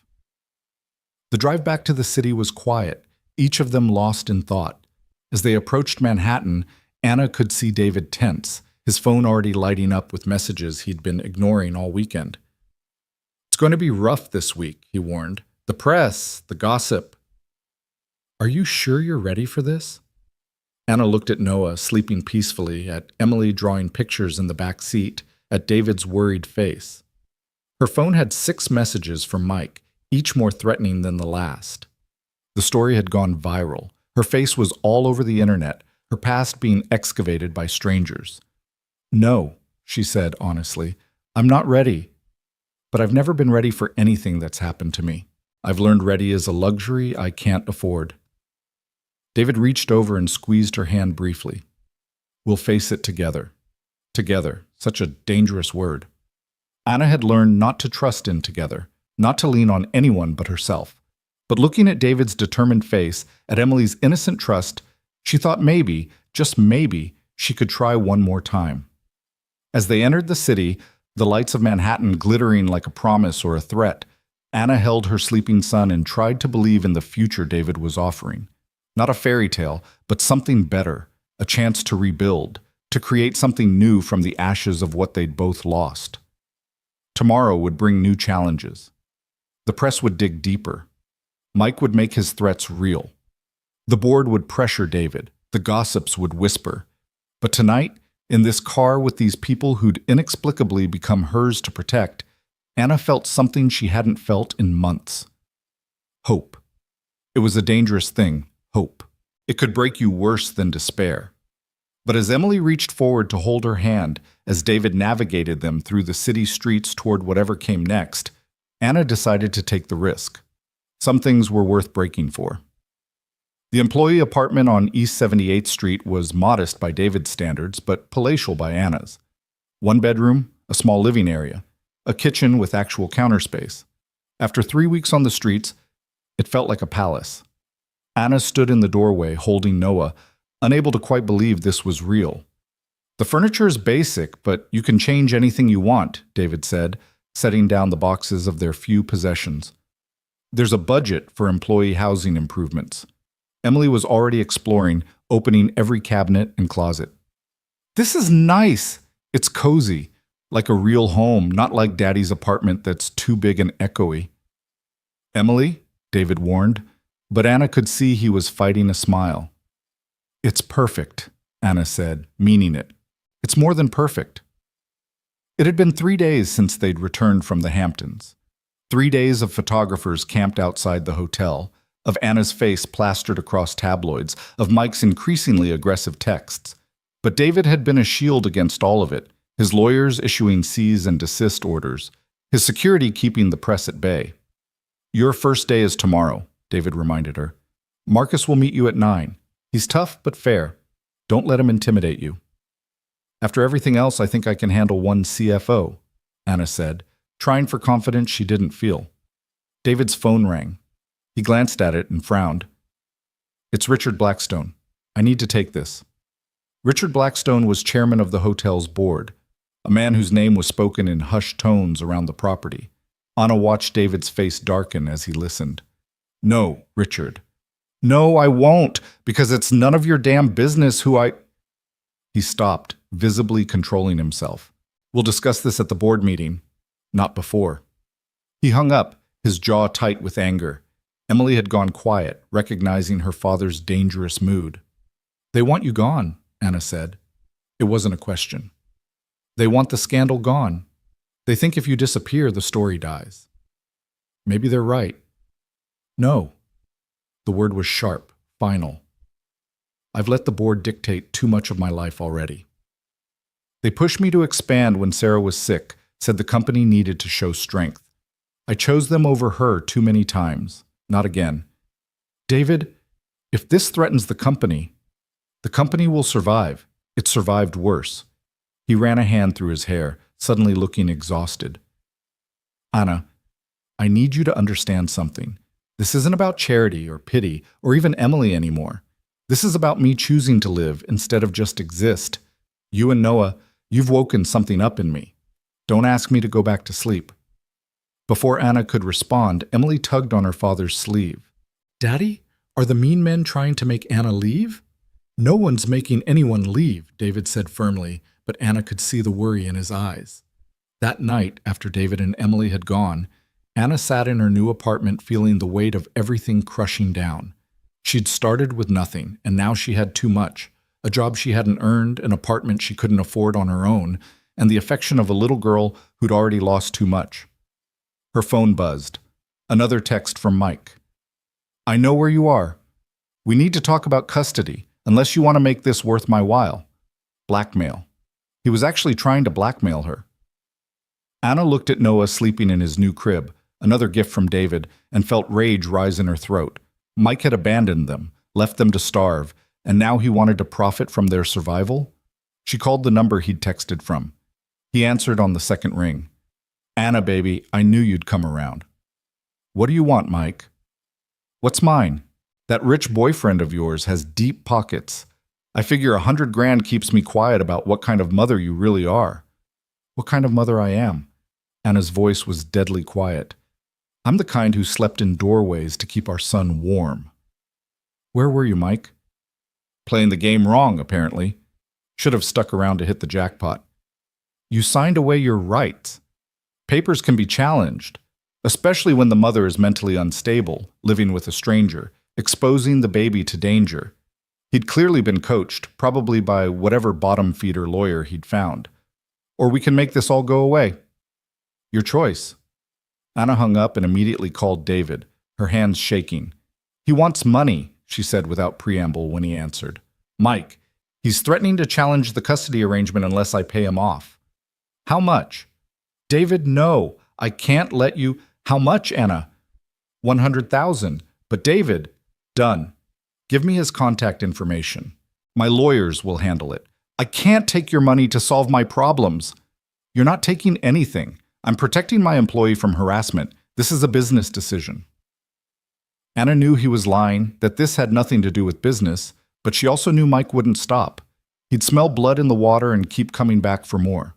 The drive back to the city was quiet, each of them lost in thought. As they approached Manhattan, Anna could see David tense, his phone already lighting up with messages he'd been ignoring all weekend. "It's going to be rough this week," he warned. "The press, the gossip." "Are you sure you're ready for this?" Anna looked at Noah, sleeping peacefully, at Emily drawing pictures in the back seat, at David's worried face. Her phone had 6 messages from Mike, each more threatening than the last. The story had gone viral. Her face was all over the internet, her past being excavated by strangers. "No," she said honestly, "I'm not ready. But I've never been ready for anything that's happened to me. I've learned ready is a luxury I can't afford." David reached over and squeezed her hand briefly. "We'll face it together." Together, such a dangerous word. Anna had learned not to trust in together, not to lean on anyone but herself. But looking at David's determined face, at Emily's innocent trust, she thought maybe, just maybe, she could try one more time. As they entered the city, the lights of Manhattan glittering like a promise or a threat, Anna held her sleeping son and tried to believe in the future David was offering. Not a fairy tale, but something better, a chance to rebuild, to create something new from the ashes of what they'd both lost. Tomorrow would bring new challenges. The press would dig deeper. Mike would make his threats real. The board would pressure David. The gossips would whisper. But tonight, in this car with these people who'd inexplicably become hers to protect, Anna felt something she hadn't felt in months. Hope. It was a dangerous thing, hope. It could break you worse than despair. But as Emily reached forward to hold her hand, as David navigated them through the city streets toward whatever came next, Anna decided to take the risk. Some things were worth breaking for. The employee apartment on East 78th Street was modest by David's standards, but palatial by Anna's. 1 bedroom, a small living area, a kitchen with actual counter space. After 3 weeks on the streets, it felt like a palace. Anna stood in the doorway holding Noah, unable to quite believe this was real. "The furniture is basic, but you can change anything you want," David said, setting down the boxes of their few possessions. "There's a budget for employee housing improvements." Emily was already exploring, opening every cabinet and closet. "This is nice. It's cozy, like a real home, not like Daddy's apartment that's too big and echoey." "Emily," David warned, but Anna could see he was fighting a smile. "It's perfect," Anna said, meaning it. It's more than perfect. It had been 3 days since they'd returned from the Hamptons. 3 days of photographers camped outside the hotel, of Anna's face plastered across tabloids, of Mike's increasingly aggressive texts. But David had been a shield against all of it, his lawyers issuing cease and desist orders, his security keeping the press at bay. Your first day is tomorrow, David reminded her. Marcus will meet you at 9. He's tough but fair. Don't let him intimidate you. After everything else, I think I can handle one CFO, Anna said, trying for confidence she didn't feel. David's phone rang. He glanced at it and frowned. It's Richard Blackstone. I need to take this. Richard Blackstone was chairman of the hotel's board, a man whose name was spoken in hushed tones around the property. Anna watched David's face darken as he listened. No, Richard. No, I won't, because it's none of your damn business who I... He stopped, visibly controlling himself. We'll discuss this at the board meeting. Not before. He hung up, his jaw tight with anger. Emily had gone quiet, recognizing her father's dangerous mood. They want you gone, Anna said. It wasn't a question. They want the scandal gone. They think if you disappear, the story dies. Maybe they're right. No. The word was sharp, final. I've let the board dictate too much of my life already. They pushed me to expand when Sarah was sick, said the company needed to show strength. I chose them over her too many times. Not again. David, if this threatens the company will survive. It survived worse. He ran a hand through his hair, suddenly looking exhausted. Anna, I need you to understand something. This isn't about charity or pity or even Emily anymore. This is about me choosing to live instead of just exist. You and Noah, you've woken something up in me. Don't ask me to go back to sleep. Before Anna could respond, Emily tugged on her father's sleeve. Daddy, are the mean men trying to make Anna leave? No one's making anyone leave, David said firmly, but Anna could see the worry in his eyes. That night, after David and Emily had gone, Anna sat in her new apartment feeling the weight of everything crushing down. She'd started with nothing, and now she had too much. A job she hadn't earned, an apartment she couldn't afford on her own, and the affection of a little girl who'd already lost too much. Her phone buzzed. Another text from Mike. I know where you are. We need to talk about custody, unless you want to make this worth my while. Blackmail. He was actually trying to blackmail her. Anna looked at Noah sleeping in his new crib, another gift from David, and felt rage rise in her throat. Mike had abandoned them, left them to starve, and now he wanted to profit from their survival? She called the number he'd texted from. He answered on the second ring. Anna, baby, I knew you'd come around. What do you want, Mike? What's mine? That rich boyfriend of yours has deep pockets. I figure $100,000 keeps me quiet about what kind of mother you really are. What kind of mother I am? Anna's voice was deadly quiet. I'm the kind who slept in doorways to keep our son warm. Where were you, Mike? Playing the game wrong, apparently. Should have stuck around to hit the jackpot. You signed away your rights. Papers can be challenged, especially when the mother is mentally unstable, living with a stranger, exposing the baby to danger. He'd clearly been coached, probably by whatever bottom-feeder lawyer he'd found. Or we can make this all go away. Your choice. Anna hung up and immediately called David, her hands shaking. He wants money, she said without preamble when he answered. Mike, he's threatening to challenge the custody arrangement unless I pay him off. How much? David, no, I can't let you. How much, Anna? 100,000. But David, done. Give me his contact information. My lawyers will handle it. I can't take your money to solve my problems. You're not taking anything. I'm protecting my employee from harassment. This is a business decision. Anna knew he was lying, that this had nothing to do with business, but she also knew Mike wouldn't stop. He'd smell blood in the water and keep coming back for more.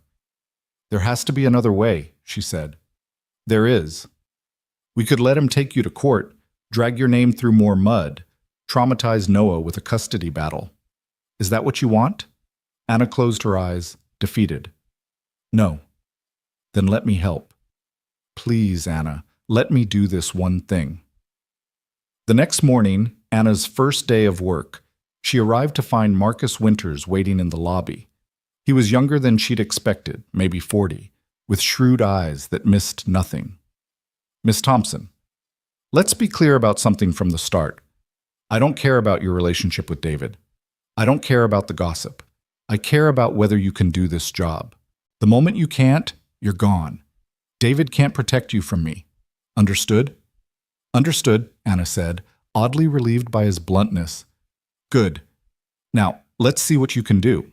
There has to be another way, she said. There is. We could let him take you to court, drag your name through more mud, traumatize Noah with a custody battle. Is that what you want? Anna closed her eyes, defeated. No. Then let me help. Please, Anna, let me do this one thing. The next morning, Anna's first day of work, she arrived to find Marcus Winters waiting in the lobby. He was younger than she'd expected, maybe 40, with shrewd eyes that missed nothing. Miss Thompson, let's be clear about something from the start. I don't care about your relationship with David. I don't care about the gossip. I care about whether you can do this job. The moment you can't, you're gone. David can't protect you from me. Understood? Understood, Anna said, oddly relieved by his bluntness. Good. Now, let's see what you can do.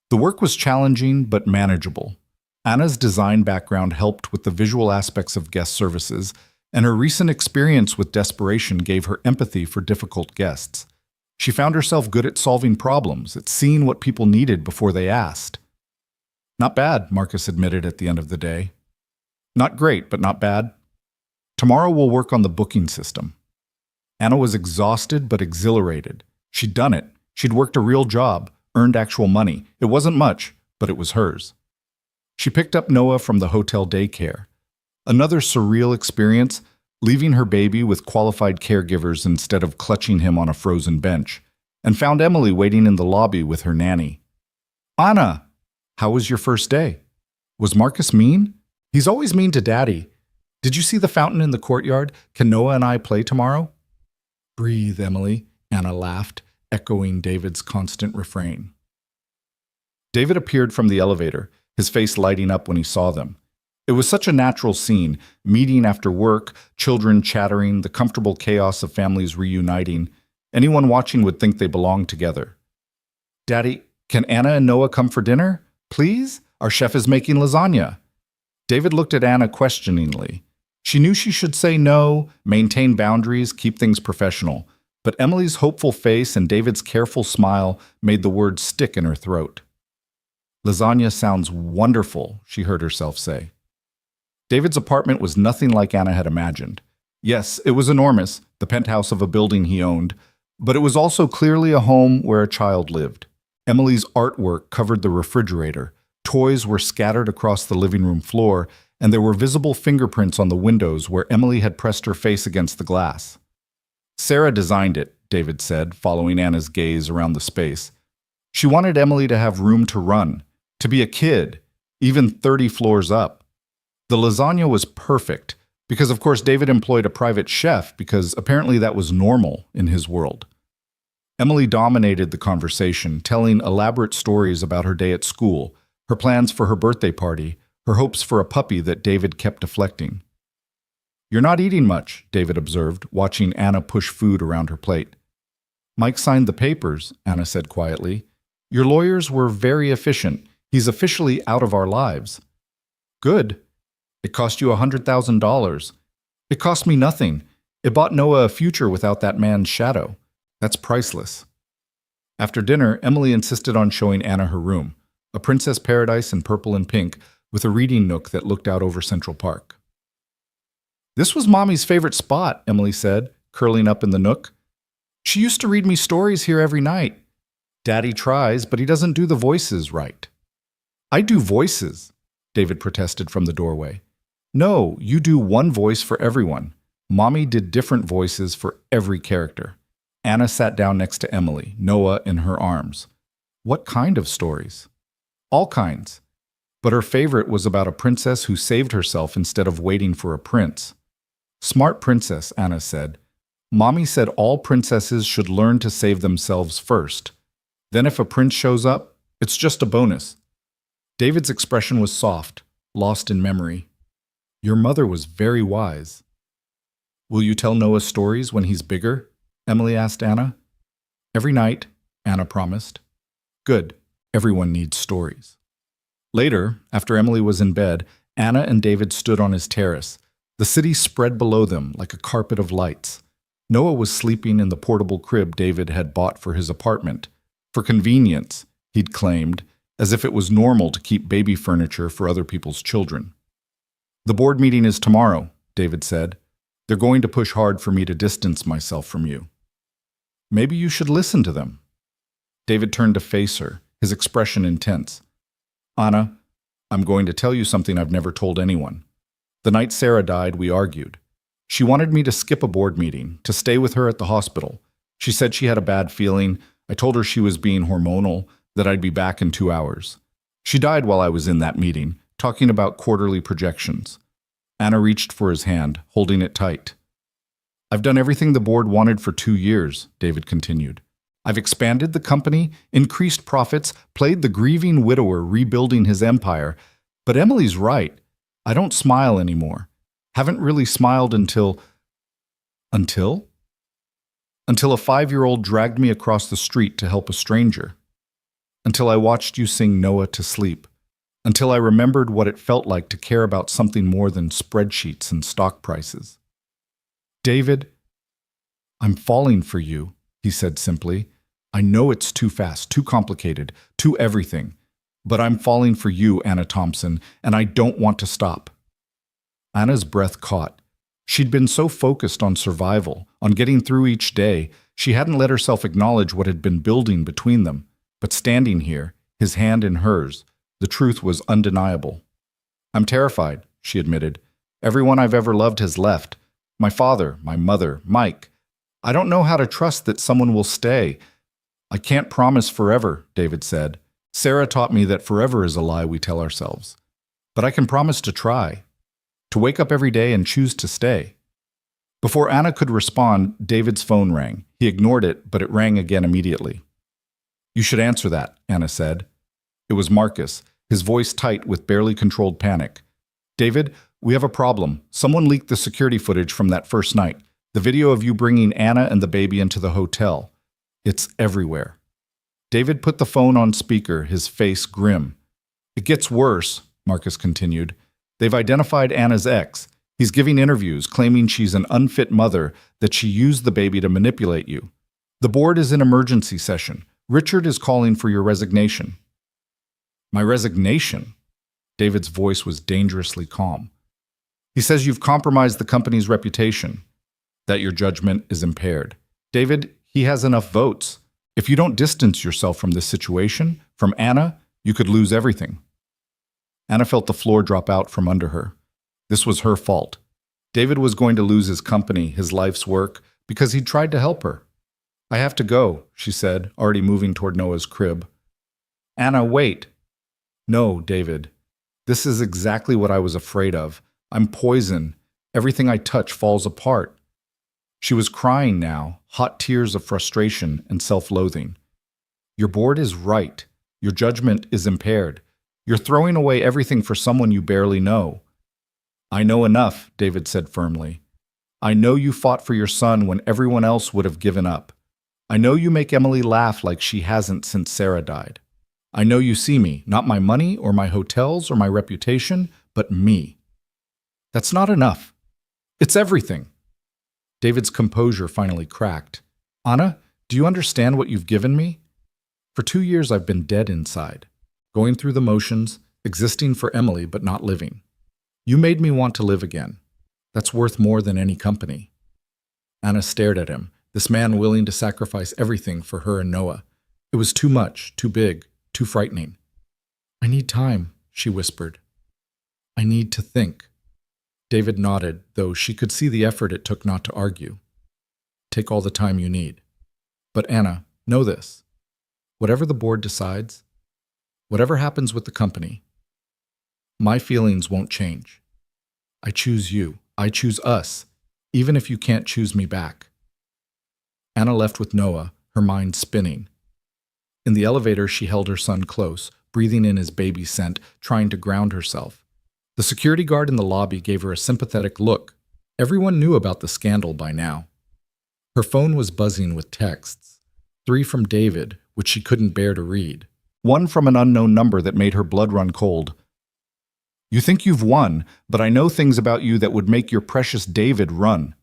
The work was challenging but manageable. Anna's design background helped with the visual aspects of guest services, and her recent experience with desperation gave her empathy for difficult guests. She found herself good at solving problems, at seeing what people needed before they asked. Not bad, Marcus admitted at the end of the day. Not great, but not bad. Tomorrow we'll work on the booking system. Anna was exhausted but exhilarated. She'd done it. She'd worked a real job, earned actual money. It wasn't much, but it was hers. She picked up Noah from the hotel daycare. Another surreal experience, leaving her baby with qualified caregivers instead of clutching him on a frozen bench, and found Emily waiting in the lobby with her nanny. Anna, how was your first day? Was Marcus mean? He's always mean to Daddy. Did you see the fountain in the courtyard? Can Noah and I play tomorrow? Breathe, Emily, Anna laughed, echoing David's constant refrain. David appeared from the elevator, his face lighting up when he saw them. It was such a natural scene, meeting after work, children chattering, the comfortable chaos of families reuniting. Anyone watching would think they belonged together. Daddy, can Anna and Noah come for dinner? Please? Our chef is making lasagna. David looked at Anna questioningly. She knew she should say no, maintain boundaries, keep things professional. But Emily's hopeful face and David's careful smile made the words stick in her throat. Lasagna sounds wonderful, she heard herself say. David's apartment was nothing like Anna had imagined. Yes, it was enormous, the penthouse of a building he owned, but it was also clearly a home where a child lived. Emily's artwork covered the refrigerator, toys were scattered across the living room floor, and there were visible fingerprints on the windows where Emily had pressed her face against the glass. Sarah designed it, David said, following Anna's gaze around the space. She wanted Emily to have room to run, to be a kid, even 30 floors up. The lasagna was perfect, because of course David employed a private chef because apparently that was normal in his world. Emily dominated the conversation, telling elaborate stories about her day at school, her plans for her birthday party, her hopes for a puppy that David kept deflecting. You're not eating much, David observed, watching Anna push food around her plate. Mike signed the papers, Anna said quietly. Your lawyers were very efficient. He's officially out of our lives. Good. It cost you $100,000. It cost me nothing. It bought Noah a future without that man's shadow. That's priceless. After dinner, Emily insisted on showing Anna her room, a princess paradise in purple and pink, with a reading nook that looked out over Central Park. This was Mommy's favorite spot, Emily said, curling up in the nook. She used to read me stories here every night. Daddy tries, but he doesn't do the voices right. I do voices, David protested from the doorway. No, you do one voice for everyone. Mommy did different voices for every character. Anna sat down next to Emily, Noah in her arms. What kind of stories? All kinds. But her favorite was about a princess who saved herself instead of waiting for a prince. Smart princess, Anna said. Mommy said all princesses should learn to save themselves first. Then if a prince shows up, it's just a bonus. David's expression was soft, lost in memory. Your mother was very wise. Will you tell Noah stories when he's bigger? Emily asked Anna. Every night, Anna promised. Good. Everyone needs stories. Later, after Emily was in bed, Anna and David stood on his terrace. The city spread below them like a carpet of lights. Noah was sleeping in the portable crib David had bought for his apartment. For convenience, he'd claimed, as if it was normal to keep baby furniture for other people's children. The board meeting is tomorrow, David said. They're going to push hard for me to distance myself from you. Maybe you should listen to them. David turned to face her, his expression intense. Anna, I'm going to tell you something I've never told anyone. The night Sarah died, we argued. She wanted me to skip a board meeting, to stay with her at the hospital. She said she had a bad feeling. I told her she was being hormonal, that I'd be back in 2 hours. She died while I was in that meeting, talking about quarterly projections. Anna reached for his hand, holding it tight. I've done everything the board wanted for 2 years, David continued. I've expanded the company, increased profits, played the grieving widower rebuilding his empire. But Emily's right. I don't smile anymore. Haven't really smiled until... Until a 5-year-old dragged me across the street to help a stranger. Until I watched you sing Noah to sleep. Until I remembered what it felt like to care about something more than spreadsheets and stock prices. David, I'm falling for you, he said simply. I know it's too fast, too complicated, too everything. But I'm falling for you, Anna Thompson, and I don't want to stop. Anna's breath caught. She'd been so focused on survival, on getting through each day, she hadn't let herself acknowledge what had been building between them. But standing here, his hand in hers, the truth was undeniable. I'm terrified, she admitted. Everyone I've ever loved has left. My father, my mother, Mike. I don't know how to trust that someone will stay. I can't promise forever, David said. Sarah taught me that forever is a lie we tell ourselves. But I can promise to try. To wake up every day and choose to stay. Before Anna could respond, David's phone rang. He ignored it, but it rang again immediately. You should answer that, Anna said. It was Marcus, his voice tight with barely controlled panic. David, we have a problem. Someone leaked the security footage from that first night. The video of you bringing Anna and the baby into the hotel. It's everywhere. David put the phone on speaker, his face grim. It gets worse, Marcus continued. They've identified Anna's ex. He's giving interviews, claiming she's an unfit mother, that she used the baby to manipulate you. The board is in emergency session. Richard is calling for your resignation. My resignation? David's voice was dangerously calm. He says you've compromised the company's reputation, that your judgment is impaired. David, he has enough votes. If you don't distance yourself from this situation, from Anna, you could lose everything. Anna felt the floor drop out from under her. This was her fault. David was going to lose his company, his life's work, because he'd tried to help her. I have to go, she said, already moving toward Noah's crib. Anna, wait. No, David. This is exactly what I was afraid of. I'm poison. Everything I touch falls apart. She was crying now, hot tears of frustration and self-loathing. Your board is right. Your judgment is impaired. You're throwing away everything for someone you barely know. I know enough, David said firmly. I know you fought for your son when everyone else would have given up. I know you make Emily laugh like she hasn't since Sarah died. I know you see me, not my money or my hotels or my reputation, but me. That's not enough. It's everything. David's composure finally cracked. Anna, do you understand what you've given me? For 2 years I've been dead inside, going through the motions, existing for Emily but not living. You made me want to live again. That's worth more than any company. Anna stared at him, this man willing to sacrifice everything for her and Noah. It was too much, too big, too frightening. I need time, she whispered. I need to think. David nodded, though she could see the effort it took not to argue. Take all the time you need. But Anna, know this. Whatever the board decides, whatever happens with the company, my feelings won't change. I choose you. I choose us, even if you can't choose me back. Anna left with Noah, her mind spinning. In the elevator, she held her son close, breathing in his baby scent, trying to ground herself. The security guard in the lobby gave her a sympathetic look. Everyone knew about the scandal by now. Her phone was buzzing with texts, 3 from David, which she couldn't bear to read, 1 from an unknown number that made her blood run cold. You think you've won, but I know things about you that would make your precious David run.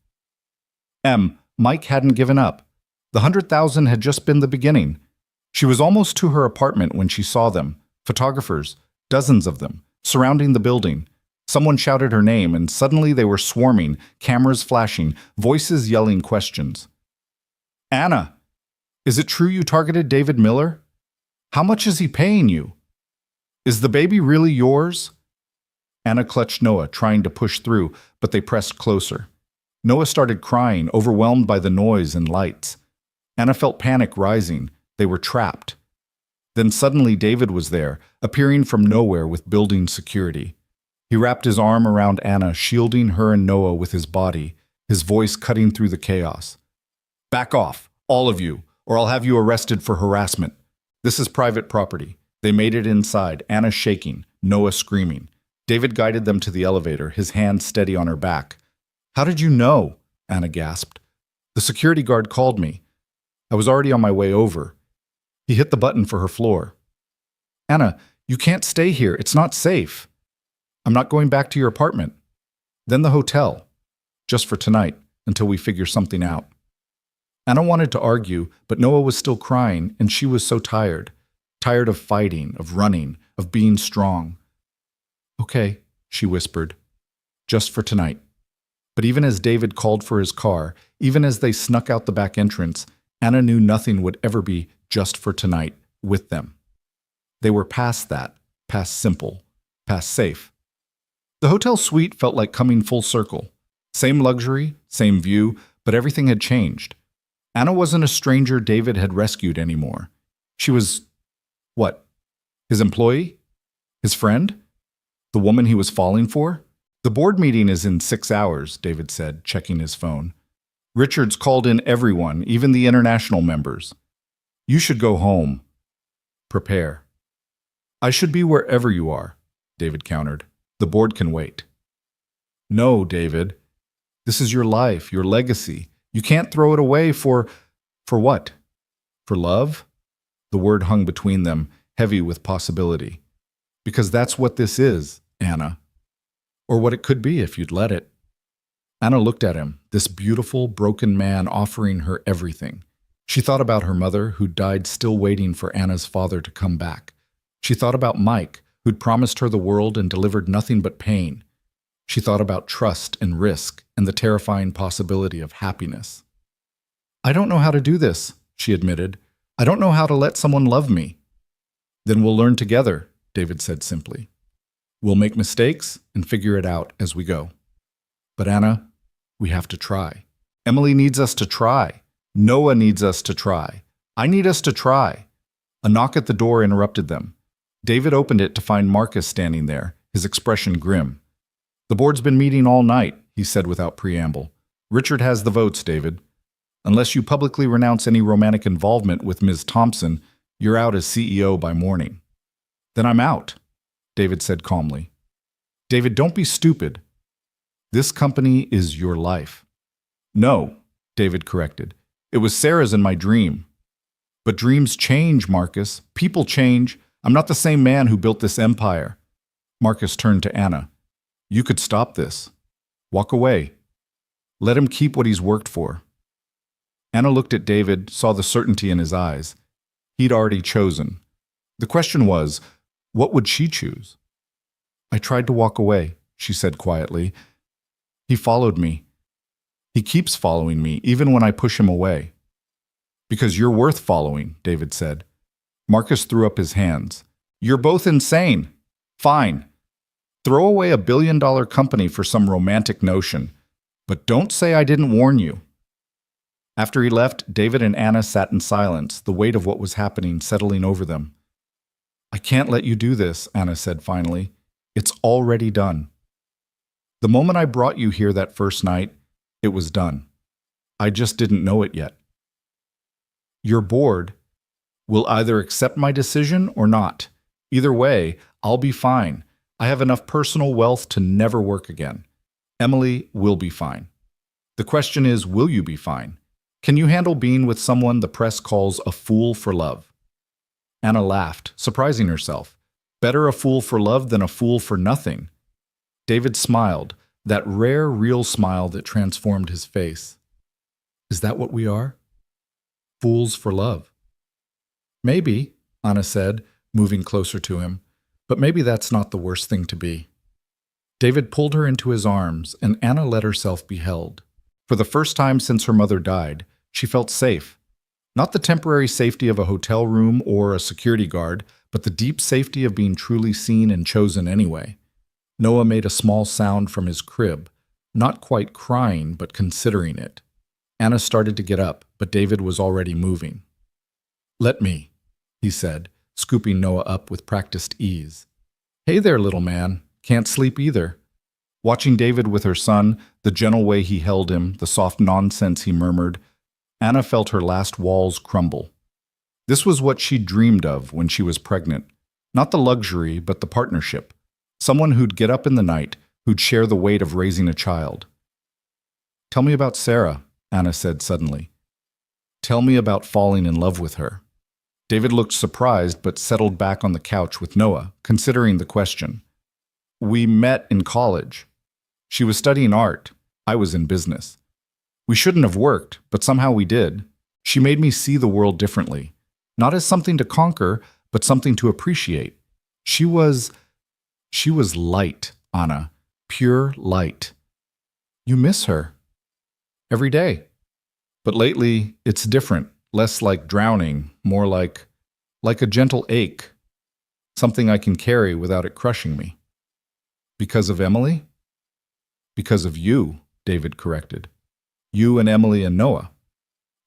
Mike hadn't given up. The 100,000 had just been the beginning. She was almost to her apartment when she saw them, photographers, dozens of them, surrounding the building. Someone shouted her name, and suddenly they were swarming, cameras flashing, voices yelling questions. Anna, is it true you targeted David Miller? How much is he paying you? Is the baby really yours? Anna clutched Noah, trying to push through, but they pressed closer. Noah started crying, overwhelmed by the noise and lights. Anna felt panic rising. They were trapped. Then suddenly David was there, appearing from nowhere with building security. He wrapped his arm around Anna, shielding her and Noah with his body, his voice cutting through the chaos. "Back off, all of you, or I'll have you arrested for harassment. This is private property." They made it inside, Anna shaking, Noah screaming. David guided them to the elevator, his hand steady on her back. "How did you know?" Anna gasped. "The security guard called me. I was already on my way over." He hit the button for her floor. "Anna, you can't stay here. It's not safe." "I'm not going back to your apartment." "Then the hotel. Just for tonight, until we figure something out." Anna wanted to argue, but Noah was still crying, and she was so tired. Tired of fighting, of running, of being strong. "Okay," she whispered. "Just for tonight." But even as David called for his car, even as they snuck out the back entrance, Anna knew nothing would ever be just for tonight with them. They were past that, past simple, past safe. The hotel suite felt like coming full circle. Same luxury, same view, but everything had changed. Anna wasn't a stranger David had rescued anymore. She was, what? His employee? His friend? The woman he was falling for? "The board meeting is in 6 hours, David said, checking his phone. "Richard's called in everyone, even the international members. You should go home. Prepare." "I should be wherever you are," David countered. "The board can wait." "No, David. This is your life, your legacy. You can't throw it away for what? For love?" The word hung between them, heavy with possibility. "Because that's what this is, Anna. Or what it could be if you'd let it." Anna looked at him, this beautiful, broken man offering her everything. She thought about her mother, who'd died still waiting for Anna's father to come back. She thought about Mike, who'd promised her the world and delivered nothing but pain. She thought about trust and risk and the terrifying possibility of happiness. "I don't know how to do this," she admitted. "I don't know how to let someone love me." "Then we'll learn together," David said simply. "We'll make mistakes and figure it out as we go. But Anna, we have to try. Emily needs us to try. Noah needs us to try. I need us to try." A knock at the door interrupted them. David opened it to find Marcus standing there, his expression grim. "The board's been meeting all night," he said without preamble. "Richard has the votes, David. Unless you publicly renounce any romantic involvement with Ms. Thompson, you're out as CEO by morning." "Then I'm out," David said calmly. "David, don't be stupid. This company is your life." "No," David corrected. "It was Sarah's in my dream." "But dreams change, Marcus. People change. I'm not the same man who built this empire." Marcus turned to Anna. "You could stop this. Walk away. Let him keep what he's worked for." Anna looked at David, saw the certainty in his eyes. He'd already chosen. The question was, what would she choose? "I tried to walk away," she said quietly. "He followed me. He keeps following me, even when I push him away." "Because you're worth following," David said. Marcus threw up his hands. "You're both insane. Fine. Throw away $1 billion company for some romantic notion. But don't say I didn't warn you." After he left, David and Anna sat in silence, the weight of what was happening settling over them. "I can't let you do this," Anna said finally. "It's already done. The moment I brought you here that first night, it was done. I just didn't know it yet. Your board will either accept my decision or not. Either way, I'll be fine. I have enough personal wealth to never work again. Emily will be fine. The question is, will you be fine? Can you handle being with someone the press calls a fool for love?" Anna laughed, surprising herself. Better a fool for love than a fool for nothing. David smiled, that rare, real smile that transformed his face. "Is that what we are? Fools for love?" "Maybe," Anna said, moving closer to him. "But maybe that's not the worst thing to be." David pulled her into his arms, and Anna let herself be held. For the first time since her mother died, she felt safe. Not the temporary safety of a hotel room or a security guard, but the deep safety of being truly seen and chosen anyway. Noah made a small sound from his crib, not quite crying, but considering it. Anna started to get up, but David was already moving. "Let me," he said, scooping Noah up with practiced ease. "Hey there, little man. Can't sleep either." Watching David with her son, the gentle way he held him, the soft nonsense he murmured, Anna felt her last walls crumble. This was what she dreamed of when she was pregnant. Not the luxury, but the partnership. Someone who'd get up in the night, who'd share the weight of raising a child. "Tell me about Sarah," Anna said suddenly. "Tell me about falling in love with her." David looked surprised but settled back on the couch with Noah, considering the question. "We met in college. She was studying art. I was in business. We shouldn't have worked, but somehow we did. She made me see the world differently, not as something to conquer, but something to appreciate. She was light, Anna, pure light. You miss her." "Every day. But lately, it's different, less like drowning, more like a gentle ache, something I can carry without it crushing me." "Because of Emily?" "Because of you," David corrected. "You and Emily and Noah.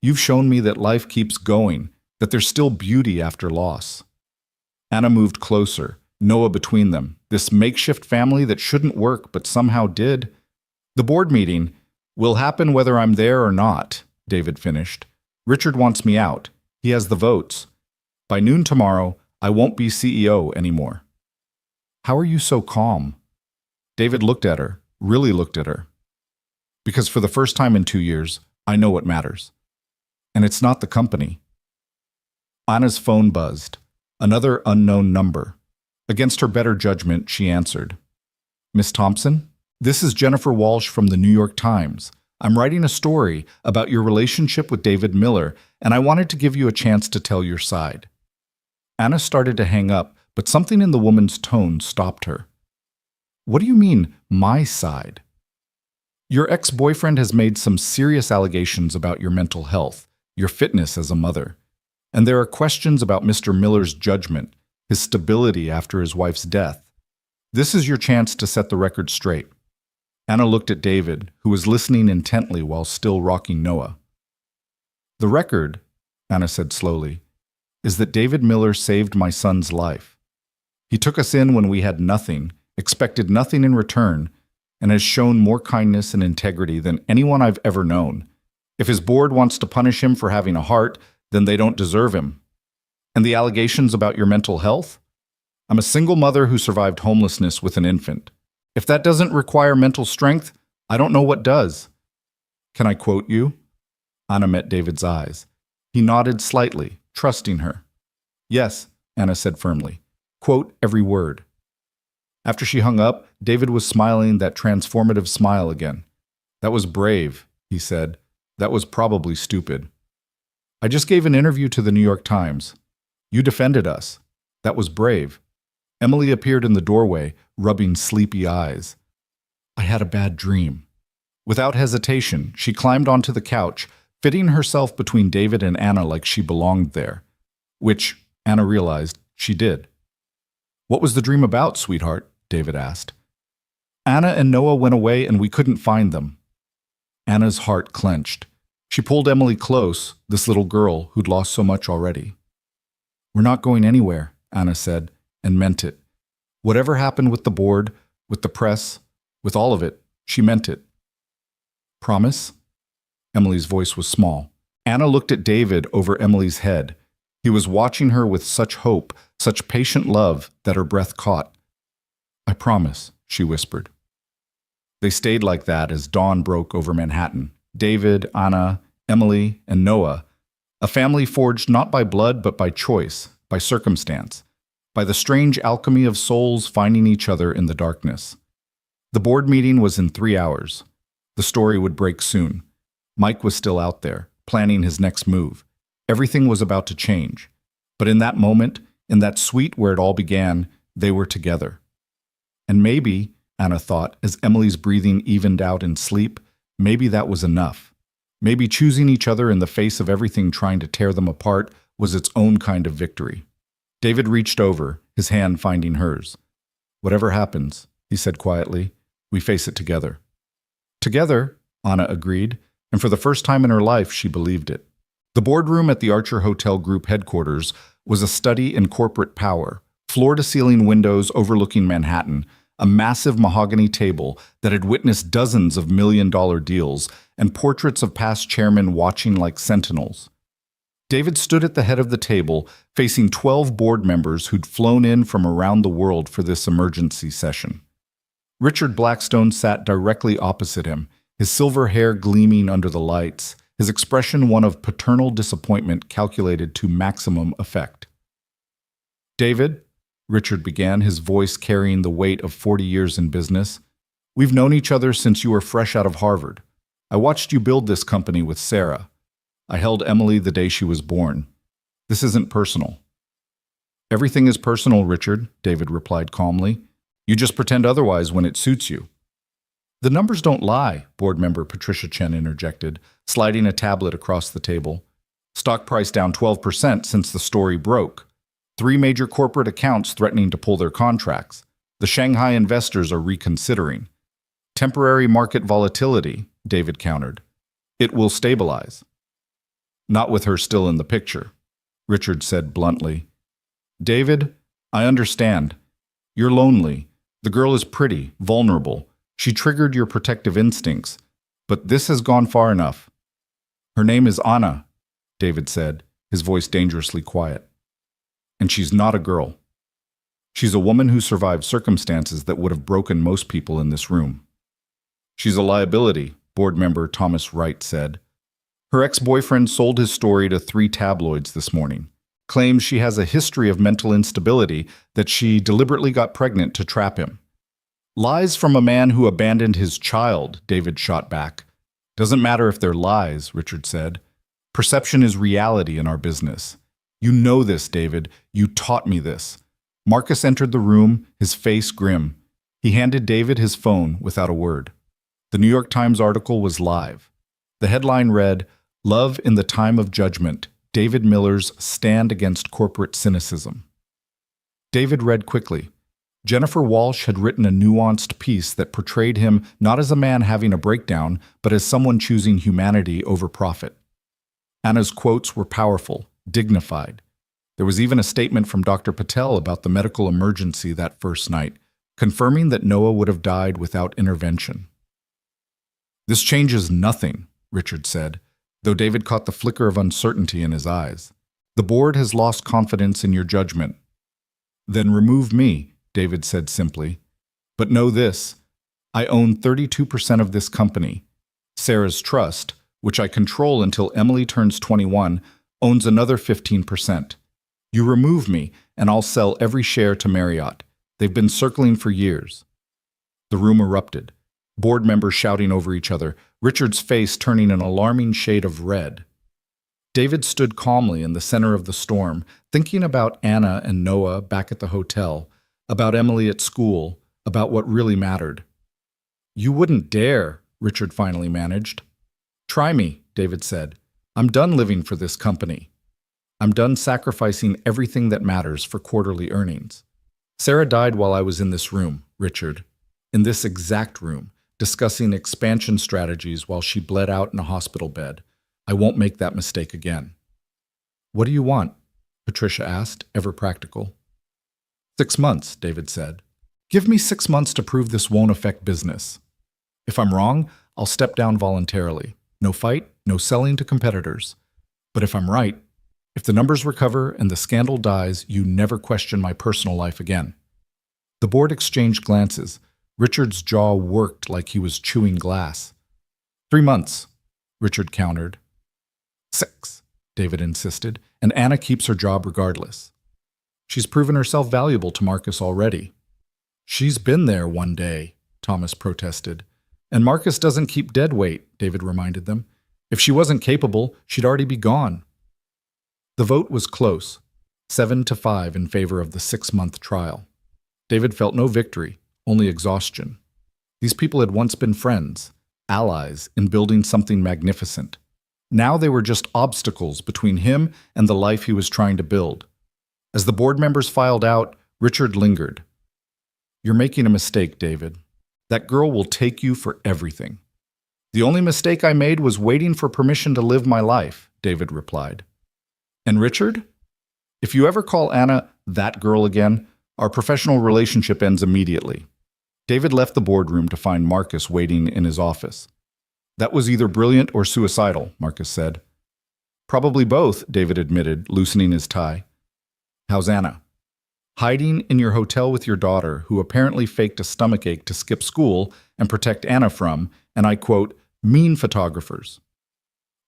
You've shown me that life keeps going, that there's still beauty after loss." Anna moved closer, Noah between them, this makeshift family that shouldn't work but somehow did. "The board meeting will happen whether I'm there or not," David finished. "Richard wants me out. He has the votes. By noon tomorrow, I won't be CEO anymore." "How are you so calm?" David looked at her, really looked at her. "Because for the first time in 2 years, I know what matters. And it's not the company." Anna's phone buzzed. Another unknown number. Against her better judgment, she answered. "Miss Thompson? This is Jennifer Walsh from the New York Times. I'm writing a story about your relationship with David Miller, and I wanted to give you a chance to tell your side." Anna started to hang up, but something in the woman's tone stopped her. "What do you mean, my side?" "Your ex-boyfriend has made some serious allegations about your mental health, your fitness as a mother. And there are questions about Mr. Miller's judgment, his stability after his wife's death. This is your chance to set the record straight." Anna looked at David, who was listening intently while still rocking Noah. "The record," Anna said slowly, "is that David Miller saved my son's life. He took us in when we had nothing, expected nothing in return, and has shown more kindness and integrity than anyone I've ever known. If his board wants to punish him for having a heart, then they don't deserve him. And the allegations about your mental health? I'm a single mother who survived homelessness with an infant. If that doesn't require mental strength, I don't know what does." "Can I quote you?" Anna met David's eyes. He nodded slightly, trusting her. "Yes," Anna said firmly. "Quote every word." After she hung up, David was smiling that transformative smile again. "That was brave," he said. "That was probably stupid. I just gave an interview to the New York Times. You defended us. That was brave." Emily appeared in the doorway, rubbing sleepy eyes. "I had a bad dream." Without hesitation, she climbed onto the couch, fitting herself between David and Anna like she belonged there. Which, Anna realized, she did. "What was the dream about, sweetheart?" David asked. "Anna and Noah went away and we couldn't find them." Anna's heart clenched. She pulled Emily close, this little girl who'd lost so much already. "We're not going anywhere," Anna said, and meant it. Whatever happened with the board, with the press, with all of it, she meant it. "Promise?" Emily's voice was small. Anna looked at David over Emily's head. He was watching her with such hope, such patient love, that her breath caught. "I promise," she whispered. They stayed like that as dawn broke over Manhattan. David, Anna, Emily, and Noah, a family forged not by blood but by choice, by circumstance, by the strange alchemy of souls finding each other in the darkness. The board meeting was in 3 hours. The story would break soon. Mike was still out there, planning his next move. Everything was about to change. But in that moment, in that suite where it all began, they were together. And maybe, Anna thought, as Emily's breathing evened out in sleep, maybe that was enough. Maybe choosing each other in the face of everything trying to tear them apart was its own kind of victory. David reached over, his hand finding hers. "Whatever happens," he said quietly, "we face it together." "Together," Anna agreed, and for the first time in her life she believed it. The boardroom at the Archer Hotel Group headquarters was a study in corporate power, floor-to-ceiling windows overlooking Manhattan, a massive mahogany table that had witnessed dozens of million-dollar deals, and portraits of past chairmen watching like sentinels. David stood at the head of the table, facing 12 board members who'd flown in from around the world for this emergency session. Richard Blackstone sat directly opposite him, his silver hair gleaming under the lights, his expression one of paternal disappointment calculated to maximum effect. "David," Richard began, his voice carrying the weight of 40 years in business, "we've known each other since you were fresh out of Harvard. I watched you build this company with Sarah. I held Emily the day she was born. This isn't personal." "Everything is personal, Richard," David replied calmly. "You just pretend otherwise when it suits you." "The numbers don't lie," board member Patricia Chen interjected, sliding a tablet across the table. "Stock price down 12% since the story broke. 3 major corporate accounts threatening to pull their contracts. The Shanghai investors are reconsidering. Temporary market volatility," David countered. "It will stabilize." "Not with her still in the picture," Richard said bluntly. "David, I understand. You're lonely. The girl is pretty, vulnerable. She triggered your protective instincts. But this has gone far enough." "Her name is Anna," David said, his voice dangerously quiet. "And she's not a girl. She's a woman who survived circumstances that would have broken most people in this room." "She's a liability," board member Thomas Wright said. "Her ex-boyfriend sold his story to 3 tabloids this morning. Claims she has a history of mental instability, that she deliberately got pregnant to trap him." "Lies from a man who abandoned his child," David shot back. "Doesn't matter if they're lies," Richard said. "Perception is reality in our business. You know this, David. You taught me this." Marcus entered the room, his face grim. He handed David his phone without a word. The New York Times article was live. The headline read, "Love in the Time of Judgment, David Miller's Stand Against Corporate Cynicism." David read quickly. Jennifer Walsh had written a nuanced piece that portrayed him not as a man having a breakdown, but as someone choosing humanity over profit. Anna's quotes were powerful, dignified. There was even a statement from Dr. Patel about the medical emergency that first night, confirming that Noah would have died without intervention. "This changes nothing," Richard said, though David caught the flicker of uncertainty in his eyes. "The board has lost confidence in your judgment." "Then remove me," David said simply. "But know this, I own 32% of this company. Sarah's trust, which I control until Emily turns 21, owns another 15%. You remove me, and I'll sell every share to Marriott. They've been circling for years." The room erupted, board members shouting over each other, Richard's face turning an alarming shade of red. David stood calmly in the center of the storm, thinking about Anna and Noah back at the hotel, about Emily at school, about what really mattered. "You wouldn't dare," Richard finally managed. "Try me," David said. "I'm done living for this company. I'm done sacrificing everything that matters for quarterly earnings. Sarah died while I was in this room, Richard, in this exact room, discussing expansion strategies while she bled out in a hospital bed. I won't make that mistake again." "What do you want?" Patricia asked, ever practical. 6 months, David said. "Give me 6 months to prove this won't affect business. If I'm wrong, I'll step down voluntarily. No fight, no selling to competitors. But if I'm right, if the numbers recover and the scandal dies, you never question my personal life again." The board exchanged glances. Richard's jaw worked like he was chewing glass. 3 months, Richard countered. 6, David insisted, and Anna keeps her job regardless. She's proven herself valuable to Marcus already. "She's been there one day," Thomas protested. "And Marcus doesn't keep dead weight," David reminded them. "If she wasn't capable, she'd already be gone." The vote was close, 7-5 in favor of the 6-month trial. David felt no victory, only exhaustion. These people had once been friends, allies in building something magnificent. Now they were just obstacles between him and the life he was trying to build. As the board members filed out, Richard lingered. "You're making a mistake, David. That girl will take you for everything." "The only mistake I made was waiting for permission to live my life," David replied. "And Richard? If you ever call Anna that girl again, our professional relationship ends immediately. David left the boardroom to find Marcus waiting in his office. That was either brilliant or suicidal, Marcus said. Probably both, David admitted, loosening his tie. How's Anna? Hiding in your hotel with your daughter, who apparently faked a stomachache to skip school and protect Anna from, and I quote, mean photographers.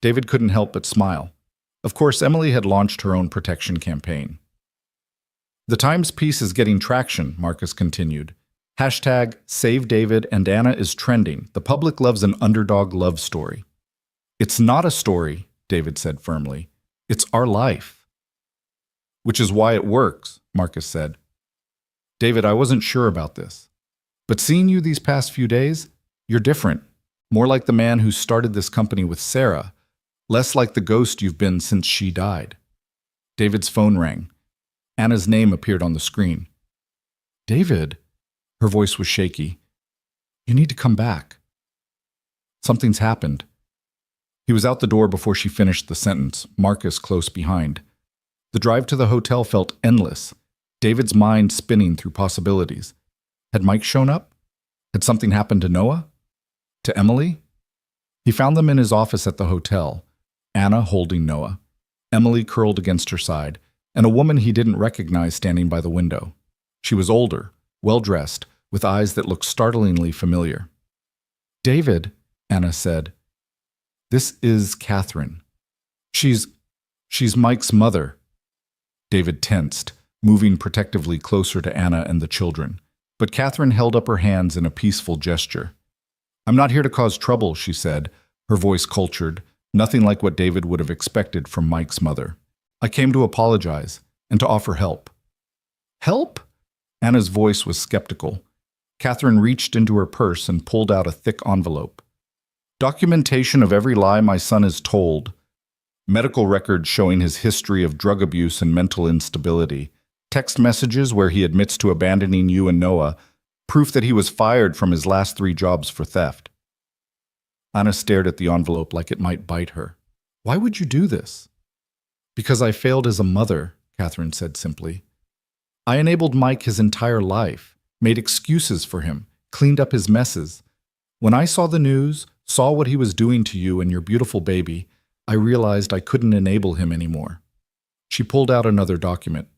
David couldn't help but smile. Of course, Emily had launched her own protection campaign. The Times piece is getting traction, Marcus continued. Hashtag Save David and Anna is trending. The public loves an underdog love story. It's not a story, David said firmly. It's our life. Which is why it works, Marcus said. David, I wasn't sure about this. But seeing you these past few days, you're different. More like the man who started this company with Sarah, less like the ghost you've been since she died. David's phone rang. Anna's name appeared on the screen. David, her voice was shaky. You need to come back. Something's happened. He was out the door before she finished the sentence, Marcus close behind. The drive to the hotel felt endless, David's mind spinning through possibilities. Had Mike shown up? Had something happened to Noah? To Emily? He found them in his office at the hotel, Anna holding Noah, Emily curled against her side, and a woman he didn't recognize standing by the window. She was older, well-dressed, with eyes that looked startlingly familiar. David, Anna said. This is Catherine. She's Mike's mother. David tensed, moving protectively closer to Anna and the children. But Catherine held up her hands in a peaceful gesture. I'm not here to cause trouble, she said, her voice cultured, nothing like what David would have expected from Mike's mother. I came to apologize and to offer help. Help? Anna's voice was skeptical. Catherine reached into her purse and pulled out a thick envelope. Documentation of every lie my son has told. Medical records showing his history of drug abuse and mental instability. Text messages where he admits to abandoning you and Noah. Proof that he was fired from his last 3 jobs for theft. Anna stared at the envelope like it might bite her. Why would you do this? Because I failed as a mother, Catherine said simply. I enabled Mike his entire life, made excuses for him, cleaned up his messes. When I saw the news, saw what he was doing to you and your beautiful baby, I realized I couldn't enable him anymore. She pulled out another document.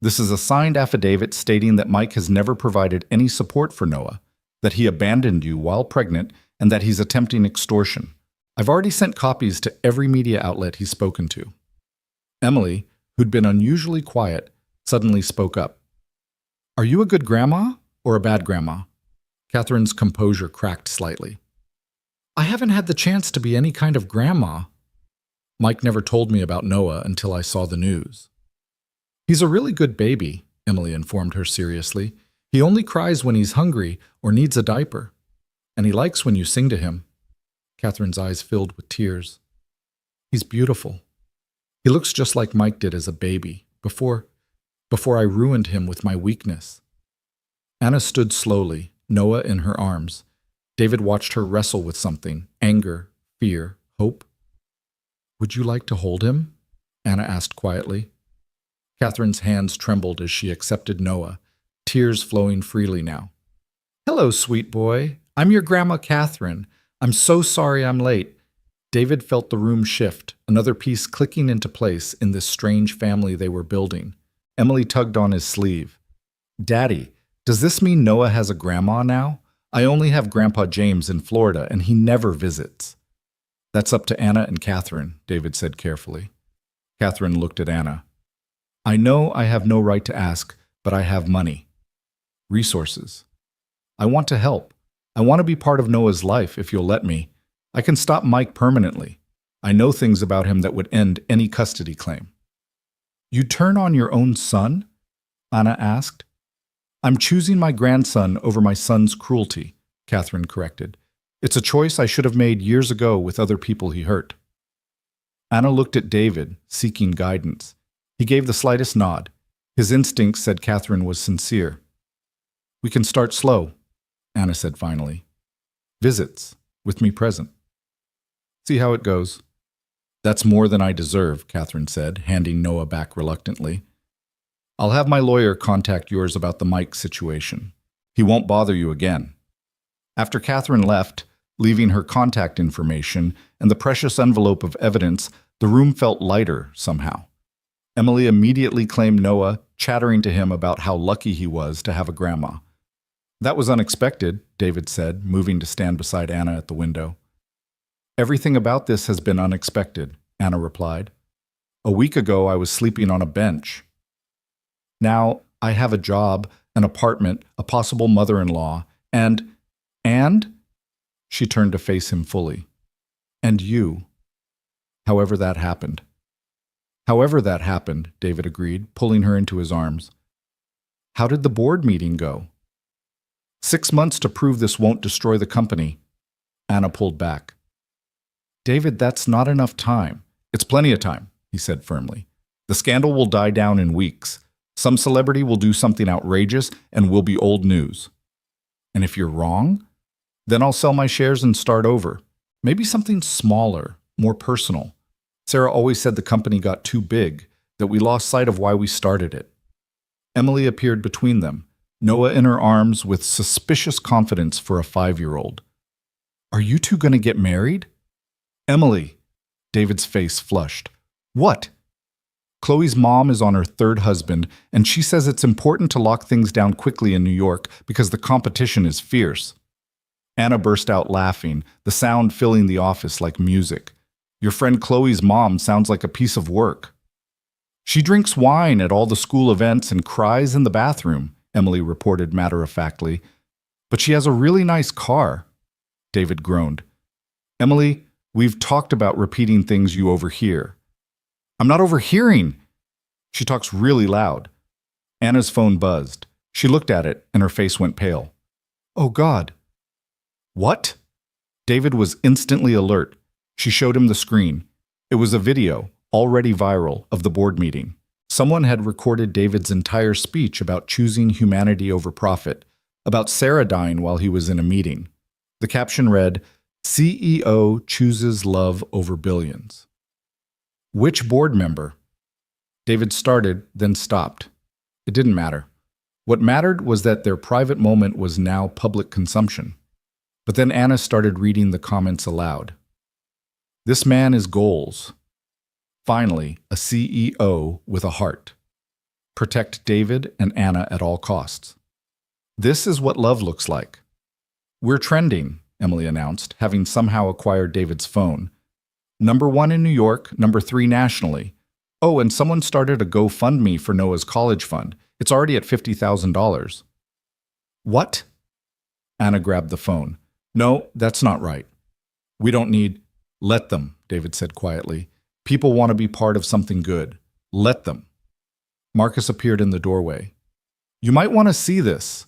This is a signed affidavit stating that Mike has never provided any support for Noah, that he abandoned you while pregnant, and that he's attempting extortion. I've already sent copies to every media outlet he's spoken to. Emily, who'd been unusually quiet, suddenly spoke up. Are you a good grandma or a bad grandma? Catherine's composure cracked slightly. I haven't had the chance to be any kind of grandma. Mike never told me about Noah until I saw the news. He's a really good baby, Emily informed her seriously. He only cries when he's hungry or needs a diaper. And he likes when you sing to him. Catherine's eyes filled with tears. He's beautiful. He looks just like Mike did as a baby, before I ruined him with my weakness. Anna stood slowly, Noah in her arms. David watched her wrestle with something, anger, fear, hope. Would you like to hold him? Anna asked quietly. Catherine's hands trembled as she accepted Noah, tears flowing freely now. Hello, sweet boy. I'm your Grandma Catherine. I'm so sorry I'm late. David felt the room shift, another piece clicking into place in this strange family they were building. Emily tugged on his sleeve. Daddy, does this mean Noah has a grandma now? I only have Grandpa James in Florida, and he never visits. That's up to Anna and Catherine, David said carefully. Catherine looked at Anna. I know I have no right to ask, but I have money. Resources. I want to help. I want to be part of Noah's life, if you'll let me. I can stop Mike permanently. I know things about him that would end any custody claim. You turn on your own son? Anna asked. I'm choosing my grandson over my son's cruelty, Catherine corrected. It's a choice I should have made years ago with other people he hurt. Anna looked at David, seeking guidance. He gave the slightest nod. His instinct said Catherine was sincere. We can start slow, Anna said finally. Visits, with me present. See how it goes. That's more than I deserve, Catherine said, handing Noah back reluctantly. I'll have my lawyer contact yours about the Mike situation. He won't bother you again. After Catherine left, leaving her contact information and the precious envelope of evidence, the room felt lighter somehow. Emily immediately claimed Noah, chattering to him about how lucky he was to have a grandma. That was unexpected, David said, moving to stand beside Anna at the window. Everything about this has been unexpected, Anna replied. A week ago, I was sleeping on a bench. Now, I have a job, an apartment, a possible mother-in-law, and... She turned to face him fully. And you. However that happened. However that happened, David agreed, pulling her into his arms. How did the board meeting go? 6 months to prove this won't destroy the company. Anna pulled back. David, that's not enough time. It's plenty of time, he said firmly. The scandal will die down in weeks. Some celebrity will do something outrageous and will be old news. And if you're wrong, then I'll sell my shares and start over. Maybe something smaller, more personal. Sarah always said the company got too big, that we lost sight of why we started it. Emily appeared between them, Noah in her arms with suspicious confidence for a 5-year-old. Are you two going to get married? Emily. David's face flushed. What? Chloe's mom is on her 3rd husband, and she says it's important to lock things down quickly in New York because the competition is fierce. Anna burst out laughing, the sound filling the office like music. Your friend Chloe's mom sounds like a piece of work. She drinks wine at all the school events and cries in the bathroom, Emily reported matter-of-factly. But she has a really nice car. David groaned. Emily, we've talked about repeating things you overhear. I'm not overhearing. She talks really loud. Anna's phone buzzed. She looked at it, and her face went pale. Oh, God. What? David was instantly alert. She showed him the screen. It was a video, already viral, of the board meeting. Someone had recorded David's entire speech about choosing humanity over profit, about Sarah dying while he was in a meeting. The caption read, CEO chooses love over billions. Which board member? David started, then stopped. It didn't matter. What mattered was that their private moment was now public consumption. But then Anna started reading the comments aloud. This man is goals. Finally, a CEO with a heart. Protect David and Anna at all costs. This is what love looks like. We're trending, Emily announced, having somehow acquired David's phone. #1 in New York, #3 nationally. Oh, and someone started a GoFundMe for Noah's college fund. It's already at $50,000. What? Anna grabbed the phone. No, that's not right. We don't need... Let them, David said quietly. People want to be part of something good. Let them. Marcus appeared in the doorway. You might want to see this.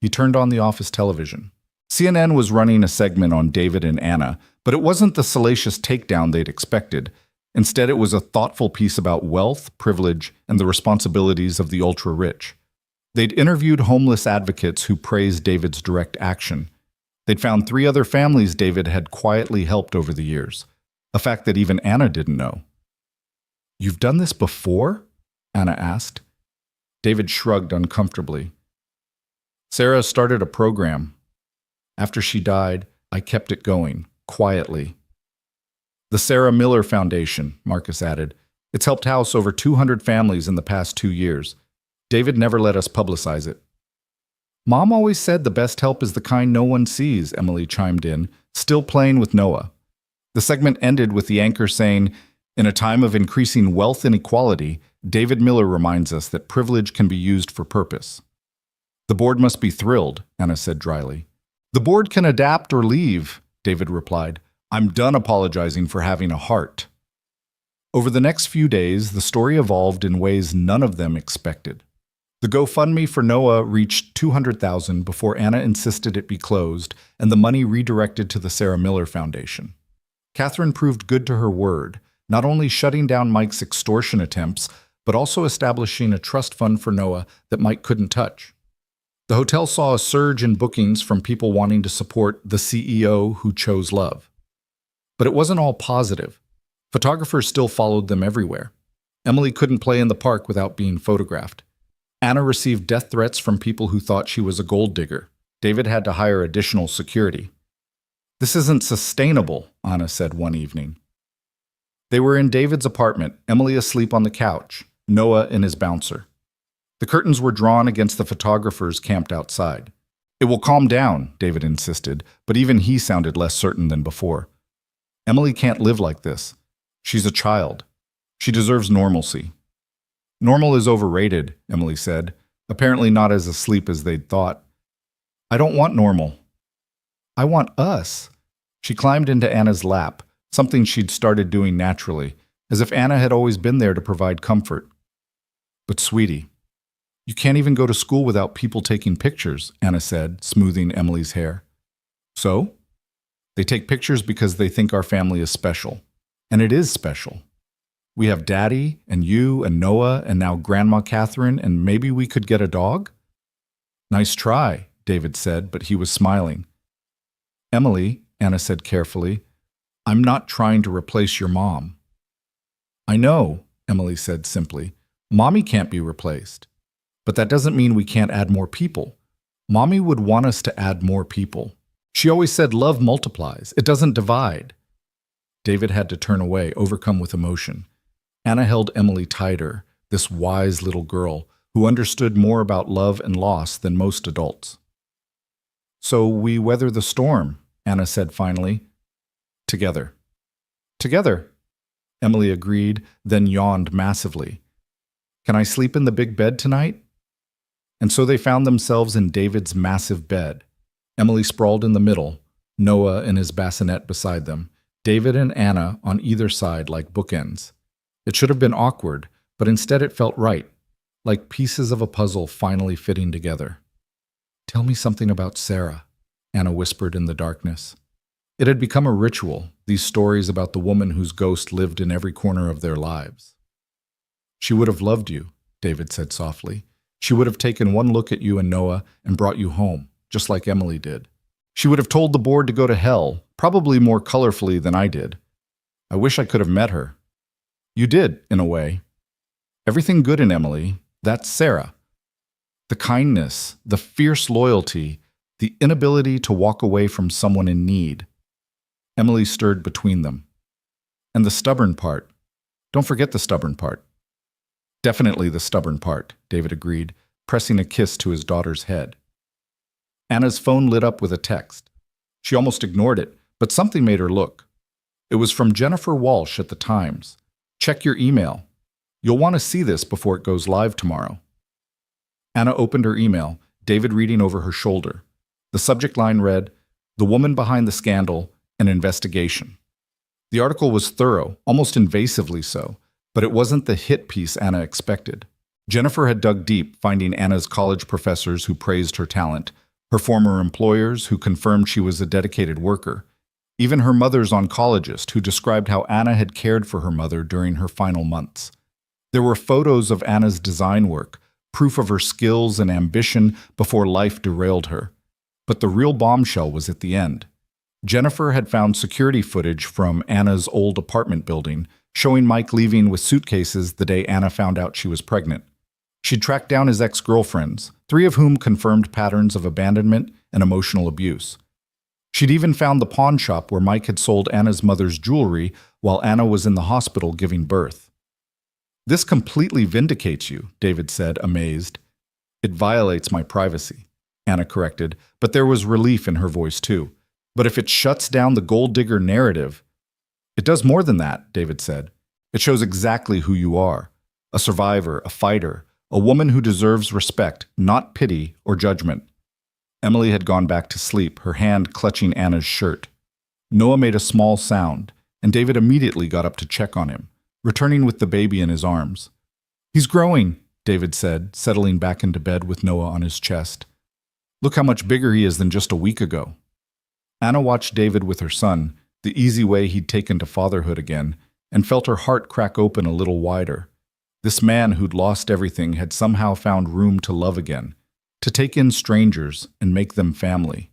He turned on the office television. CNN was running a segment on David and Anna, but it wasn't the salacious takedown they'd expected. Instead, it was a thoughtful piece about wealth, privilege, and the responsibilities of the ultra-rich. They'd interviewed homeless advocates who praised David's direct action. They'd found 3 other families David had quietly helped over the years, a fact that even Anna didn't know. You've done this before? Anna asked. David shrugged uncomfortably. Sarah started a program. After she died, I kept it going, quietly. The Sarah Miller Foundation, Marcus added. It's helped house over 200 families in the past 2 years. David never let us publicize it. Mom always said the best help is the kind no one sees, Emily chimed in, still playing with Noah. The segment ended with the anchor saying, in a time of increasing wealth inequality, David Miller reminds us that privilege can be used for purpose. The board must be thrilled, Anna said dryly. The board can adapt or leave, David replied. I'm done apologizing for having a heart. Over the next few days, the story evolved in ways none of them expected. The GoFundMe for Noah reached $200,000 before Anna insisted it be closed and the money redirected to the Sarah Miller Foundation. Catherine proved good to her word, not only shutting down Mike's extortion attempts, but also establishing a trust fund for Noah that Mike couldn't touch. The hotel saw a surge in bookings from people wanting to support the CEO who chose love. But it wasn't all positive. Photographers still followed them everywhere. Emily couldn't play in the park without being photographed. Anna received death threats from people who thought she was a gold digger. David had to hire additional security. "This isn't sustainable," Anna said one evening. They were in David's apartment, Emily asleep on the couch, Noah in his bouncer. The curtains were drawn against the photographers camped outside. "It will calm down," David insisted, but even he sounded less certain than before. "Emily can't live like this. She's a child. She deserves normalcy." "Normal is overrated," Emily said, apparently not as asleep as they'd thought. "I don't want normal. I want us." She climbed into Anna's lap, something she'd started doing naturally, as if Anna had always been there to provide comfort. "But sweetie, you can't even go to school without people taking pictures," Anna said, smoothing Emily's hair. "So? They take pictures because they think our family is special. And it is special. We have Daddy, and you, and Noah, and now Grandma Catherine, and maybe we could get a dog?" "Nice try," David said, but he was smiling. "Emily," Anna said carefully, "I'm not trying to replace your mom." "I know," Emily said simply. "Mommy can't be replaced. But that doesn't mean we can't add more people. Mommy would want us to add more people. She always said love multiplies. It doesn't divide." David had to turn away, overcome with emotion. Anna held Emily tighter, this wise little girl who understood more about love and loss than most adults. "So we weather the storm," Anna said finally. "Together." "Together," Emily agreed, then yawned massively. "Can I sleep in the big bed tonight?" And so they found themselves in David's massive bed. Emily sprawled in the middle, Noah in his bassinet beside them, David and Anna on either side like bookends. It should have been awkward, but instead it felt right, like pieces of a puzzle finally fitting together. "Tell me something about Sarah," Anna whispered in the darkness. It had become a ritual, these stories about the woman whose ghost lived in every corner of their lives. "She would have loved you," David said softly. "She would have taken one look at you and Noah and brought you home, just like Emily did. She would have told the board to go to hell, probably more colorfully than I did. I wish I could have met her." "You did, in a way. Everything good in Emily, that's Sarah. The kindness, the fierce loyalty, the inability to walk away from someone in need." Emily stirred between them. "And the stubborn part. Don't forget the stubborn part." "Definitely the stubborn part," David agreed, pressing a kiss to his daughter's head. Anna's phone lit up with a text. She almost ignored it, but something made her look. It was from Jennifer Walsh at the Times. "Check your email. You'll want to see this before it goes live tomorrow." Anna opened her email, David reading over her shoulder. The subject line read, "The woman behind the scandal, an investigation." The article was thorough, almost invasively so, but it wasn't the hit piece Anna expected. Jennifer had dug deep, finding Anna's college professors who praised her talent, her former employers who confirmed she was a dedicated worker, even her mother's oncologist who described how Anna had cared for her mother during her final months. There were photos of Anna's design work, proof of her skills and ambition before life derailed her. But the real bombshell was at the end. Jennifer had found security footage from Anna's old apartment building, showing Mike leaving with suitcases the day Anna found out she was pregnant. She'd tracked down his ex-girlfriends, 3 of whom confirmed patterns of abandonment and emotional abuse. She'd even found the pawn shop where Mike had sold Anna's mother's jewelry while Anna was in the hospital giving birth. "This completely vindicates you," David said, amazed. "It violates my privacy," Anna corrected, but there was relief in her voice too. "But if it shuts down the gold digger narrative—" "It does more than that," David said. "It shows exactly who you are. A survivor, a fighter, a woman who deserves respect, not pity or judgment." Emily had gone back to sleep, her hand clutching Anna's shirt. Noah made a small sound, and David immediately got up to check on him, returning with the baby in his arms. "He's growing," David said, settling back into bed with Noah on his chest. "Look how much bigger he is than just a week ago." Anna watched David with her son, the easy way he'd taken to fatherhood again, and felt her heart crack open a little wider. This man who'd lost everything had somehow found room to love again, to take in strangers and make them family.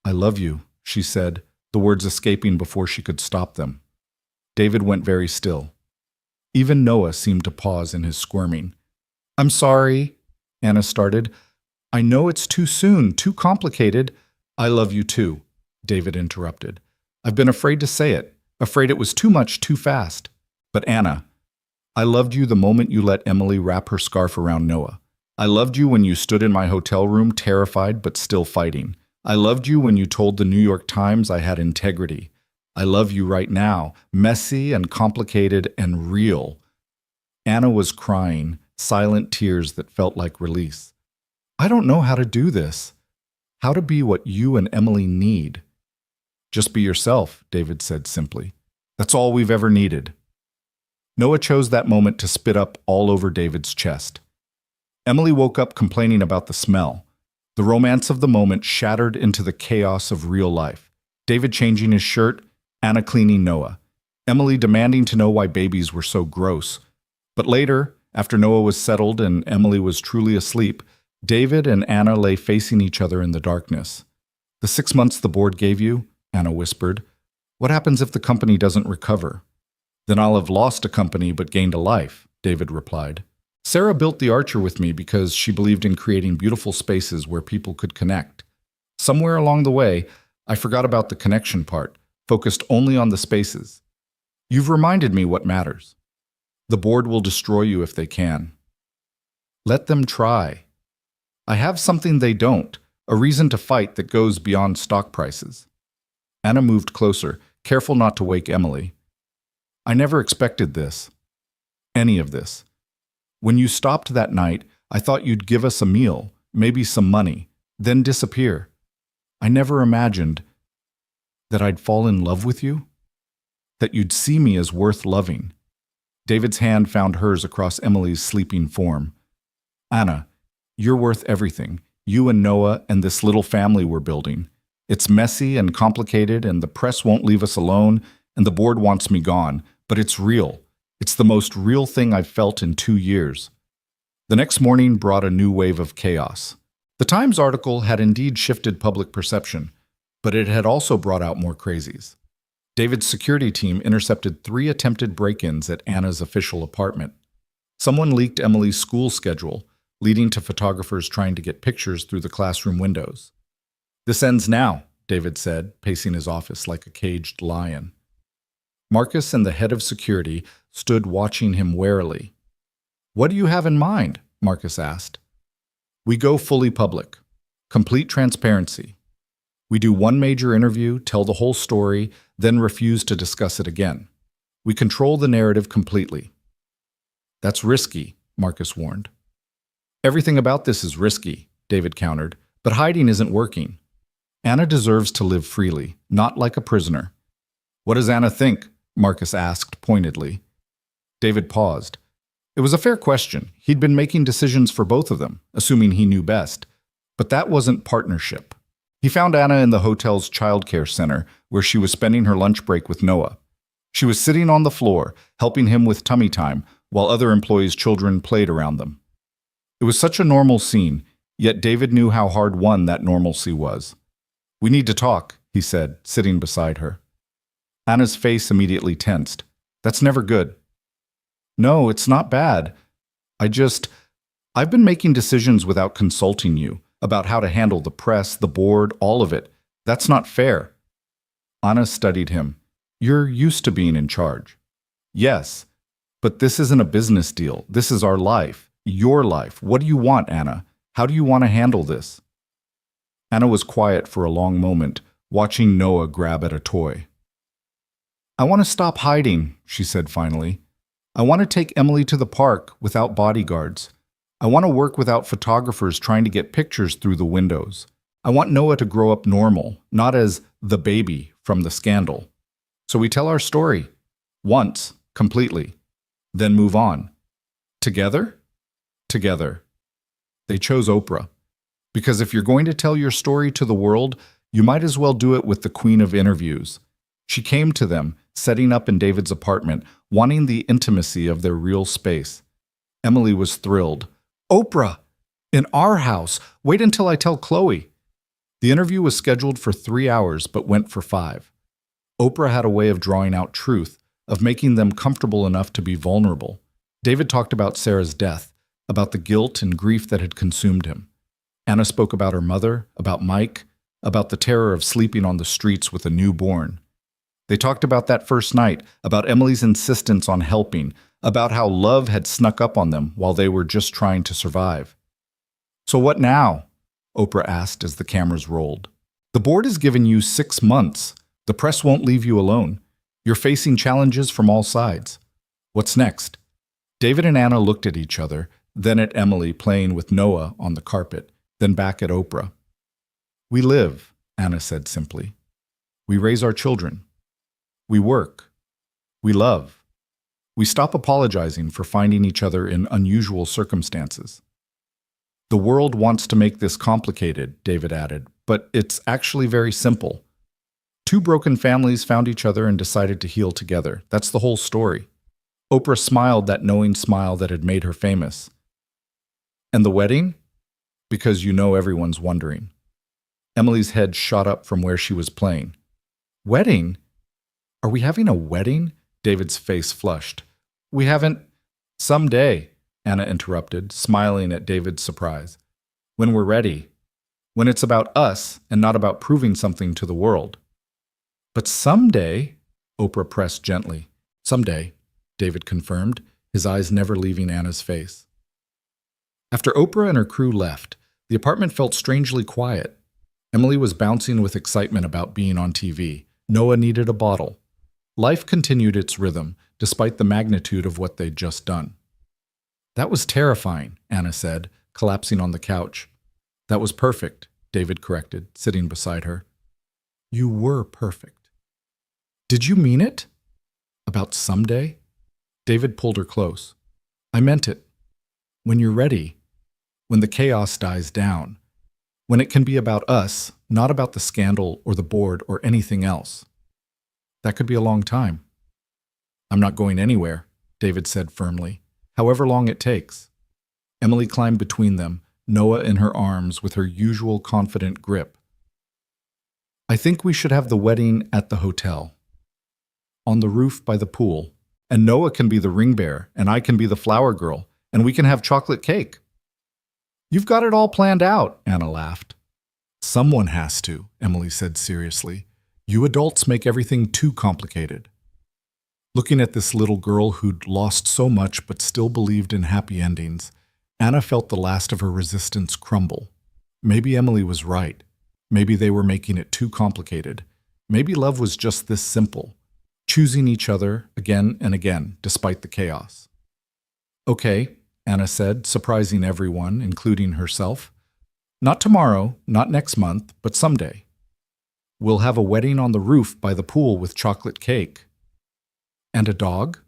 "I love you," she said, the words escaping before she could stop them. David went very still. Even Noah seemed to pause in his squirming. "I'm sorry," Anna started. I know it's too soon, too complicated. I love you too, David interrupted. I've been afraid to say it, afraid it was too much too fast. But Anna, I loved you the moment you let Emily wrap her scarf around Noah. I loved you when you stood in my hotel room, terrified but still fighting. I loved you when you told the New York Times I had integrity. I love you right now, messy and complicated and real. Anna was crying, silent tears that felt like release. I don't know how to do this. How to be what you and Emily need. Just be yourself, David said simply. That's all we've ever needed. Noah chose that moment to spit up all over David's chest. Emily woke up complaining about the smell. The romance of the moment shattered into the chaos of real life. David changing his shirt, Anna cleaning Noah. Emily demanding to know why babies were so gross. But later, after Noah was settled and Emily was truly asleep, David and Anna lay facing each other in the darkness. The 6 months the board gave you, Anna whispered. What happens if the company doesn't recover? Then I'll have lost a company but gained a life, David replied. Sarah built the Archer with me because she believed in creating beautiful spaces where people could connect. Somewhere along the way, I forgot about the connection part, focused only on the spaces. You've reminded me what matters. The board will destroy you if they can. Let them try. I have something they don't, a reason to fight that goes beyond stock prices. Anna moved closer, careful not to wake Emily. I never expected this. Any of this. When you stopped that night, I thought you'd give us a meal, maybe some money, then disappear. I never imagined that I'd fall in love with you, that you'd see me as worth loving. David's hand found hers across Emily's sleeping form. Anna, you're worth everything, you and Noah and this little family we're building. It's messy and complicated, and the press won't leave us alone, and the board wants me gone, but it's real. It's the most real thing I've felt in 2 years. The next morning brought a new wave of chaos. The Times article had indeed shifted public perception, but it had also brought out more crazies. David's security team intercepted 3 attempted break-ins at Anna's official apartment. Someone leaked Emily's school schedule, leading to photographers trying to get pictures through the classroom windows. This ends now, David said, pacing his office like a caged lion. Marcus and the head of security stood watching him warily. What do you have in mind? Marcus asked. We go fully public. Complete transparency. We do one major interview, tell the whole story, then refuse to discuss it again. We control the narrative completely. That's risky, Marcus warned. Everything about this is risky, David countered, but hiding isn't working. Anna deserves to live freely, not like a prisoner. What does Anna think? Marcus asked pointedly. David paused. It was a fair question. He'd been making decisions for both of them, assuming he knew best. But that wasn't partnership. He found Anna in the hotel's childcare center, where she was spending her lunch break with Noah. She was sitting on the floor, helping him with tummy time, while other employees' children played around them. It was such a normal scene, yet David knew how hard-won that normalcy was. We need to talk, he said, sitting beside her. Anna's face immediately tensed. That's never good. No, it's not bad. I've been making decisions without consulting you about how to handle the press, the board, all of it. That's not fair. Anna studied him. You're used to being in charge. Yes, but this isn't a business deal. This is our life, your life. What do you want, Anna? How do you want to handle this? Anna was quiet for a long moment, watching Noah grab at a toy. I want to stop hiding, she said finally. I want to take Emily to the park without bodyguards. I want to work without photographers trying to get pictures through the windows. I want Noah to grow up normal, not as the baby from the scandal. So we tell our story. Once, completely. Then move on. Together? Together. They chose Oprah. Because if you're going to tell your story to the world, you might as well do it with the queen of interviews. She came to them, setting up in David's apartment, wanting the intimacy of their real space. Emily was thrilled. Oprah! In our house! Wait until I tell Chloe. The interview was scheduled for 3 hours, but went for 5. Oprah had a way of drawing out truth, of making them comfortable enough to be vulnerable. David talked about Sarah's death, about the guilt and grief that had consumed him. Anna spoke about her mother, about Mike, about the terror of sleeping on the streets with a newborn. They talked about that first night, about Emily's insistence on helping, about how love had snuck up on them while they were just trying to survive. "So what now?" Oprah asked as the cameras rolled. "The board has given you 6 months. The press won't leave you alone. You're facing challenges from all sides. What's next?" David and Anna looked at each other, then at Emily playing with Noah on the carpet, then back at Oprah. "We live," Anna said simply. "We raise our children. We work. We love. We stop apologizing for finding each other in unusual circumstances." "The world wants to make this complicated," David added, "but it's actually very simple. 2 broken families found each other and decided to heal together. That's the whole story." Oprah smiled that knowing smile that had made her famous. "And the wedding?" "Because you know everyone's wondering." Emily's head shot up from where she was playing. "Wedding? Are we having a wedding?" David's face flushed. "We haven't—" "Someday," Anna interrupted, smiling at David's surprise. "When we're ready. When it's about us and not about proving something to the world." "But someday," Oprah pressed gently. "Someday," David confirmed, his eyes never leaving Anna's face. After Oprah and her crew left, the apartment felt strangely quiet. Emily was bouncing with excitement about being on TV. Noah needed a bottle. Life continued its rhythm, despite the magnitude of what they'd just done. "That was terrifying," Anna said, collapsing on the couch. "That was perfect," David corrected, sitting beside her. "You were perfect." "Did you mean it?" "About someday?" David pulled her close. "I meant it. When you're ready. When the chaos dies down. When it can be about us, not about the scandal or the board or anything else. That could be a long time." "I'm not going anywhere," David said firmly, "however long it takes." Emily climbed between them, Noah in her arms with her usual confident grip. "I think we should have the wedding at the hotel. On the roof by the pool. And Noah can be the ring bearer, and I can be the flower girl, and we can have chocolate cake." "You've got it all planned out," Anna laughed. "Someone has to," Emily said seriously. "You adults make everything too complicated." Looking at this little girl who'd lost so much but still believed in happy endings, Anna felt the last of her resistance crumble. Maybe Emily was right. Maybe they were making it too complicated. Maybe love was just this simple. Choosing each other again and again, despite the chaos. "Okay," Anna said, surprising everyone, including herself. "Not tomorrow, not next month, but someday. We'll have a wedding on the roof by the pool with chocolate cake." "And a dog?"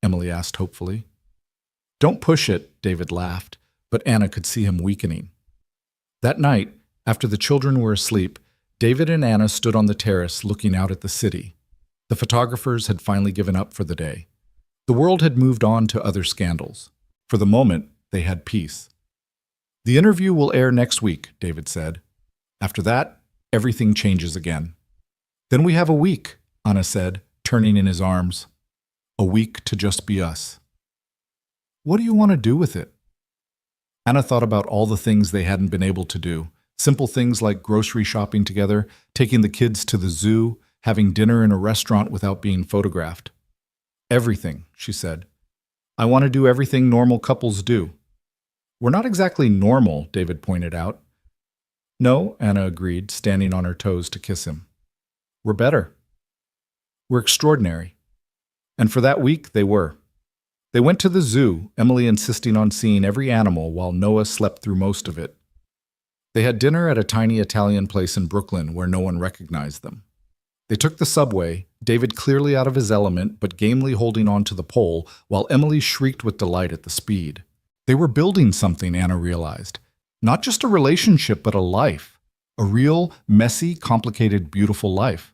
Emily asked hopefully. "Don't push it," David laughed, but Anna could see him weakening. That night, after the children were asleep, David and Anna stood on the terrace looking out at the city. The photographers had finally given up for the day. The world had moved on to other scandals. For the moment, they had peace. "The interview will air next week," David said. "After that, everything changes again." "Then we have a week," Anna said, turning in his arms. "A week to just be us." "What do you want to do with it?" Anna thought about all the things they hadn't been able to do. Simple things like grocery shopping together, taking the kids to the zoo, having dinner in a restaurant without being photographed. "Everything," she said. "I want to do everything normal couples do." "We're not exactly normal," David pointed out. "No," Anna agreed, standing on her toes to kiss him. "We're better. We're extraordinary." And for that week, they were. They went to the zoo, Emily insisting on seeing every animal while Noah slept through most of it. They had dinner at a tiny Italian place in Brooklyn where no one recognized them. They took the subway, David clearly out of his element but gamely holding on to the pole, while Emily shrieked with delight at the speed. They were building something, Anna realized. Not just a relationship, but a life. A real, messy, complicated, beautiful life.